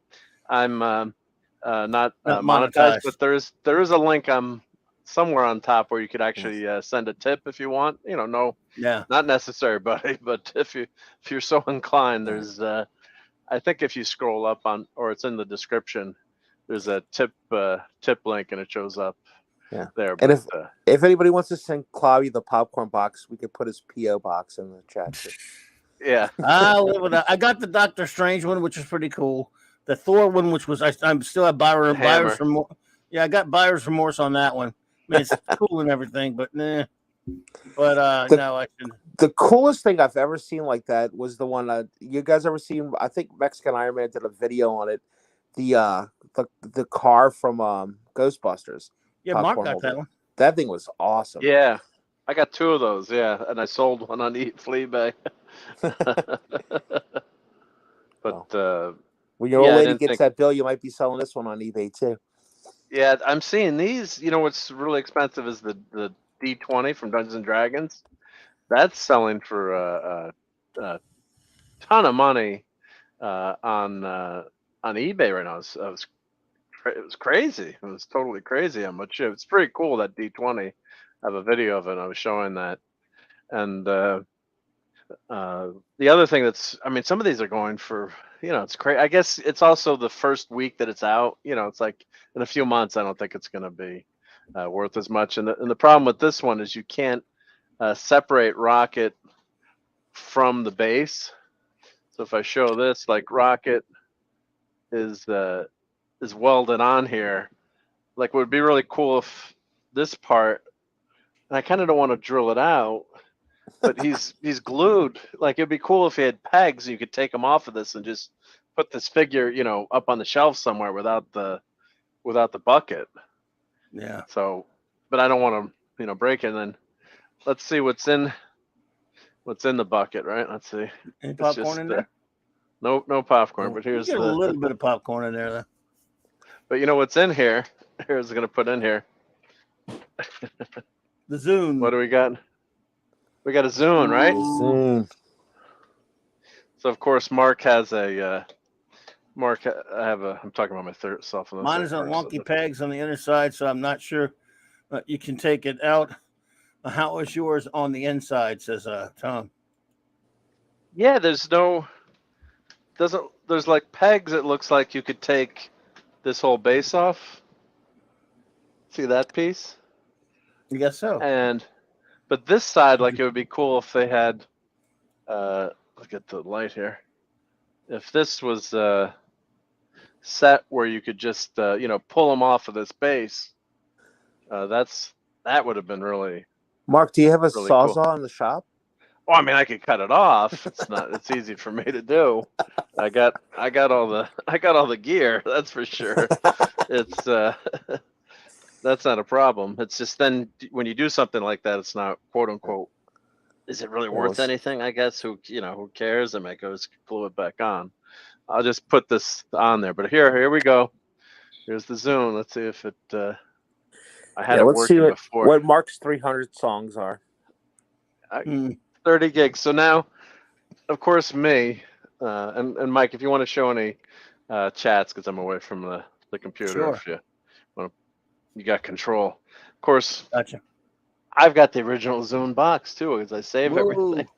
not monetized, but there is a link somewhere on top where you could actually send a tip if you want. Not necessary, buddy, but if you're so inclined, there's I think if you scroll up or it's in the description, there's a tip link and it shows up. Yeah. There. And if anybody wants to send Cloudy the popcorn box, we could put his P.O. box in the chat. Yeah. I'll live with that. I got the Doctor Strange one, which is pretty cool. The Thor one, which was I'm still at buyer's remorse. Yeah, I got buyer's remorse on that one. I mean, it's cool and everything, but nah. But no, I shouldn't. The coolest thing I've ever seen like that was the one you guys ever seen? I think Mexican Iron Man did a video on it. The car from Ghostbusters. Yeah, Mark got that one. That thing was awesome. Yeah, I got 2 of those. Yeah, and I sold one on Fleabag. But when your old lady gets that bill, you might be selling this one on eBay too. Yeah, I'm seeing these. What's really expensive is the D20 from Dungeons and Dragons. That's selling for a ton of money on eBay right now. It was crazy. It was totally crazy how much. It's pretty cool, that D20. I have a video of it. I was showing that. And the other thing some of these are going for, it's crazy. I guess it's also the first week that it's out. It's like in a few months, I don't think it's going to be worth as much. And the problem with this one is you can't separate Rocket from the base. So if I show this, like Rocket is welded on here. Like, it would be really cool if this part, and I kind of don't want to drill it out, but he's glued. Like, it'd be cool if he had pegs and you could take them off of this and just put this figure, up on the shelf somewhere without the bucket. Yeah. So, but I don't want to break it. And then let's see what's in the bucket, right? Let's see. Any popcorn in there? No popcorn. But here's a little bit of popcorn in there, though. But you know what's in here? Here's going to put in here. The Zune. What do we got? We got a Zune, right? Zune. So of course Mark has a I'm talking about my third self. Mine is on wonky pegs on the inner side, so I'm not sure. You can take it out. How is yours on the inside? Says Tom. Yeah, there's like pegs. It looks like you could take this whole base off. See that piece? I guess so. But this side, like, it would be cool if they had. Look at the light here. If this was set where you could just pull them off of this base, that would have been really. Mark, do you have a really Sawzall cool. in the shop? Well, I mean, I could cut it off. It's easy for me to do. I got all the gear. That's for sure. It's that's not a problem. It's just then when you do something like that, it's not quote unquote. Is it really worth anything? I guess who cares? I might go glue it back on. I'll just put this on there. But here we go. Here's the Zune. Let's see if it. I had it working before. What Mark's 300 songs are. 30 gigs. So now, of course, me and Mike, if you want to show any chats, because I'm away from the computer. Sure. If you got control. Of course. Gotcha. I've got the original Zune box too, because I save everything.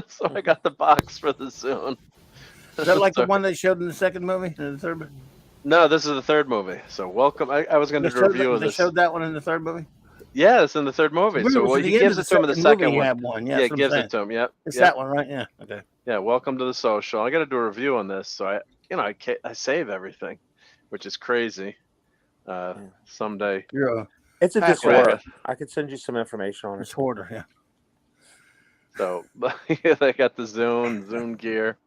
So I got the box for the Zune. Is that like the one they showed in the second movie? In the third movie? No, this is the third movie. So welcome. I was going to do a review of this. They showed that one in the third movie? Yeah, it's in the third movie. So he gives it to him in the second one. Have one. Yeah, gives it to him. Yep. It's that one, right? Yeah. Okay. Yeah. Welcome to the social. I got to do a review on this. So I save everything, which is crazy. Someday. It's a disorder. I could send you some information on it. Disorder, yeah. So they got the Zune gear.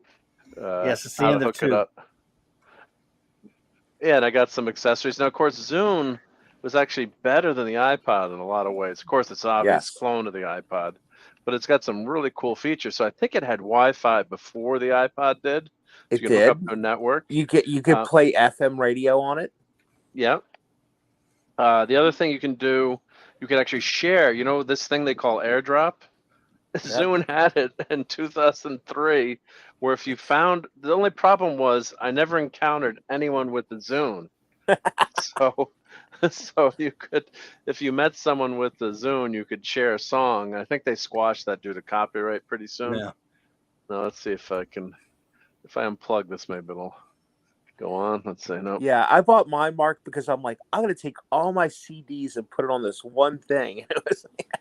Yes, it's the end of 2. It up. Yeah, and I got some accessories. Now, of course, Zune was actually better than the iPod in a lot of ways. Of course, it's obvious clone of the iPod, but it's got some really cool features. So I think it had Wi-Fi before the iPod did. So it you did. Hook up to a network. You could play FM radio on it. Yeah. The other thing you can do, you can actually share. You know this thing they call AirDrop? Yep. Zune had it in 2003, where if you found, the only problem was I never encountered anyone with the Zune. So you could, if you met someone with the Zune, you could share a song. I think they squashed that due to copyright pretty soon. Yeah. Now let's see if I unplug this, maybe it'll go on. Let's see. No. Yeah, I bought mine, Mark, because I'm like, I'm gonna take all my CDs and put it on this one thing.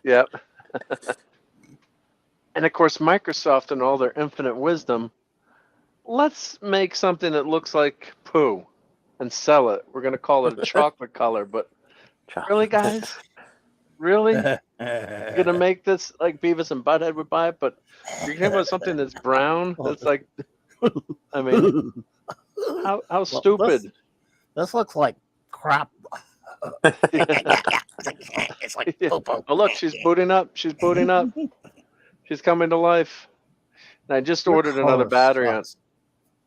Yep. And of course, Microsoft, in all their infinite wisdom, let's make something that looks like poo and sell it. We're gonna call it a chocolate color, but really, guys, really, you're gonna make this like Beavis and Butthead would buy it, but you're gonna have something that's brown. That's like, I mean. How stupid! This looks like crap. It's like poo-poo. Oh, look, she's booting up. She's booting up. She's coming to life. And I just ordered another battery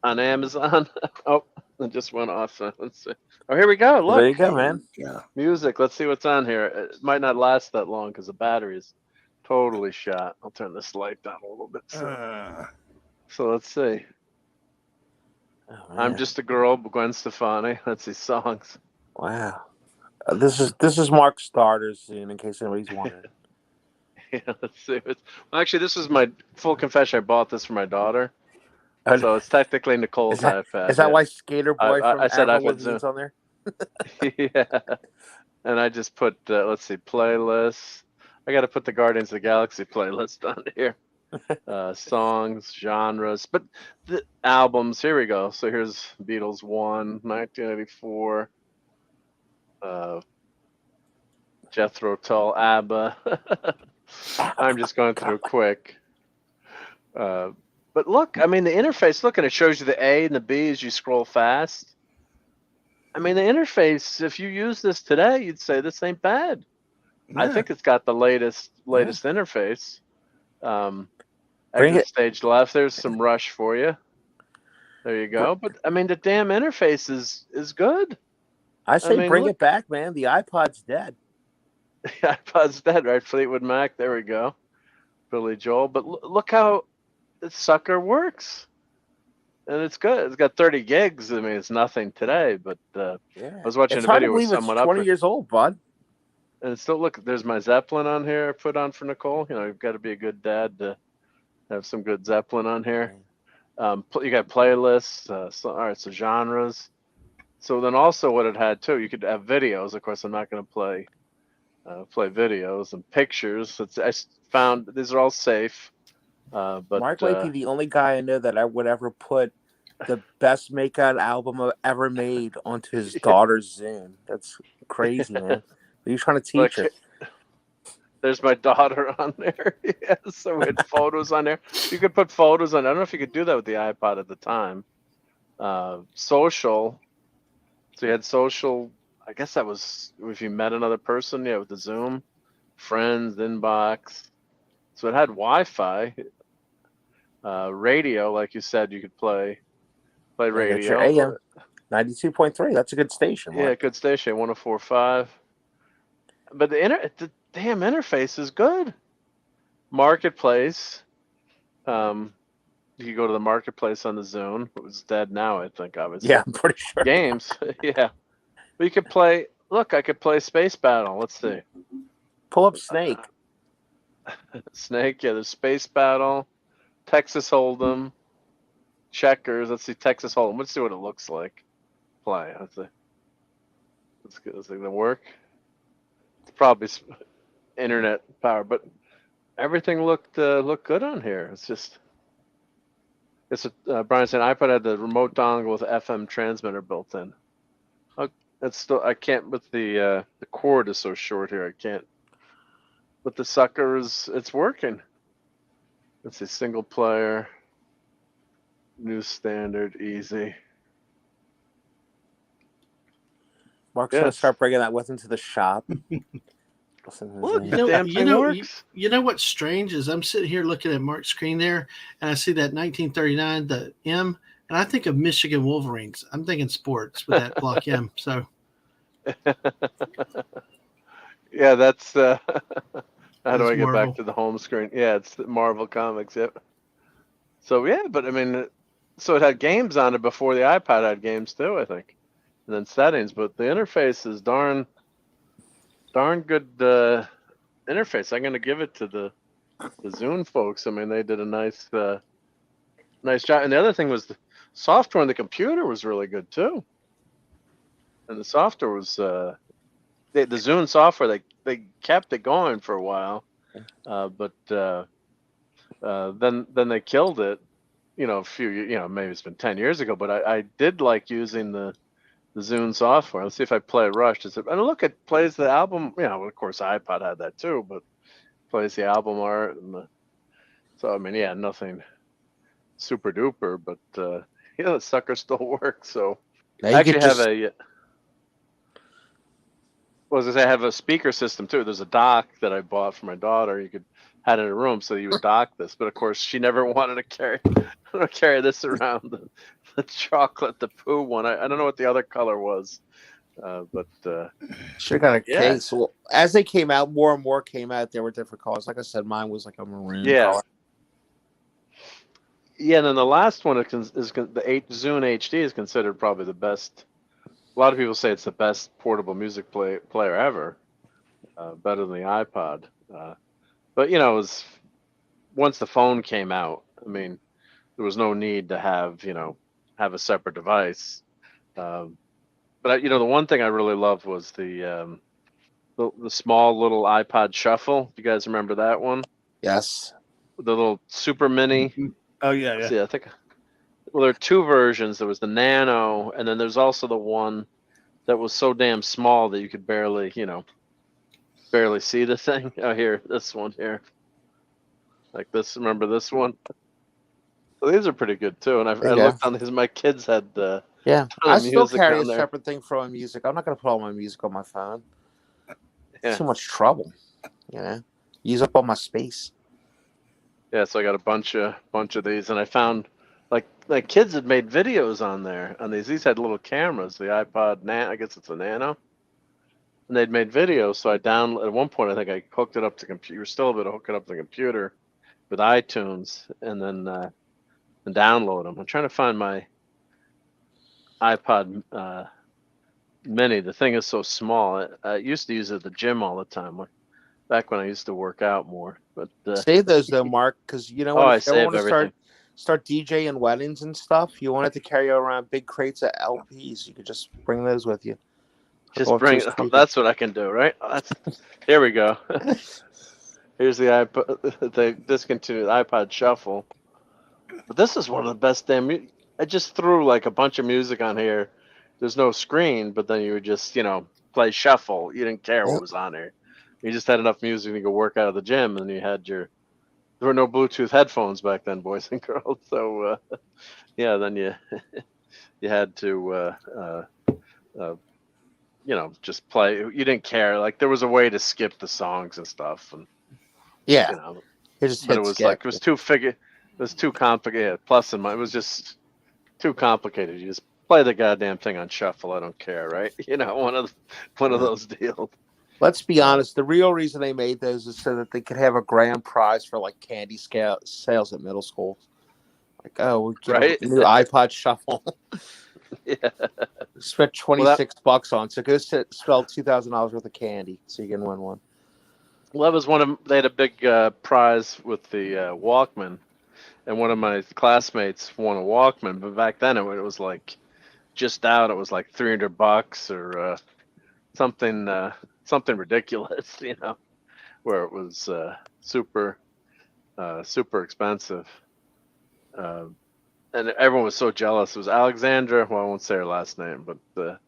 on Amazon. Oh, it just went off. Let's see. Oh, here we go. Look. There you go, man. Yeah. Music. Let's see what's on here. It might not last that long because the battery is totally shot. I'll turn this light down a little bit. So let's see. Oh, I'm Just a Girl, Gwen Stefani. Let's see songs. Wow, this is Mark Starter's Zune, in case anybody's wondering. Yeah, let's see. Well, actually, this is my full confession. I bought this for my daughter, so it's technically Nicole's iPad. Is that why Skater Boy from I said iPad Zone's on there? Yeah, and I just put let's see, playlists. I got to put the Guardians of the Galaxy playlist on here. Songs, genres, but the albums. Here we go. So here's Beatles 1, 1984. Jethro Tull, ABBA. I'm just going through quick. But look, I mean, the interface. Look, and it shows you the A and the B as you scroll fast. I mean, the interface. If you use this today, you'd say this ain't bad. I think it's got the latest interface. Bring Exit it. stage left. There's some Rush for you. There you go. But I mean, the damn interface is good. I say bring look, it back, man. The iPod's dead. The iPod's dead, right? Fleetwood Mac. There we go. Billy Joel. But look how this sucker works. And it's good. It's got 30 gigs. I mean, it's nothing today, but I was watching it's a hard video to with believe someone it's 20 years old, bud. And it's still, look, there's my Zeppelin on here I put on for Nicole. You know, you've got to be a good dad to have some good Zeppelin on here. You got playlists. All right, so genres. So then also what it had too, you could have videos. Of course, I'm not going to play videos and pictures. I found these are all safe. But Mark might be the only guy I know that I would ever put the best makeout album ever made onto his daughter's Zune. That's crazy, man. What are you trying to teach her? There's my daughter on there. Yeah, so we had photos on there. You could put photos on. I don't know if you could do that with the iPod at the time. Social. So you had social. I guess that was if you met another person. Yeah, with the Zoom, friends, inbox. So it had Wi-Fi. Radio, like you said, you could play radio. AM 92.3. That's a good station. Yeah, good station. 104.5. But the damn interface is good. Marketplace. You could go to the marketplace on the Zune. It was dead now, I think, obviously. Yeah, I'm pretty sure. Games. Yeah. But you could play. Look, I could play Space Battle. Let's see. Pull up Snake. Snake. Yeah, there's Space Battle. Texas Hold'em, checkers. Let's see Texas Hold'em. Let's see what it looks like. Play. Let's see. Let's get. Is it gonna work? It's probably internet power, but everything looked good on here. It's just. Brian said iPod had the remote dongle with FM transmitter built in. It's still I can't with the cord is so short here. I can't. But the sucker it's working. Let's see, single player, new standard, easy. Mark's gonna start bringing that with him to the shop. Look, you know what's strange is I'm sitting here looking at Mark's screen there, and I see that 1939, the M, and I think of Michigan Wolverines. I'm thinking sports with that block M. So, yeah, that's. How do I get Marvel. back to the home screen? Yeah, it's the Marvel Comics. Yep. So yeah, but I mean, so it had games on it before the iPod had games too, I think, and then settings. But the interface is darn good interface. I'm gonna give it to the Zune folks. I mean, they did a nice job. And the other thing was the software on the computer was really good too. And the software was the Zune software. They kept it going for a while, but then they killed it. You know, maybe it's been 10 years ago. But I did like using the Zune software. Let's see if I play Rush. And look, it plays the album. You know, of course, iPod had that too, but plays the album art. So I mean, yeah, nothing super duper, but the sucker still works. So I actually have a. Well, as I have a speaker system too. There's a dock that I bought for my daughter. You could had in a room, so you would dock this. But of course, she never wanted to carry this around. The chocolate, the poo one. I don't know what the other color was, but should have got a case. Well, as they came out, more and more came out. There were different colors. Like I said, mine was like a maroon color. Yeah, and then the last one is the Zune HD is considered probably the best. A lot of people say it's the best portable music player ever, better than the iPod. But you know, once the phone came out, I mean, there was no need to have a separate device. But the one thing I really loved was the small little iPod Shuffle. You guys remember that one? Yes. The little super mini. Oh yeah. See, I think. Well, there are two versions. There was the Nano, and then there's also the one that was so damn small that you could barely see the thing. Oh, here, this one here. Like this, remember this one? So these are pretty good too. And I looked on these. My kids had I still carry a separate thing for my music. I'm not going to put all my music on my phone. It's too much trouble. Use up all my space. Yeah, so I got a bunch of these, and I found like kids had made videos on there on these. These had little cameras. The iPod Nano, I guess it's a Nano, and they'd made videos. So I downloaded. At one point, I think I hooked it up to computer. Still able to hook it up to the computer with iTunes, and then and download them. I'm trying to find my iPod Mini. The thing is so small. I used to use it at the gym all the time. Back when I used to work out more, but save those though, Mark, because if you ever want to start DJing weddings and stuff, you wanted to carry around big crates of LPs. You could just bring those with you. Just bring. That's what I can do, right? Here we go. Here's the iPod. They discontinued the iPod Shuffle, but this is one of the best damn. I just threw like a bunch of music on here. There's no screen, but then you would just play shuffle. You didn't care what was on there. You just had enough music to go work out of the gym, and you had there were no Bluetooth headphones back then, boys and girls. So, then you had to, just play. You didn't care. Like there was a way to skip the songs and stuff, and but it was skip. It was too complicated. Plus and minus, it was just too complicated. You just play the goddamn thing on shuffle. I don't care, right? One of those deals. Let's be honest. The real reason they made those is so that they could have a grand prize for like candy sales at middle school. Like, we get a new iPod Shuffle. Yeah. Spent $26 on, so go spell $2,000 worth of candy so you can win one. Well, that was they had a big prize with the Walkman, and one of my classmates won a Walkman. But back then it was like just out. It was like $300 or something ridiculous, where it was super expensive, and everyone was so jealous. It was Alexandra. Well, I won't say her last name, but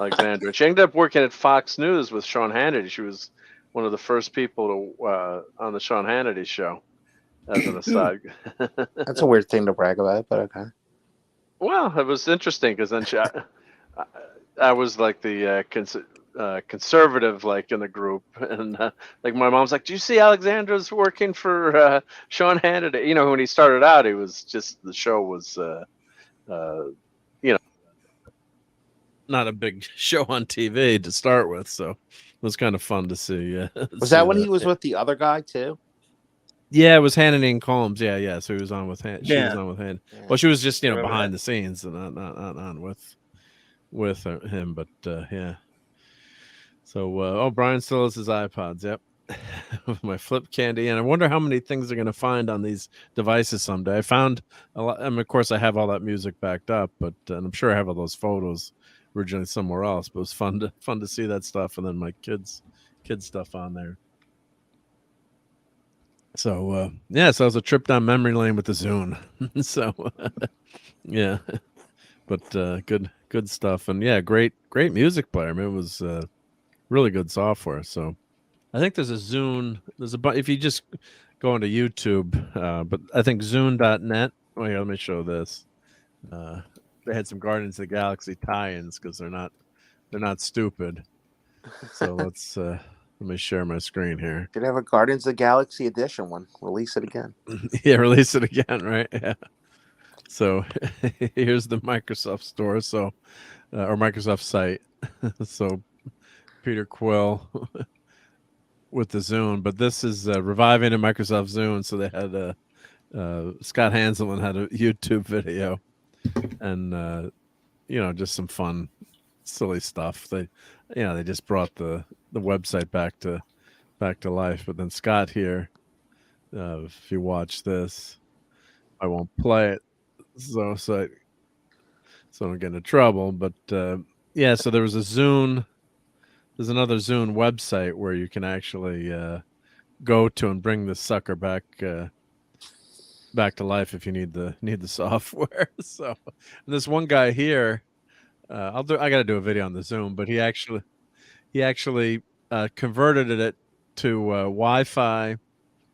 Alexandra. She ended up working at Fox News with Sean Hannity. She was one of the first people to on the Sean Hannity show. As an aside, that's a weird thing to brag about, but okay. Well, it was interesting because then I was like the conservative, like in the group, and like my mom's like, "Do you see Alexandra's working for Sean Hannity?" When he started out, he was just the show was, not a big show on TV to start with, so it was kind of fun to see. Yeah, was that when he was with the other guy too? Yeah, it was Hannity and Combs. Yeah. So he was on with Hannity. She was on with Hannity. Yeah. Well, she was just behind the scenes and not on with him, but yeah. So Brian still has his iPods. Yep, with my flip candy, and I wonder how many things they're going to find on these devices someday. I found a lot. I mean, of course, I have all that music backed up, but and I'm sure I have all those photos originally somewhere else. But it was fun to see that stuff, and then my kids stuff on there. So so it was a trip down memory lane with the Zune. So yeah, but good stuff, and yeah, great music player. I mean, it was really good software. So I think there's a Zune. If you just go into YouTube, but I think Zune.net. Oh yeah, let me show this. They had some Guardians of the Galaxy tie-ins because they're not stupid. So let's. Let me share my screen here. Could have a Guardians of the Galaxy edition one. Release it again. Yeah, release it again, right? Yeah. So here's the Microsoft store, or Microsoft site. So Peter Quill with the Zune, but this is reviving a Microsoft Zune. So they had Scott Hanselman had a YouTube video, and just some fun, silly stuff. They just brought the website back to life. But then Scott here, if you watch this, I won't play it, so I don't get into trouble. But so there was a Zune. There's another Zune website where you can actually go to and bring this sucker back to life if you need the software. So this one guy here, I got to do a video on the Zune, but he actually converted it to Wi-Fi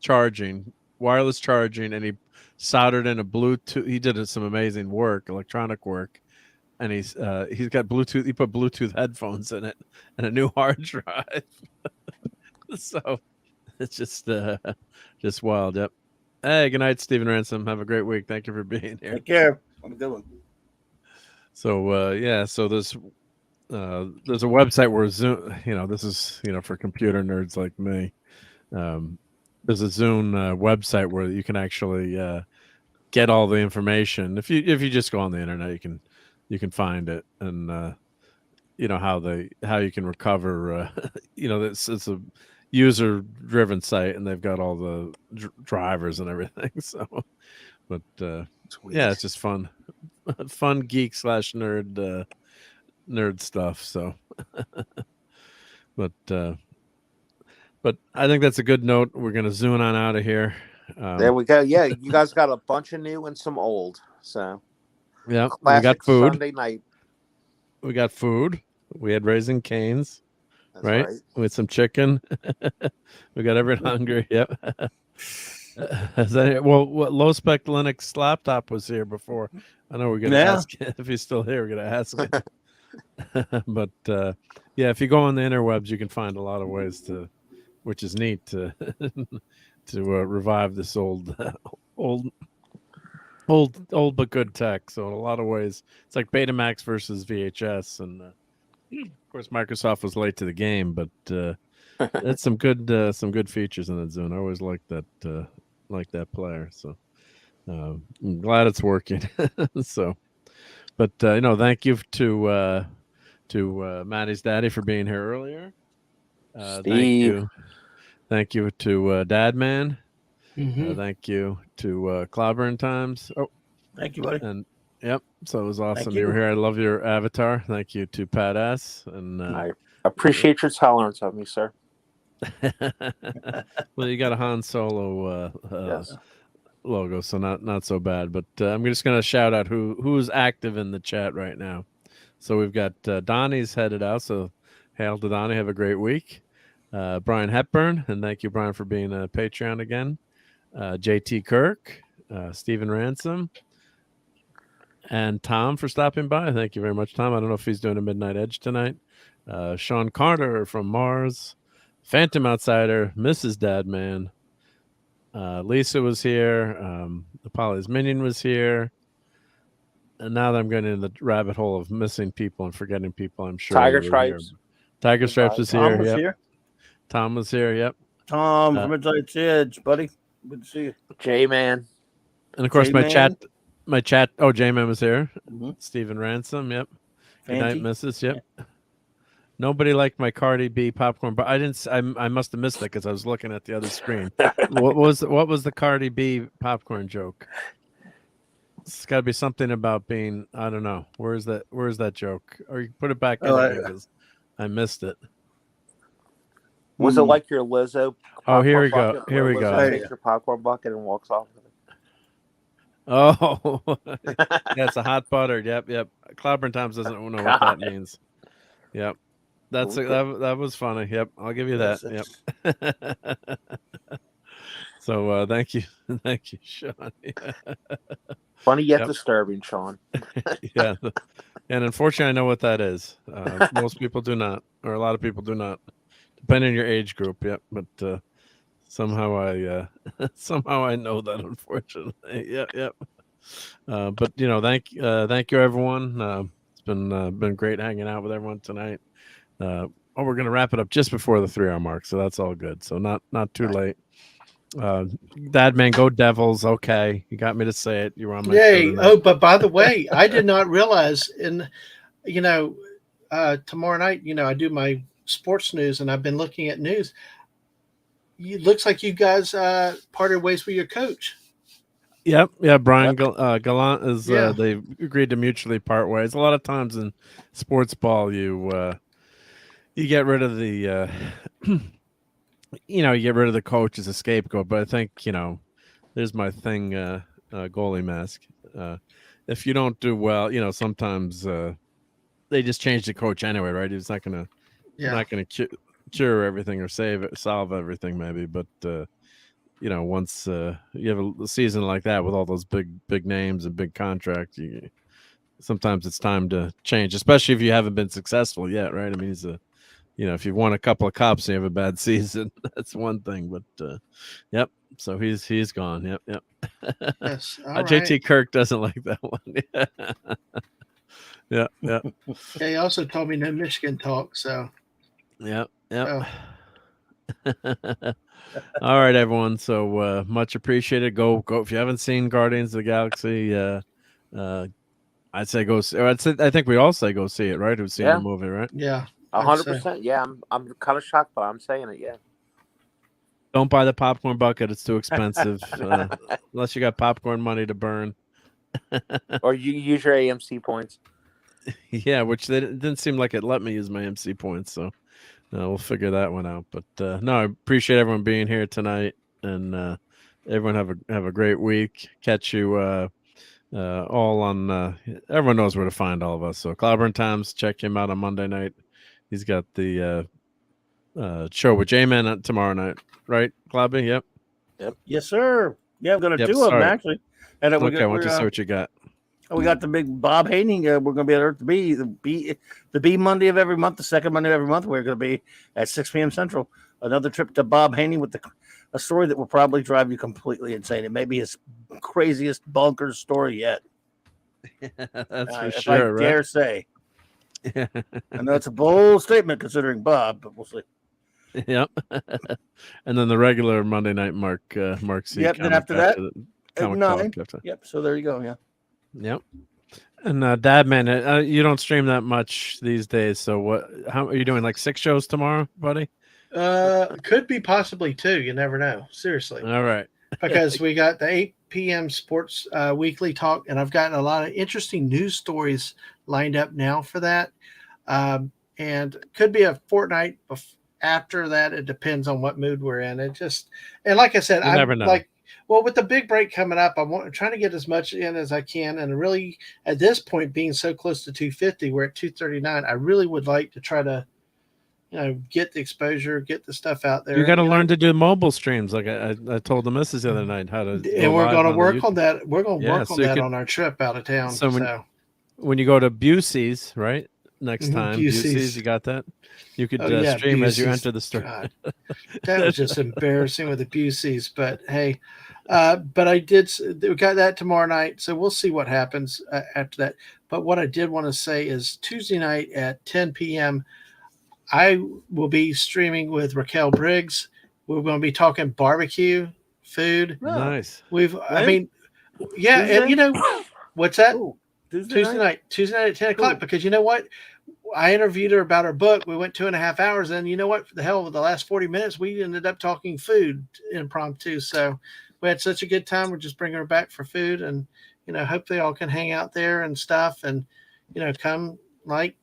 charging, wireless charging, and he soldered in a Bluetooth. He did some amazing work, electronic work, and he's got Bluetooth. He put Bluetooth headphones in it and a new hard drive. So it's just wild. Yep. Hey, good night, Stephen Ransom. Have a great week. Thank you for being here. Take care. Have a good one. So so there's a website where Zoom, this is for computer nerds like me. There's a Zoom website where you can actually get all the information. If you just go on the internet, you can find it, and how you can recover. It's a user driven site, and they've got all the drivers and everything. So, but it's just fun geek / nerd stuff. So, but I think that's a good note. We're gonna zoom on out of here. There we go. Yeah, you guys got a bunch of new and some old. So yeah, we got food. Sunday night. We got food. We had Raising Cane's. That's right? With some chicken. We got everyone hungry. Yep. Low Spec Linux laptop was here before. I know we're gonna ask if he's still here. We're gonna ask him. But if you go on the interwebs, you can find a lot of ways which is neat to revive this old but good tech. So in a lot of ways, it's like Betamax versus VHS, and of course Microsoft was late to the game, but it's some good features in that Zune. I always liked that player. So I'm glad it's working. So, but thank you to Maddie's daddy for being here earlier. Thank you to Dad Man. Mm-hmm. Thank you to Clobberin Times. Oh, thank you, buddy. And so it was awesome you were here. I love your avatar. Thank you to Pat S. And I appreciate your tolerance of me, sir. Well, you got a Han Solo logo, so not so bad. But I'm just going to shout out who's active in the chat right now. So we've got Donnie's headed out. So hail to Donnie. Have a great week. Brian Hepburn, and thank you, Brian, for being a Patreon again. JT Kirk, Stephen Ransom, and Tom for stopping by. Thank you very much, Tom. I don't know if he's doing a Midnight Edge tonight. Sean Carter from Mars, Phantom Outsider, Mrs. Dadman, Lisa was here, Apollo's Minion was here, and now that I'm getting in the rabbit hole of missing people and forgetting people, I'm sure Tiger Stripes. Tiger Stripes was Tom here. Was yep. here. Tom was here. Yep. Tom from Midnight's Edge, buddy. Good to see you. J-Man. And of course, J-Man. my chat. Oh, J-Man was here. Mm-hmm. Stephen Ransom. Yep. Fancy. Good night, Mrs. Yep. Yeah. Nobody liked my Cardi B popcorn, but I didn't. I must have missed it because I was looking at the other screen. What was the Cardi B popcorn joke? It's got to be something about being. I don't know. Where's that joke? Or you put it back in because I missed it. Was it like your Lizzo? Oh, here we go. Here we go. Takes your popcorn bucket and walks off with it. Oh, that's a hot buttered. Yep. Clobberin Times doesn't know what that means. Yep. That was funny. Yep. I'll give you that. Yep. So thank you, Sean. Funny yet disturbing, Sean. Yeah, and unfortunately, I know what that is. Most people do not, or a lot of people do not, depending on your age group. Yep, but somehow I know that. Unfortunately, yep. But thank you, everyone. It's been great hanging out with everyone tonight. We're gonna wrap it up just before the 3-hour mark, so that's all good. So not too late. Dad Man, go Devils. Okay, you got me to say it. You were on my yay. But by the way, I did not realize tomorrow night, I do my sports news, and I've been looking at news. It looks like you guys parted ways with your coach. Yep. Yeah. Brian Gallant is. They agreed to mutually part ways. A lot of times in sports ball, you get rid of the. You get rid of the coach as a scapegoat, but I think there's my thing. Goalie mask. If you don't do well, sometimes they just change the coach anyway, right? He's not gonna cure everything or solve everything, maybe. But once you have a season like that with all those big names and big contracts, sometimes it's time to change, especially if you haven't been successful yet, right? I mean, he's a if you've won a couple of cups and you have a bad season, that's one thing. But yep. So he's gone. Yep. Yes. JT Kirk doesn't like that one. Yeah. Yeah. He also told me no Michigan talk. So. Yep. Oh. All right, everyone. So much appreciated. Go if you haven't seen Guardians of the Galaxy. I'd say go. I think we all say go see it, right? Who've seen the movie, right? Yeah, 100%. Yeah, I'm kind of shocked, but I'm saying it. Yeah. Don't buy the popcorn bucket; it's too expensive. Unless you got popcorn money to burn, or you use your AMC points. Yeah, which they didn't seem like it let me use my MC points, so we'll figure that one out. But no, I appreciate everyone being here tonight, and everyone have a great week. Catch you all on. Everyone knows where to find all of us. So Clobberin Times, check him out on Monday night. He's got the show with J-Man tomorrow night, right, Clobby? Yep. Yes, sir. Yeah, I'm going to do them actually. And okay, why don't you say what you got? We got the big Bob Haney. We're going to be at Earth to Be the B Monday of every month, the second Monday of every month. We're going to be at 6 p.m. Central. Another trip to Bob Haney with a story that will probably drive you completely insane. It may be his craziest bonkers story yet. That's for if sure. I dare say. I know it's a bold statement considering Bob, but we'll see. Yep. And then the regular Monday night Mark C. Yep. Then after that, at 9. Yep. So there you go. Yeah. Yep. And Dad, man, you don't stream that much these days. So how are you doing? Like 6 shows tomorrow, buddy? Could be possibly 2. You never know. Seriously. All right. Because we got the 8 p.m. sports weekly talk, and I've gotten a lot of interesting news stories lined up now for that. And could be a fortnight after that. It depends on what mood we're in. And like I said, you never know. Like, well, with the big break coming up, I'm trying to get as much in as I can. And really, at this point, being so close to 250, we're at 239. I really would like to try to, get the exposure, get the stuff out there. You got to learn to do mobile streams. Like I told the missus the other night how to. And we're going to work on that. We're going to work on that on our trip out of town. So when you go to Busey's, right? Next time, Busey's, you got that? You could stream Busey's, as you enter the store. God, that was just embarrassing with the Busey's, but hey, but we got that tomorrow night, so we'll see what happens after that. But what I did want to say is Tuesday night at 10 p.m., I will be streaming with Raquel Briggs. We're going to be talking barbecue food. Nice. And what's that? Ooh, Tuesday night at 10 o'clock, because you know what? I interviewed her about her book. We went 2.5 hours, and you know what? For the hell of the last 40 minutes, we ended up talking food impromptu. So we had such a good time. We're just bringing her back for food, and hopefully y'all can hang out there and stuff, and come like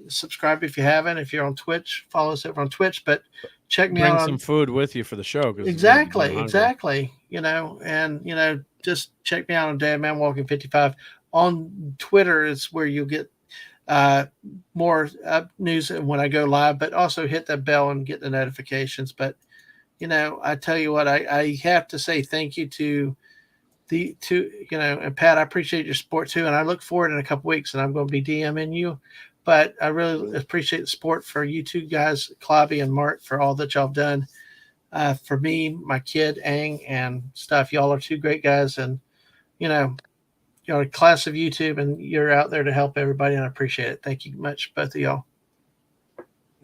subscribe if you haven't. If you're on Twitch, follow us over on Twitch. But check me out. Bring some food with you for the show. Exactly. And just check me out on Dadman Walking 55 on Twitter. Is where you'll get more news when I go live, but also hit that bell and get the notifications. But I tell you what, I have to say thank you to and Pat, I appreciate your support too, and I look forward in a couple weeks, and I'm going to be DMing you. But I really appreciate the support for you two guys, Clobby and Mark, for all that y'all have done for me, my kid Ang, and stuff. Y'all are 2 great guys, and you're a class of YouTube, and you're out there to help everybody, and I appreciate it. Thank you much, both of y'all.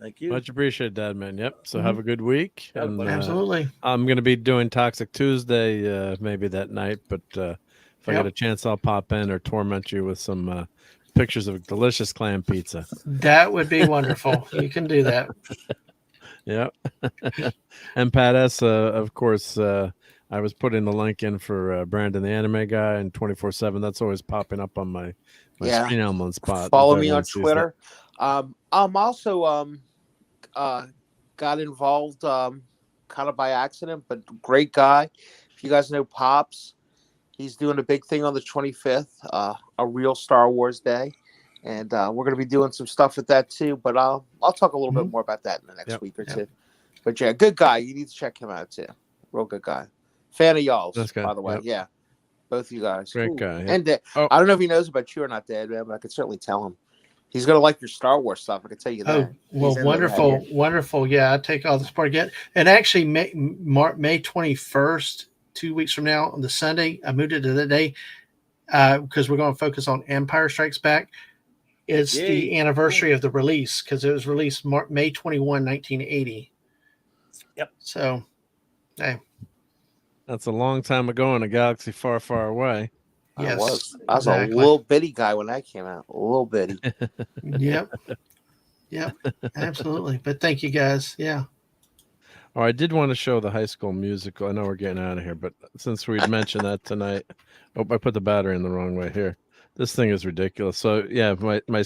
Thank you. Much appreciated, Dad, man. Yep. So have a good week. And, absolutely. I'm going to be doing Toxic Tuesday maybe that night, but if I get a chance, I'll pop in or torment you with some pictures of delicious clam pizza. That would be wonderful. You can do that. Yeah. And Pat S., of course, I was putting the link in for Brandon the Anime Guy and 24/7. That's always popping up on my Screen Element spot. Follow me on Twitter. I'm also got involved kind of by accident, but great guy. If you guys know Pops, he's doing a big thing on the 25th, a real Star Wars day. And we're going to be doing some stuff with that too, but I'll talk a little bit more about that in the next week or two. But yeah, good guy. You need to check him out too. Real good guy. Fan of y'all's, by the way. Yep. Yeah, both of you guys. Great guy. And I don't know if he knows about you or not, Dad, man, but I could certainly tell him. He's gonna like your Star Wars stuff. I can tell you that. Oh, well, wonderful. Yeah, I take all this part again. And actually, May 21st, 2 weeks from now, on the Sunday, I moved it to the day because we're going to focus on Empire Strikes Back. It's the anniversary of the release because it was released May 21, 1980. Yep. So, hey. That's a long time ago in a galaxy far, far away. Yes. I was a little bitty guy when that came out. A little bitty. Yep. Absolutely. But thank you guys. Yeah. Oh, I did want to show the High School Musical. I know we're getting out of here, but since we'd mentioned that tonight, I put the battery in the wrong way here. This thing is ridiculous. So yeah, my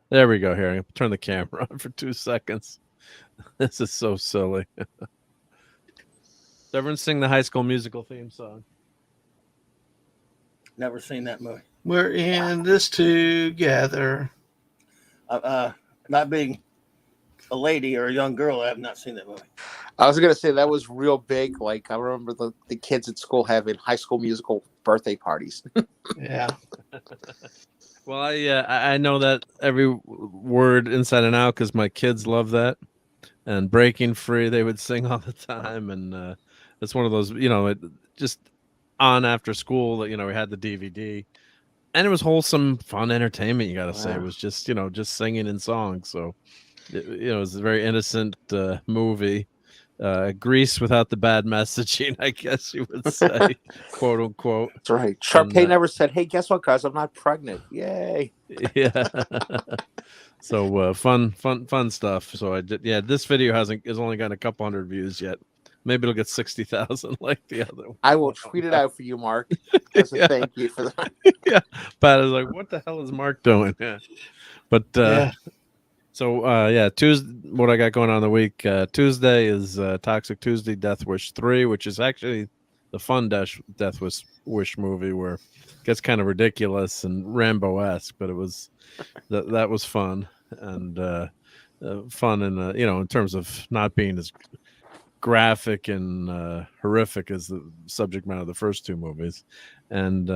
there we go. Here, I turn the camera on for 2 seconds. This is so silly. Does everyone sing the High School Musical theme song? Never seen that movie. We're in this together. Not being a lady or a young girl, I have not seen that movie. I was gonna say that was real big. Like I remember the kids at school having High School Musical birthday parties. Yeah. Well, I know that every word inside and out because my kids love that. And Breaking Free, they would sing all the time, and it's one of those, it just on after school. We had the DVD, and it was wholesome, fun entertainment. You got to say, it was just just singing and songs. So it was a very innocent movie. Grease without the bad messaging, I guess you would say, quote unquote. That's right. Sharpay never said, "Hey, guess what, guys? I'm not pregnant." Yay! Yeah. So fun stuff. So I did. Yeah, this video has only got a couple hundred views yet. Maybe it'll get 60,000 like the other one. I will tweet it out for you, Mark. As a thank you for that. Yeah, Pat is like, "What the hell is Mark doing?" Yeah, but So Tuesday, what I got going on the week? Tuesday is Toxic Tuesday, Death Wish 3, which is actually the fun Death Wish movie where it gets kind of ridiculous and Rambo-esque, but it was that was fun and fun in terms of not being as graphic and horrific as the subject matter of the first two movies. And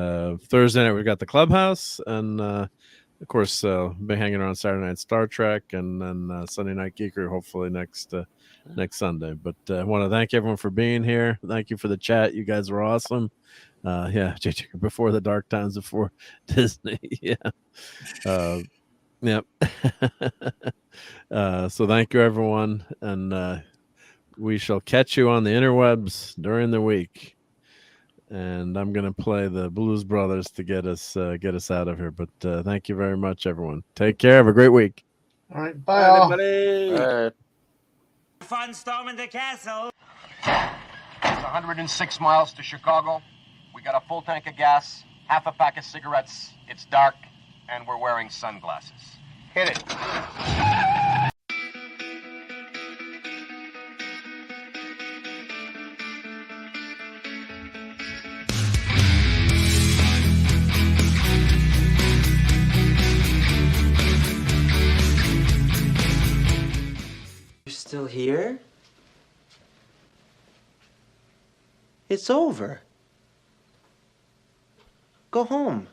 Thursday night we got the Clubhouse, and of course been hanging around Saturday night Star Trek, and then Sunday night Geekery hopefully next Sunday. But I want to thank everyone for being here. Thank you for the chat. You guys were awesome. JJ, before the dark times, before Disney. Yep. So thank you everyone, and we shall catch you on the interwebs during the week. And I'm gonna play the Blues Brothers to get us out of here. But thank you very much, everyone. Take care. Have a great week. All right, bye, everybody. Fun storming the castle. It's 106 miles to Chicago. We got a full tank of gas, half a pack of cigarettes. It's dark, and we're wearing sunglasses. Hit it. Still here? It's over. Go home.